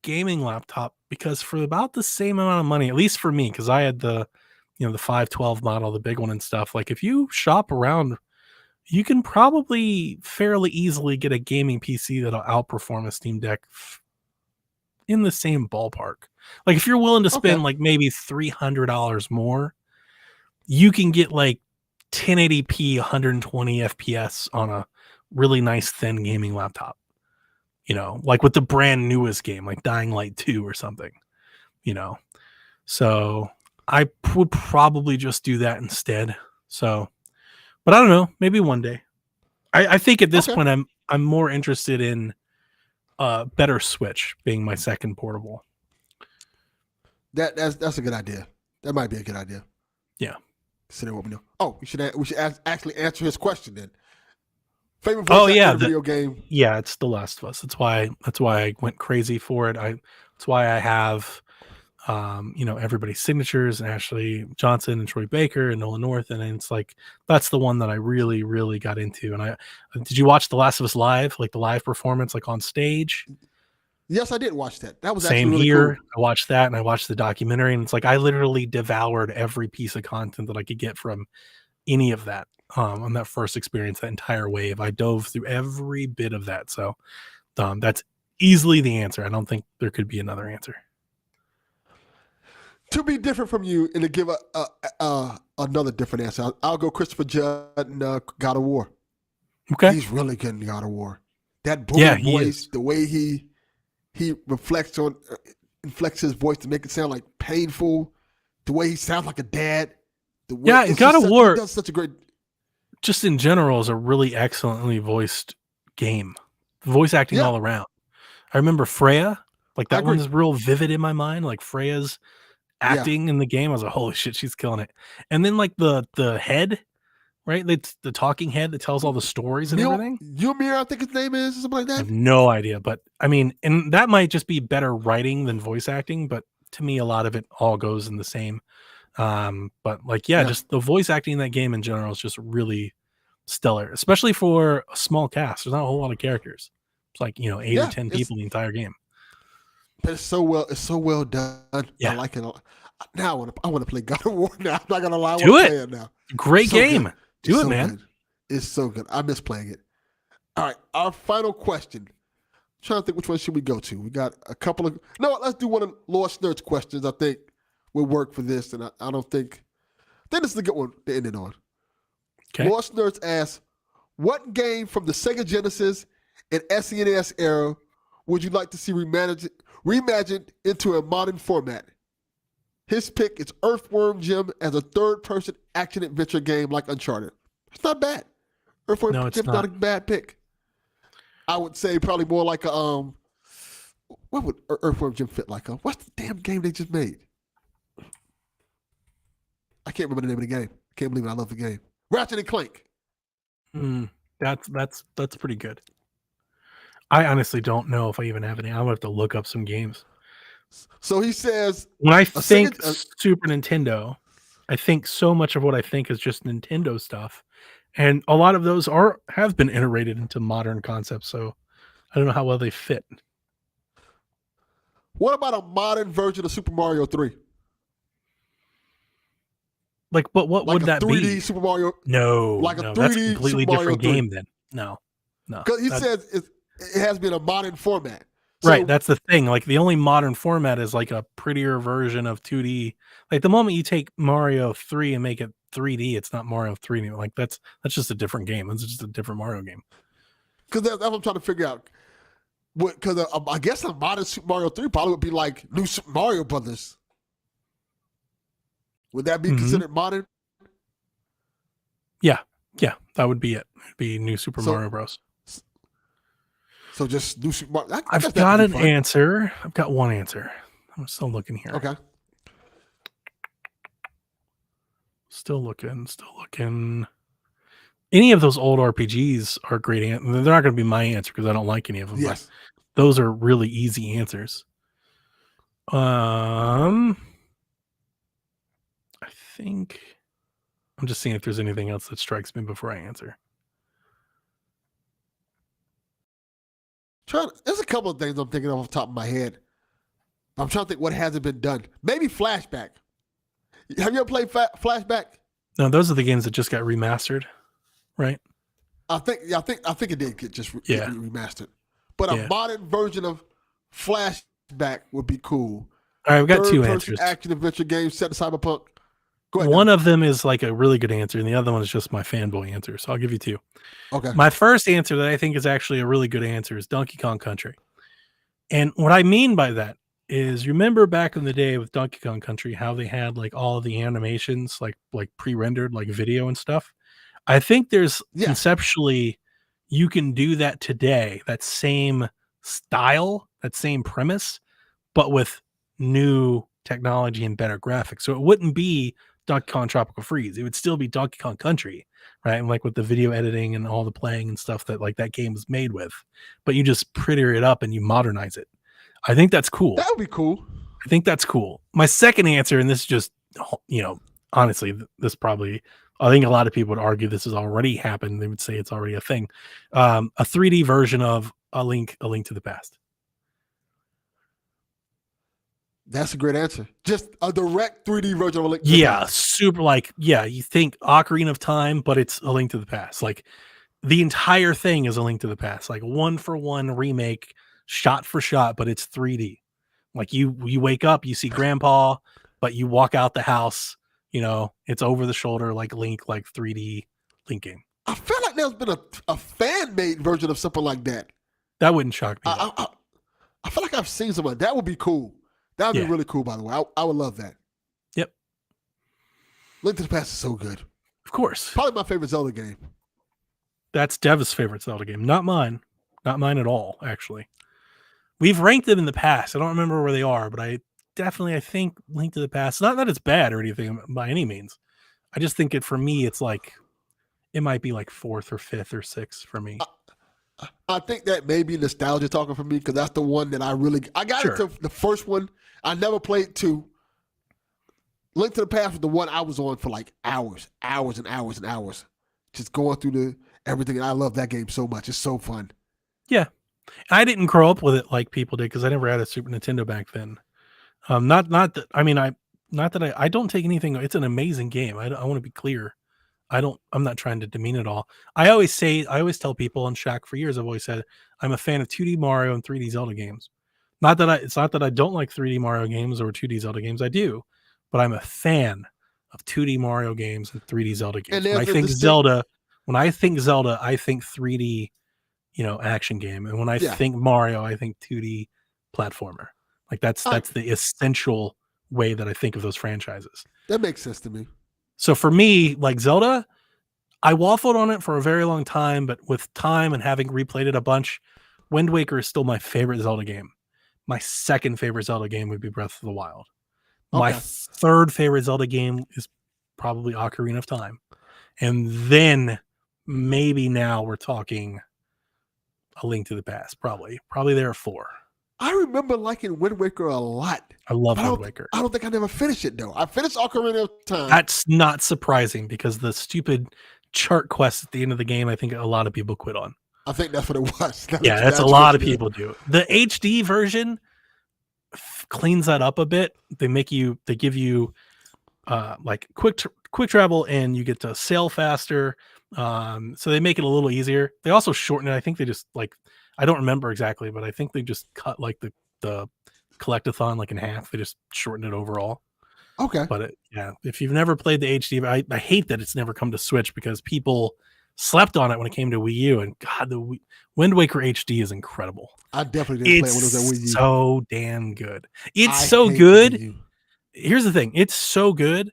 gaming laptop, because for about the same amount of money, at least for me, because I had the 512 model, the big one and stuff. Like if you shop around, you can probably fairly easily get a gaming PC that'll outperform a Steam Deck in the same ballpark. Like if you're willing to spend like maybe $300 more, you can get like 1080p 120 FPS on a really nice thin gaming laptop. Like with the brand newest game, like Dying Light 2 or something. So I would probably just do that instead. So, but I don't know, maybe one day. I think at this point I'm more interested in better Switch being my second portable. That's a good idea. That might be a good idea. Yeah. Consider what we know. Oh, we should actually answer his question then. Favorite voice video game? Yeah, it's The Last of Us. That's why I went crazy for it. That's why I have everybody's signatures, and Ashley Johnson and Troy Baker and Nolan North, and it's like that's the one that I really, really got into. And did you watch The Last of Us live, like the live performance, like on stage? Yes, I did watch that. That was same really here. Cool. I watched that, and I watched the documentary, and it's like I literally devoured every piece of content that I could get from any of that on that first experience, that entire wave. I dove through every bit of that. So that's easily the answer. I don't think there could be another answer. To be different from you and to give another different answer, I'll go Christopher Judd in God of War. Okay, he's really good in God of War. That booming voice, the way he inflects his voice to make it sound like painful, the way he sounds like a dad. And God of War does such a great. Just in general, is a really excellently voiced game. Voice acting all around. I remember Freya, like that one's real vivid in my mind. Like Freya's acting in the game, I was like, holy shit, she's killing it. And then like the head, right? The talking head that tells all the stories and everything. Ymir, I think his name is, or something like that. I have no idea, but I mean, and that might just be better writing than voice acting, but to me, a lot of it all goes in the same But like, yeah, just the voice acting in that game in general is just really stellar, especially for a small cast. There's not a whole lot of characters. It's like, 8 or 10 people the entire game. But it's so well done. Yeah. I like it. Now I want to play God of War now. I'm not gonna lie, I Do want to it. play it now. Great game. Good. Do it, so man. Good. It's so good. I miss playing it. All right, our final question. I'm trying to think which one should we go to. We got a couple of. No, let's do one of Lost Nerds questions. I think will work for this, and I don't think. I think this is a good one to end it on. Okay. Lost Nerds asks, "What game from the Sega Genesis and SNES era would you like to see reimagined into a modern format?" His pick is Earthworm Jim as a third-person action-adventure game like Uncharted. It's not bad. Earthworm Jim's not a bad pick. I would say probably more like a what would Earthworm Jim fit like? What's the damn game they just made? I can't remember the name of the game. Can't believe it. I love the game. Ratchet and Clank. That's pretty good. I honestly don't know if I even have any. I'm gonna have to look up some games. So he says, when I think Super Nintendo, I think so much of what I think is just Nintendo stuff, and a lot of those have been iterated into modern concepts. So I don't know how well they fit. What about a modern version of Super Mario 3? Like, but what would that 3D be? Super Mario? No, like a 3D that's a completely Super Mario different 3. game. Then no. Because he says it has been a modern format. So, right, that's the thing. Like the only modern format is like a prettier version of 2D. Like the moment you take Mario 3 and make it 3D, it's not Mario 3 anymore. Like that's just a different game. It's just a different Mario game. Because that's what I'm trying to figure out. Because I guess a modern Super Mario 3 probably would be like New Super Mario Brothers. Would that be considered modern? Yeah, that would be it. It'd be New Super Mario Bros. So just New Super Mario. I've got an answer. I've got one answer. I'm still looking here. Okay. Still looking. Any of those old RPGs are great. They're not going to be my answer because I don't like any of them. Yes. But those are really easy answers. I think I'm just seeing if there's anything else that strikes me before I answer. There's a couple of things I'm thinking of off the top of my head. I'm trying to think what hasn't been done. Maybe Flashback. Have you ever played Flashback? No, those are the games that just got remastered, right? I think it did get get remastered. But a modern version of Flashback would be cool. All right, I've got two answers. Action adventure game set to Cyberpunk. Go ahead. One of them is like a really good answer, and the other one is just my fanboy answer. So I'll give you two. Okay. My first answer that I think is actually a really good answer is Donkey Kong Country. And what I mean by that is, remember back in the day with Donkey Kong Country, how they had like all of the animations, like pre-rendered, like video and stuff. I think there's conceptually you can do that today, that same style, that same premise, but with new technology and better graphics. So it wouldn't be Donkey Kong Tropical Freeze. It would still be Donkey Kong Country, right? And like with the video editing and all the playing and stuff that like that game was made with, but you just prettier it up and you modernize it. I think that's cool. That would be cool. I think that's cool. My second answer, and this is just, honestly, this probably, I think a lot of people would argue this has already happened. They would say it's already a thing. A 3D version of A Link to the Past. That's a great answer. Just a direct 3D version of A Link to the Past. Super you think Ocarina of Time, but it's A Link to the Past. Like the entire thing is A Link to the Past. Like 1-for-1 remake, shot for shot, but it's 3D. Like you wake up, you see Grandpa, but you walk out the house, it's over the shoulder like Link, like 3D Link game. I feel like there's been a fan-made version of something like that. That wouldn't shock me. I feel like I've seen someone. That would be cool. That would be really cool, by the way. I would love that. Yep. Link to the Past is so good. Of course. Probably my favorite Zelda game. That's Dev's favorite Zelda game. Not mine. Not mine at all, actually. We've ranked them in the past. I don't remember where they are, but I think Link to the Past, not that it's bad or anything by any means. I just think for me, it's like, it might be like 4th or 5th or 6th for me. I think that may be nostalgia talking for me because that's the one that I got into the first one. I never played 2. Link to the Past was the one I was on for like hours and hours, just going through everything. And I love that game so much. It's so fun. Yeah, I didn't grow up with it like people did because I never had a Super Nintendo back then. Not that I mean I don't take anything. It's an amazing game. I want to be clear. I'm not trying to demean it all. I always tell people on Shack for years, I've always said I'm a fan of 2D Mario and 3D Zelda games. It's not that I don't like 3D Mario games or 2D Zelda games. I do, but I'm a fan of 2D Mario games and 3D Zelda games. When I think Zelda, I think 3D, action game. And when I think Mario, I think 2D platformer. Like that's the essential way that I think of those franchises. That makes sense to me. So for me, like Zelda, I waffled on it for a very long time, but with time and having replayed it a bunch, Wind Waker is still my favorite Zelda game. My second favorite Zelda game would be Breath of the Wild. Okay. My third favorite Zelda game is probably Ocarina of Time. And then maybe now we're talking A Link to the Past. Probably there are 4. I remember liking Wind Waker a lot. I love Wind Waker. I don't think I never finished it, though. I finished Ocarina of Time. That's not surprising because the stupid chart quest at the end of the game, I think a lot of people quit on. I think that's what it was. That's a lot of people do. The HD version cleans that up a bit. They give you like quick travel, and you get to sail faster. So they make it a little easier. They also shorten it. I think they just I don't remember exactly, but I think they just cut like the collectathon like in half. They just shortened it overall. Okay. But if you've never played the HD, I hate that it's never come to Switch because people slept on it when it came to Wii U. And God, the Wind Waker HD is incredible. I definitely didn't play it when it was at Wii U. So damn good. It's so good. Here's the thing. It's so good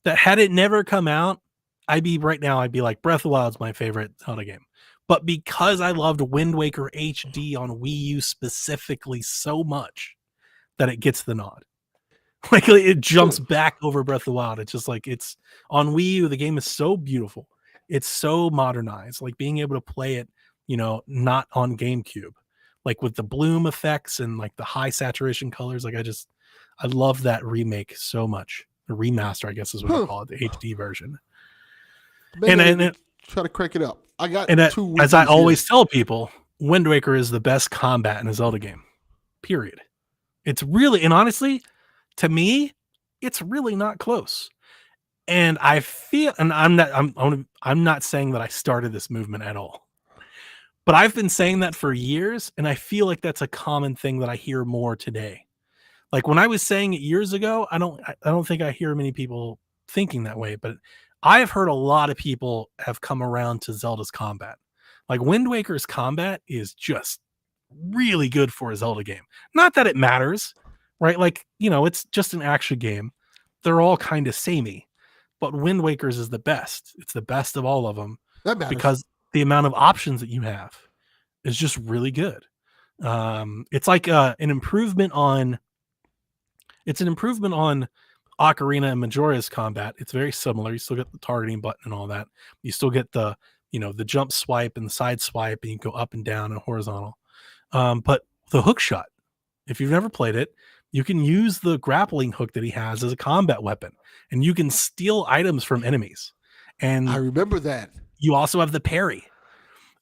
that had it never come out, I'd be like Breath of the Wild is my favorite Zelda game. But because I loved Wind Waker HD on Wii U specifically so much that it gets the nod. Like it jumps back over Breath of the Wild. It's just like it's on Wii U. The game is so beautiful. It's so modernized. Like being able to play it, not on GameCube, like with the bloom effects and like the high saturation colors. Like I love that remake so much. The remaster, I guess is what I call it, the HD version. And try to crank it up. I got as I always tell people, Wind Waker is the best combat in a Zelda game. Period. It's really, and honestly, to me, it's really not close. And I feel, and I'm not saying that I started this movement at all, but I've been saying that for years, and I feel like that's a common thing that I hear more today. Like when I was saying it years ago, I don't think I hear many people thinking that way, but I've heard a lot of people have come around to Zelda's combat. Like Wind Waker's combat is just really good for a Zelda game. Not that it matters, right? Like, it's just an action game. They're all kind of samey, but Wind Waker's is the best. It's the best of all of them because the amount of options that you have is just really good. It's like an improvement on Ocarina and Majora's combat. It's very similar. You still get the targeting button and all that. You still get the jump swipe and the side swipe, and you go up and down and horizontal. But the hook shot, if you've never played it, you can use the grappling hook that he has as a combat weapon, and you can steal items from enemies. And I remember that. You also have the parry.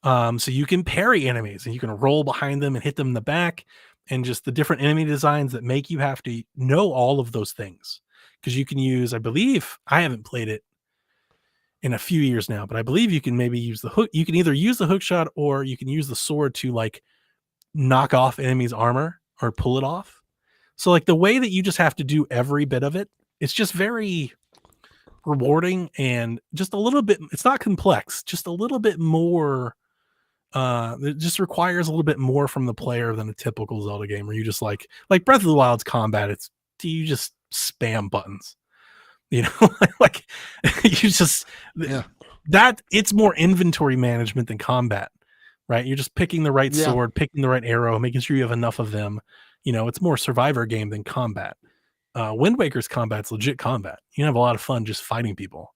So you can parry enemies, and you can roll behind them and hit them in the back, and just the different enemy designs that make you have to know all of those things. Because you can use, I believe, I haven't played it in a few years now, but I believe you can maybe use the hook. You can either use the hook shot or you can use the sword to like knock off enemies' armor or pull it off. So like the way that you just have to do every bit of it, it's just very rewarding and just a little bit, it's not complex, just a little bit more. It just requires a little bit more from the player than a typical Zelda game where you just like Breath of the Wild's combat. You just spam buttons, like you just, that it's more inventory management than combat, right? You're just picking the right sword, picking the right arrow, making sure you have enough of them. It's more survivor game than combat. Wind Waker's combat's legit combat. You have a lot of fun just fighting people.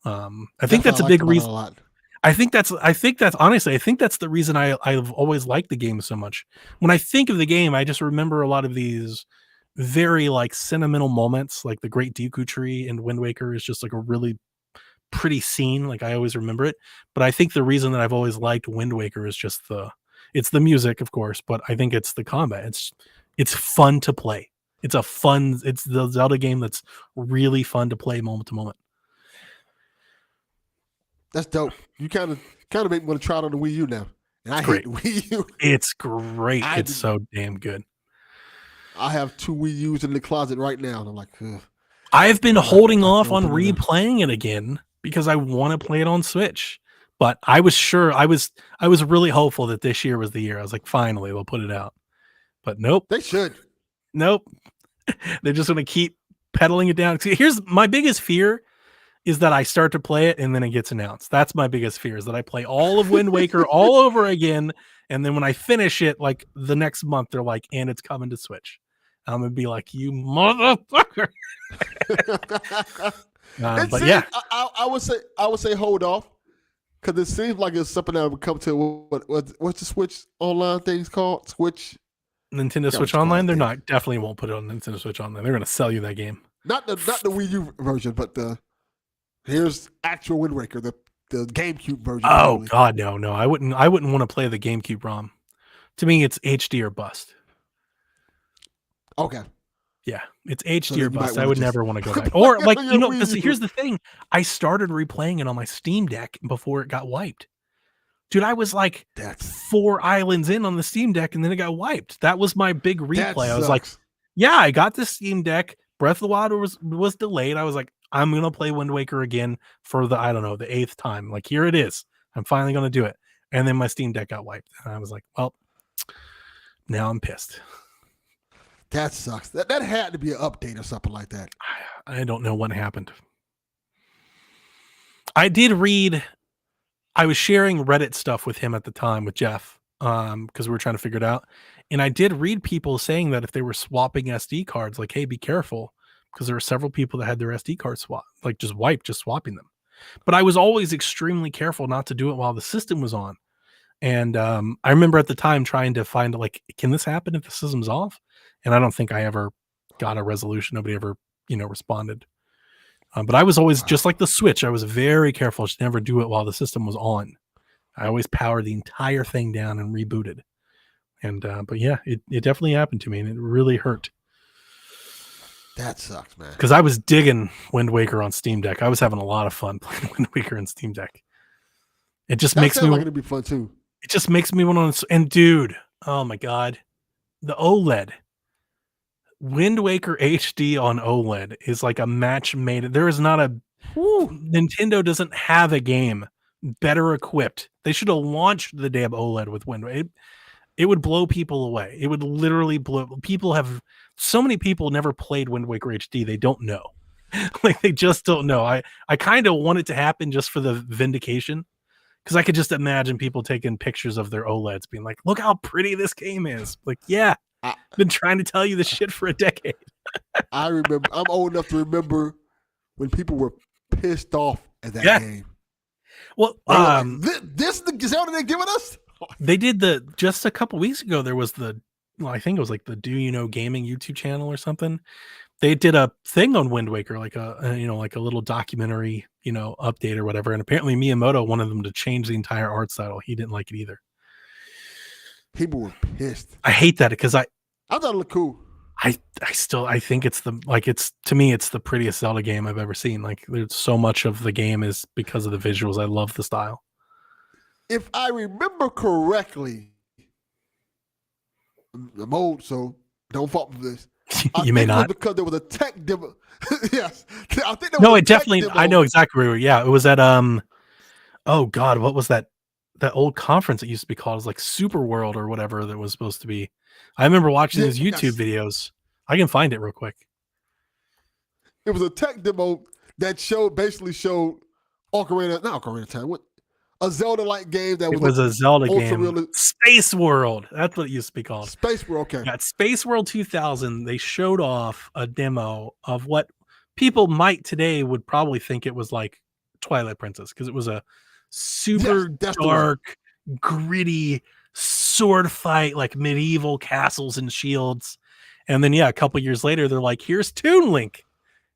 I think that's a big reason. I think that's honestly, I think that's the reason I've always liked the game so much. When I think of the game, I just remember a lot of these very like sentimental moments, like the Great Dooku Tree in Wind Waker is just like a really pretty scene. Like I always remember it. But I think the reason that I've always liked Wind Waker is just it's the music, of course, but I think it's the combat. It's fun to play. It's the Zelda game that's really fun to play moment to moment. That's dope. You kind of make me want to try it on the Wii U now. And I hate the Wii U. It's great. It's so damn good. I have 2 Wii U's in the closet right now, and I'm like, ugh. I've been holding off on replaying it again because I want to play it on Switch. But I was sure I was really hopeful that this year was the year. I was like, finally, they'll put it out. But nope. They should. Nope. They're just going to keep pedaling it down. See, here's my biggest fear is that I start to play it and then it gets announced. That's my biggest fear, is that I play all of Wind Waker all over again. And then when I finish it, like the next month, they're like, and it's coming to Switch. I'm going to be like, you motherfucker. But yeah, I would say hold off, because it seems like it's something that would come to what's the Switch online things called? Nintendo Switch Online. They're not, definitely won't put it on Nintendo Switch Online. They're going to sell you that game. Not the Wii U version, but here's actual Wind Waker, the GameCube version. Oh God, no. I wouldn't want to play the GameCube ROM. To me, it's HD or bust. Okay. Yeah, it's HD or bust. I would never want to go back. Or like, because here's the thing. I started replaying it on my Steam Deck before it got wiped. Dude, I was like 4 islands in on the Steam Deck and then it got wiped. That was my big replay. I was like, yeah, I got the Steam Deck. Breath of the Wild was delayed. I was like, I'm going to play Wind Waker again for the 8th time. Like, here it is. I'm finally going to do it. And then my Steam Deck got wiped. And I was like, well, now I'm pissed. That sucks. That had to be an update or something like that. I don't know what happened. I did read, I was sharing Reddit stuff with him at the time with Jeff, because we were trying to figure it out. And I did read people saying that if they were swapping SD cards, like, hey, be careful, because there were several people that had their SD card swap, like just wiped, just swapping them. But I was always extremely careful not to do it while the system was on. And I remember at the time trying to find, like, can this happen if the system's off? And I don't think I ever got a resolution. Nobody ever, responded. But I was always, just like the Switch, I was very careful to never do it while the system was on. I always powered the entire thing down and rebooted. And but yeah, it definitely happened to me, and it really hurt. That sucks, man. Because I was digging Wind Waker on Steam Deck. I was having a lot of fun playing Wind Waker on Steam Deck. It just makes me like it'd be fun too. It just makes me want to. And dude, oh my God, the OLED. Wind Waker HD on OLED is like a match made. There is not a Nintendo doesn't have a game better equipped. They should have launched the damn OLED with Wind Waker. It would blow people away. It would literally blow. So many people never played Wind Waker HD. They don't know. Like, they just don't know. I kind of want it to happen just for the vindication, because I could just imagine people taking pictures of their OLEDs being like, look how pretty this game is. Like, yeah. I've been trying to tell you this shit for a decade. I remember. I'm old enough to remember when people were pissed off at that game. Well, this is the Zelda they're giving us. They did just a couple weeks ago. There was I think it was like the Do You Know Gaming YouTube channel or something. They did a thing on Wind Waker, like like a little documentary, update or whatever. And apparently Miyamoto wanted them to change the entire art style. He didn't like it either. People were pissed. I hate that, because I thought it looked cool. I think it's to me, it's the prettiest Zelda game I've ever seen. Like, there's so much of the game is because of the visuals. I love the style. If I remember correctly, I'm old, so don't fault me for this. You may not, because there was a tech demo. Yes, I think there was. No, it definitely. Demo. I know exactly where. Yeah, it was at oh God, what was that? That old conference it used to be called? It was like Super World or whatever that was supposed to be. I remember watching his YouTube videos. I can find it real quick. It was a tech demo that basically showed Ocarina of Time. What, a Zelda-like game that was a Zelda game. Space World. That's what it used to be called. Space World. Okay. At Space World 2000, they showed off a demo of what people might today would probably think it was like Twilight Princess, because it was a super dark, gritty sword fight, like medieval castles and shields. And then a couple years later, they're like, "Here's Toon Link."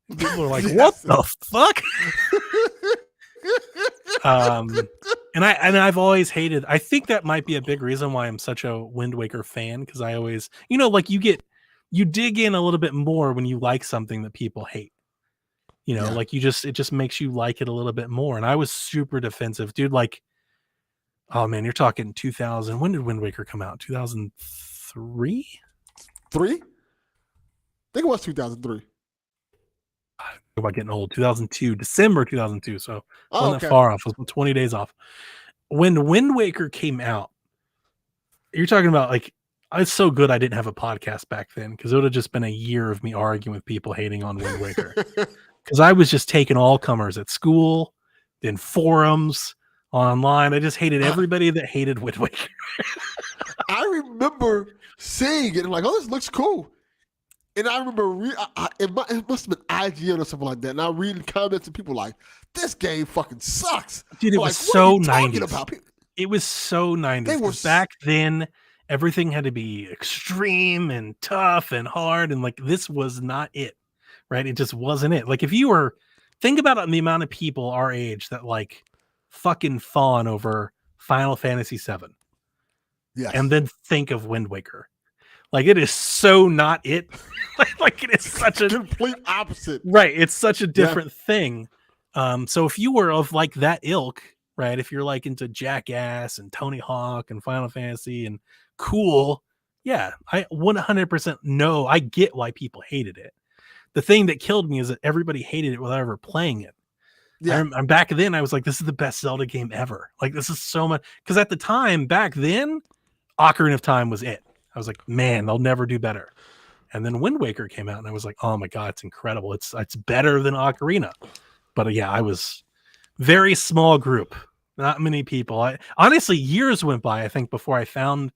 And people are like, "What the fuck?" And I've always hated. I think that might be a big reason why I'm such a Wind Waker fan, because I always, like you dig in a little bit more when you like something that people hate. Like it just makes you like it a little bit more. And I was super defensive, dude. Like, oh man, you're talking 2000. When did Wind Waker come out? 2003? 3? I think it was 2003. About getting old. 2002, December 2002. So wasn't that Okay. far off. It was 20 days off. When Wind Waker came out, you're talking about like, it's so good I didn't have a podcast back then, because it would have just been a year of me arguing with people hating on Wind Waker. Because I was just taking all comers at school, then forums, online. I just hated everybody that hated Wind Waker. I remember seeing it and like, oh, this looks cool. And I remember it must have been IGN or something like that. And I read comments and people like, this game fucking sucks. Dude, it like, was so 90s. About? It was so 90s. Back then, everything had to be extreme and tough and hard. And like, this was not it, right? It just wasn't it. Like, if you were, think about it, the amount of people our age that like fucking fawn over Final Fantasy VII. Yes. And then think of Wind Waker. Like, it is so not it. Like, it is such a complete opposite. Right. It's such a different thing. So if you were of like that ilk, right? If you're like into Jackass and Tony Hawk and Final Fantasy and cool, I 100% know. I get why people hated it. The thing that killed me is that everybody hated it without ever playing it. Yeah. I'm back then, I was like, this is the best Zelda game ever. Like, this is so much. Because at the time, back then, Ocarina of Time was it. I was like, man, they'll never do better. And then Wind Waker came out, and I was like, oh my God, it's incredible. It's better than Ocarina. But I was very small group, not many people. Honestly, years went by, I think, before I found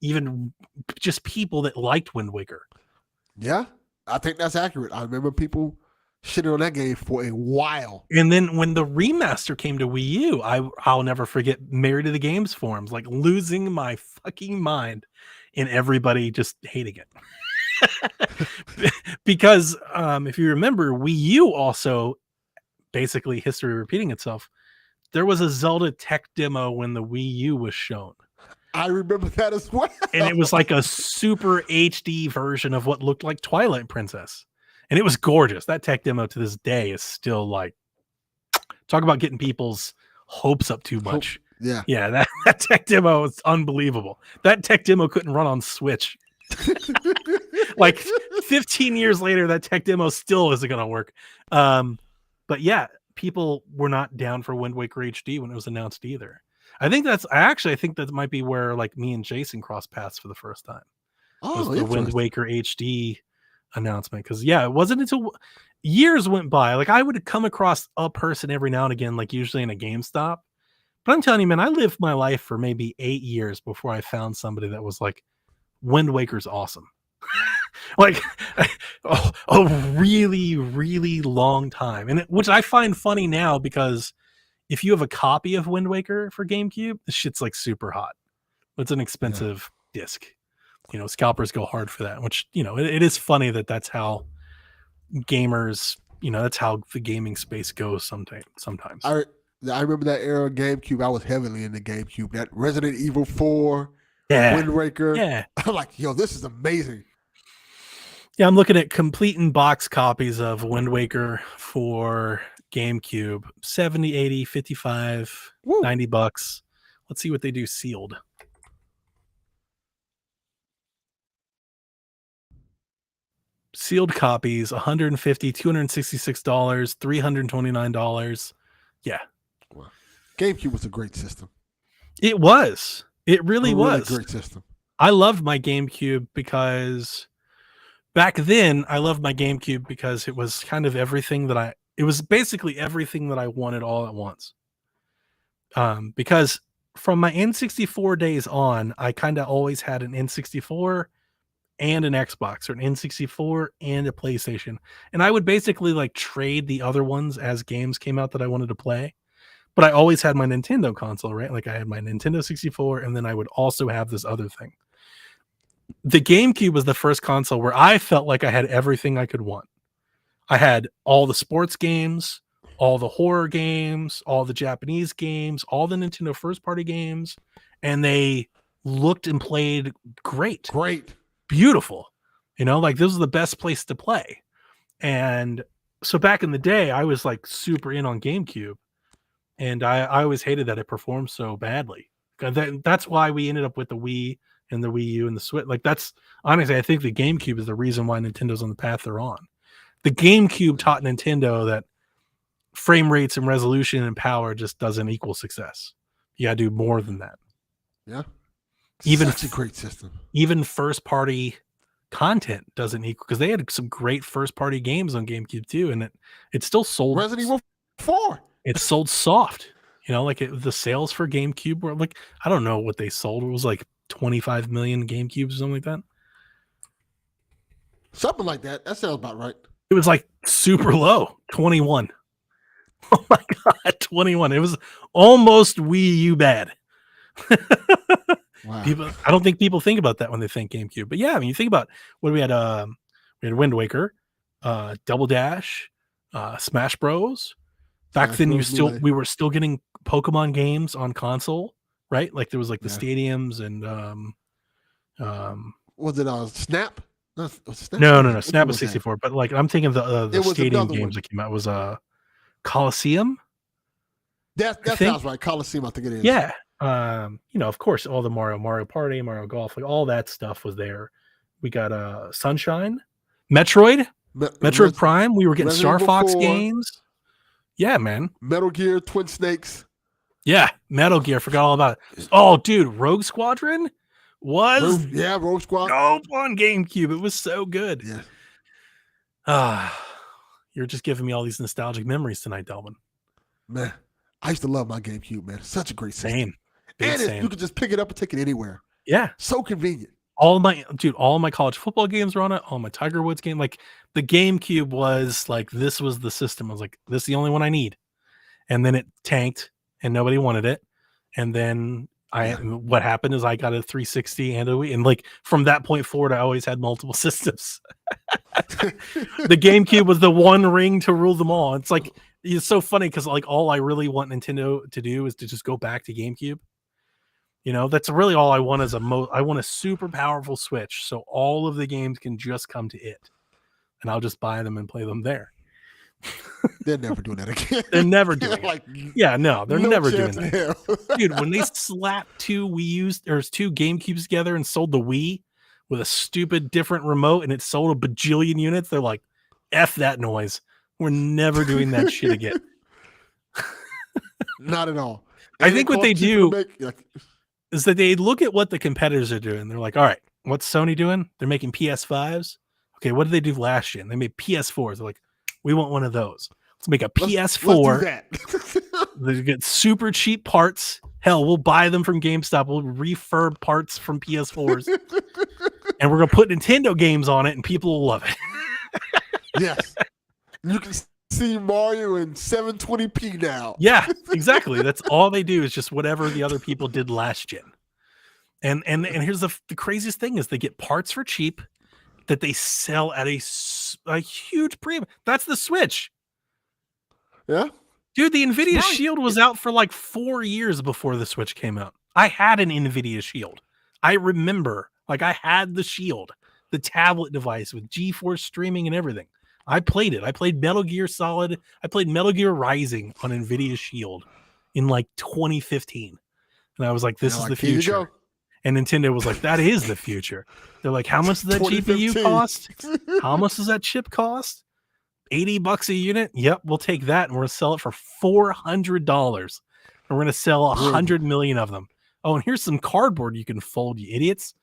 even just people that liked Wind Waker. Yeah, I think that's accurate. I remember people shitting on that game for a while. And then when the remaster came to Wii U, I'll never forget Married to the Games forums, like losing my fucking mind and everybody just hating it. Because if you remember, Wii U also, basically history repeating itself, there was a Zelda tech demo when the Wii U was shown. I remember that as well. And it was like a super HD version of what looked like Twilight Princess. And it was gorgeous. That tech demo to this day is still like, talk about getting people's hopes up too much. Yeah, that tech demo is unbelievable. That tech demo couldn't run on Switch. Like 15 years later, that tech demo still isn't going to work. But yeah, people were not down for Wind Waker HD when it was announced either. I think that might be where like me and Jason crossed paths for the first time. Oh, the Wind Waker HD announcement. Because it wasn't until years went by. Like, I would come across a person every now and again, like usually in a GameStop. But I'm telling you, man, I lived my life for maybe 8 years before I found somebody that was like, Wind Waker's awesome. Like a really, really long time. And which I find funny now, because if you have a copy of Wind Waker for GameCube, the shit's like super hot. It's an expensive disc. Scalpers go hard for that, which, it is funny that's how gamers, that's how the gaming space goes sometimes. I remember that era of GameCube. I was heavily into GameCube. That Resident Evil 4, Wind Waker. Yeah. I'm like, yo, this is amazing. Yeah, I'm looking at complete in box copies of Wind Waker for GameCube. 70, 80, 55, Woo. $90. Let's see what they do sealed. Sealed copies, $150, $266, $329. Yeah. Wow. GameCube was a great system. It was. It really was. A great system. I loved my GameCube because back then it was kind of everything it was basically everything that I wanted all at once. Because from my N64 days on, I kind of always had an N64 and an Xbox, or an N64 and a PlayStation. And I would basically like trade the other ones as games came out that I wanted to play. But I always had my Nintendo console, right? Like I had my Nintendo 64, and then I would also have this other thing. the GameCube was the first console where I felt like I had everything I could want. I had all the sports games, all the horror games, all the Japanese games, all the Nintendo first party games, and they looked and played great. Beautiful. Like this was the best place to play. And so back in the day, I was like super in on GameCube, and I always hated that it performed so badly. That's why we ended up with the Wii and the Wii U and the Switch. Like that's honestly, I think the GameCube is the reason why Nintendo's on the path they're on. The GameCube taught Nintendo that frame rates and resolution and power just doesn't equal success. You gotta do more than that. Yeah. Such a great system. Even first party content doesn't equal, because they had some great first party games on GameCube too, and it still sold. Resident Evil 4. It sold soft. The sales for GameCube were like, I don't know what they sold. It was like 25 million GameCubes or something like that. Something like that. That sounds about right. It was like super low, 21. Oh my God, 21. It was almost Wii U bad. Wow. I don't think people think about that when they think GameCube. But yeah, I mean, you think about what we had. We had Wind Waker, Double Dash, Smash Bros. Back then, we were still getting Pokemon games on console, right? Like there was like the stadiums and was it Snap? Snap? No. Snap was 64. But like I'm thinking the stadium games that came out was Coliseum. That sounds right. Coliseum, I think it is. Yeah. Of course, all the Mario Party, Mario Golf, like all that stuff was there. We got Sunshine, Metroid, Metroid Prime. We were getting Star Fox games. Yeah, man. Metal Gear, Twin Snakes. Yeah, Metal Gear. Forgot all about it. Oh, dude, Rogue Squadron was Rogue Squadron. Dope on GameCube. It was so good. Yeah. You're just giving me all these nostalgic memories tonight, Delvin. Man, I used to love my GameCube, man. Such a great system. Same. And you could just pick it up and take it anywhere. Yeah. So convenient. All my college football games were on it. All my Tiger Woods game. Like the GameCube was like, this was the system. I was like, this is the only one I need. And then it tanked and nobody wanted it. And then what happened is I got a 360 and a Wii. And like from that point forward, I always had multiple systems. The GameCube was the one ring to rule them all. It's like, it's so funny because like all I really want Nintendo to do is to just go back to GameCube. That's really all I want is I want a super powerful Switch so all of the games can just come to it, and I'll just buy them and play them there. They're never doing that again. They're never doing it. They're never doing that. Hell. Dude, when they slapped two GameCubes together and sold the Wii with a stupid different remote and it sold a bajillion units, they're like, F that noise. We're never doing that shit again. Not at all. I think what they do is that they look at what the competitors are doing. They're like, all right, what's Sony doing? They're making PS5s. Okay, what did they do last year? They made PS4s. They're like, we want one of those. Let's make a PS4. Let's do that. They get super cheap parts. Hell, we'll buy them from GameStop. We'll refurb parts from PS4s. And we're going to put Nintendo games on it, and people will love it. Yes. You can see Mario in 720p now. Yeah, exactly. That's all they do is just whatever the other people did last gen. And here's the craziest thing is they get parts for cheap that they sell at a huge premium. That's the Switch. Yeah. Dude, the NVIDIA Shield was out for like 4 years before the Switch came out. I had an NVIDIA Shield. I remember, like I had the Shield, the tablet device with GeForce streaming and everything. I played it. I played Metal Gear Solid. I played Metal Gear Rising on NVIDIA Shield in like 2015. And I was like, this is the future. And Nintendo was like, that is the future. They're like, how much does that GPU cost? How much does that chip cost? $80 a unit? Yep, we'll take that. And we're going to sell it for $400. And we're going to sell 100 million of them. Oh, and here's some cardboard you can fold, you idiots.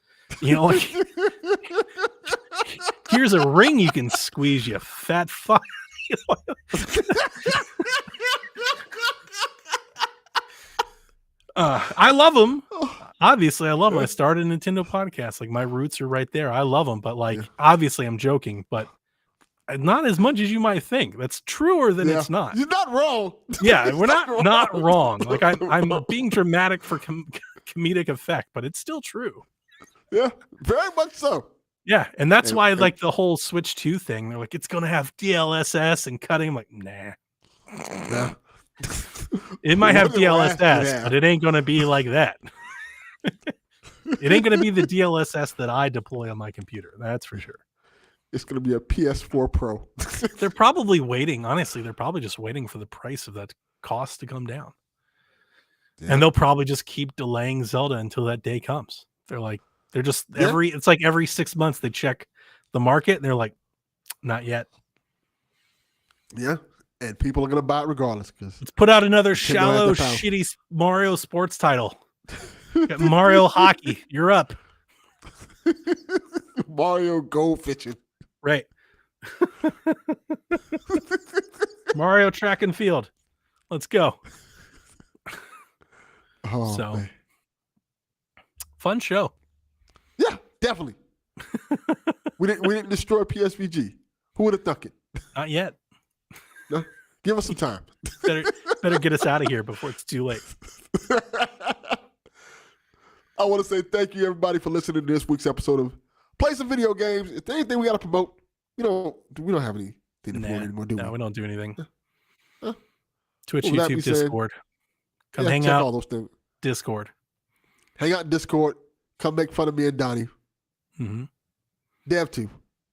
Like, here's a ring you can squeeze, you fat fuck. I love them. Obviously, I love them. I started a Nintendo podcast. Like, my roots are right there. I love them. But, like, obviously, I'm joking. But not as much as you might think. That's truer than it's not. You're not wrong. Yeah, we're not wrong. Like, I'm being dramatic for comedic effect, but it's still true. Yeah, very much so. Yeah, and that's And- why and- like the whole Switch 2 thing, they're like, it's gonna have DLSS and cutting. I'm like, nah. Yeah. It might have What did last gen DLSS, have? but it ain't gonna be like that. It ain't gonna be the DLSS that I deploy on my computer. That's for sure. It's going to be a PS4 Pro. They're probably waiting. Honestly, they're probably just waiting for the price of that cost to come down. Yeah. And they'll probably just keep delaying Zelda until that day comes. They're just Yeah. it's like every 6 months they check the market and they're like, not yet. Yeah. And people are going to buy it regardless. Because Let's put out another Nintendo shallow, has the power. shitty Mario sports title. Got Mario Hockey. You're up. Mario Gold Fishing. Right. Mario Track and Field. Let's go. Oh, So. man. Fun show. Yeah, definitely. we didn't destroy PSVG. Who would have thunk it? Not yet. No? Give us some time. Better get us out of here before it's too late. I want to say thank you, everybody, for listening to this week's episode of Play Some Video Games. If there's anything we got to promote, we don't have anything to promote anymore, do we? No, we don't do anything. Huh? Twitch, Well, with that YouTube, being said, Discord. Come hang check out. all those things. Discord. Hang out in Discord. Come make fun of me and Donnie. Mm-hmm. Dev too.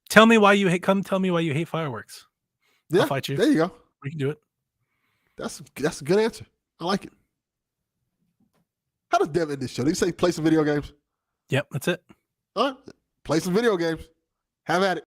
Tell me why you hate. Come tell me why you hate fireworks. Yeah, I'll fight you. There you go. We can do it. That's a good answer. I like it. How does Dev end this show? Did he say play some video games? Yep, that's it. All right. Play some video games. Have at it.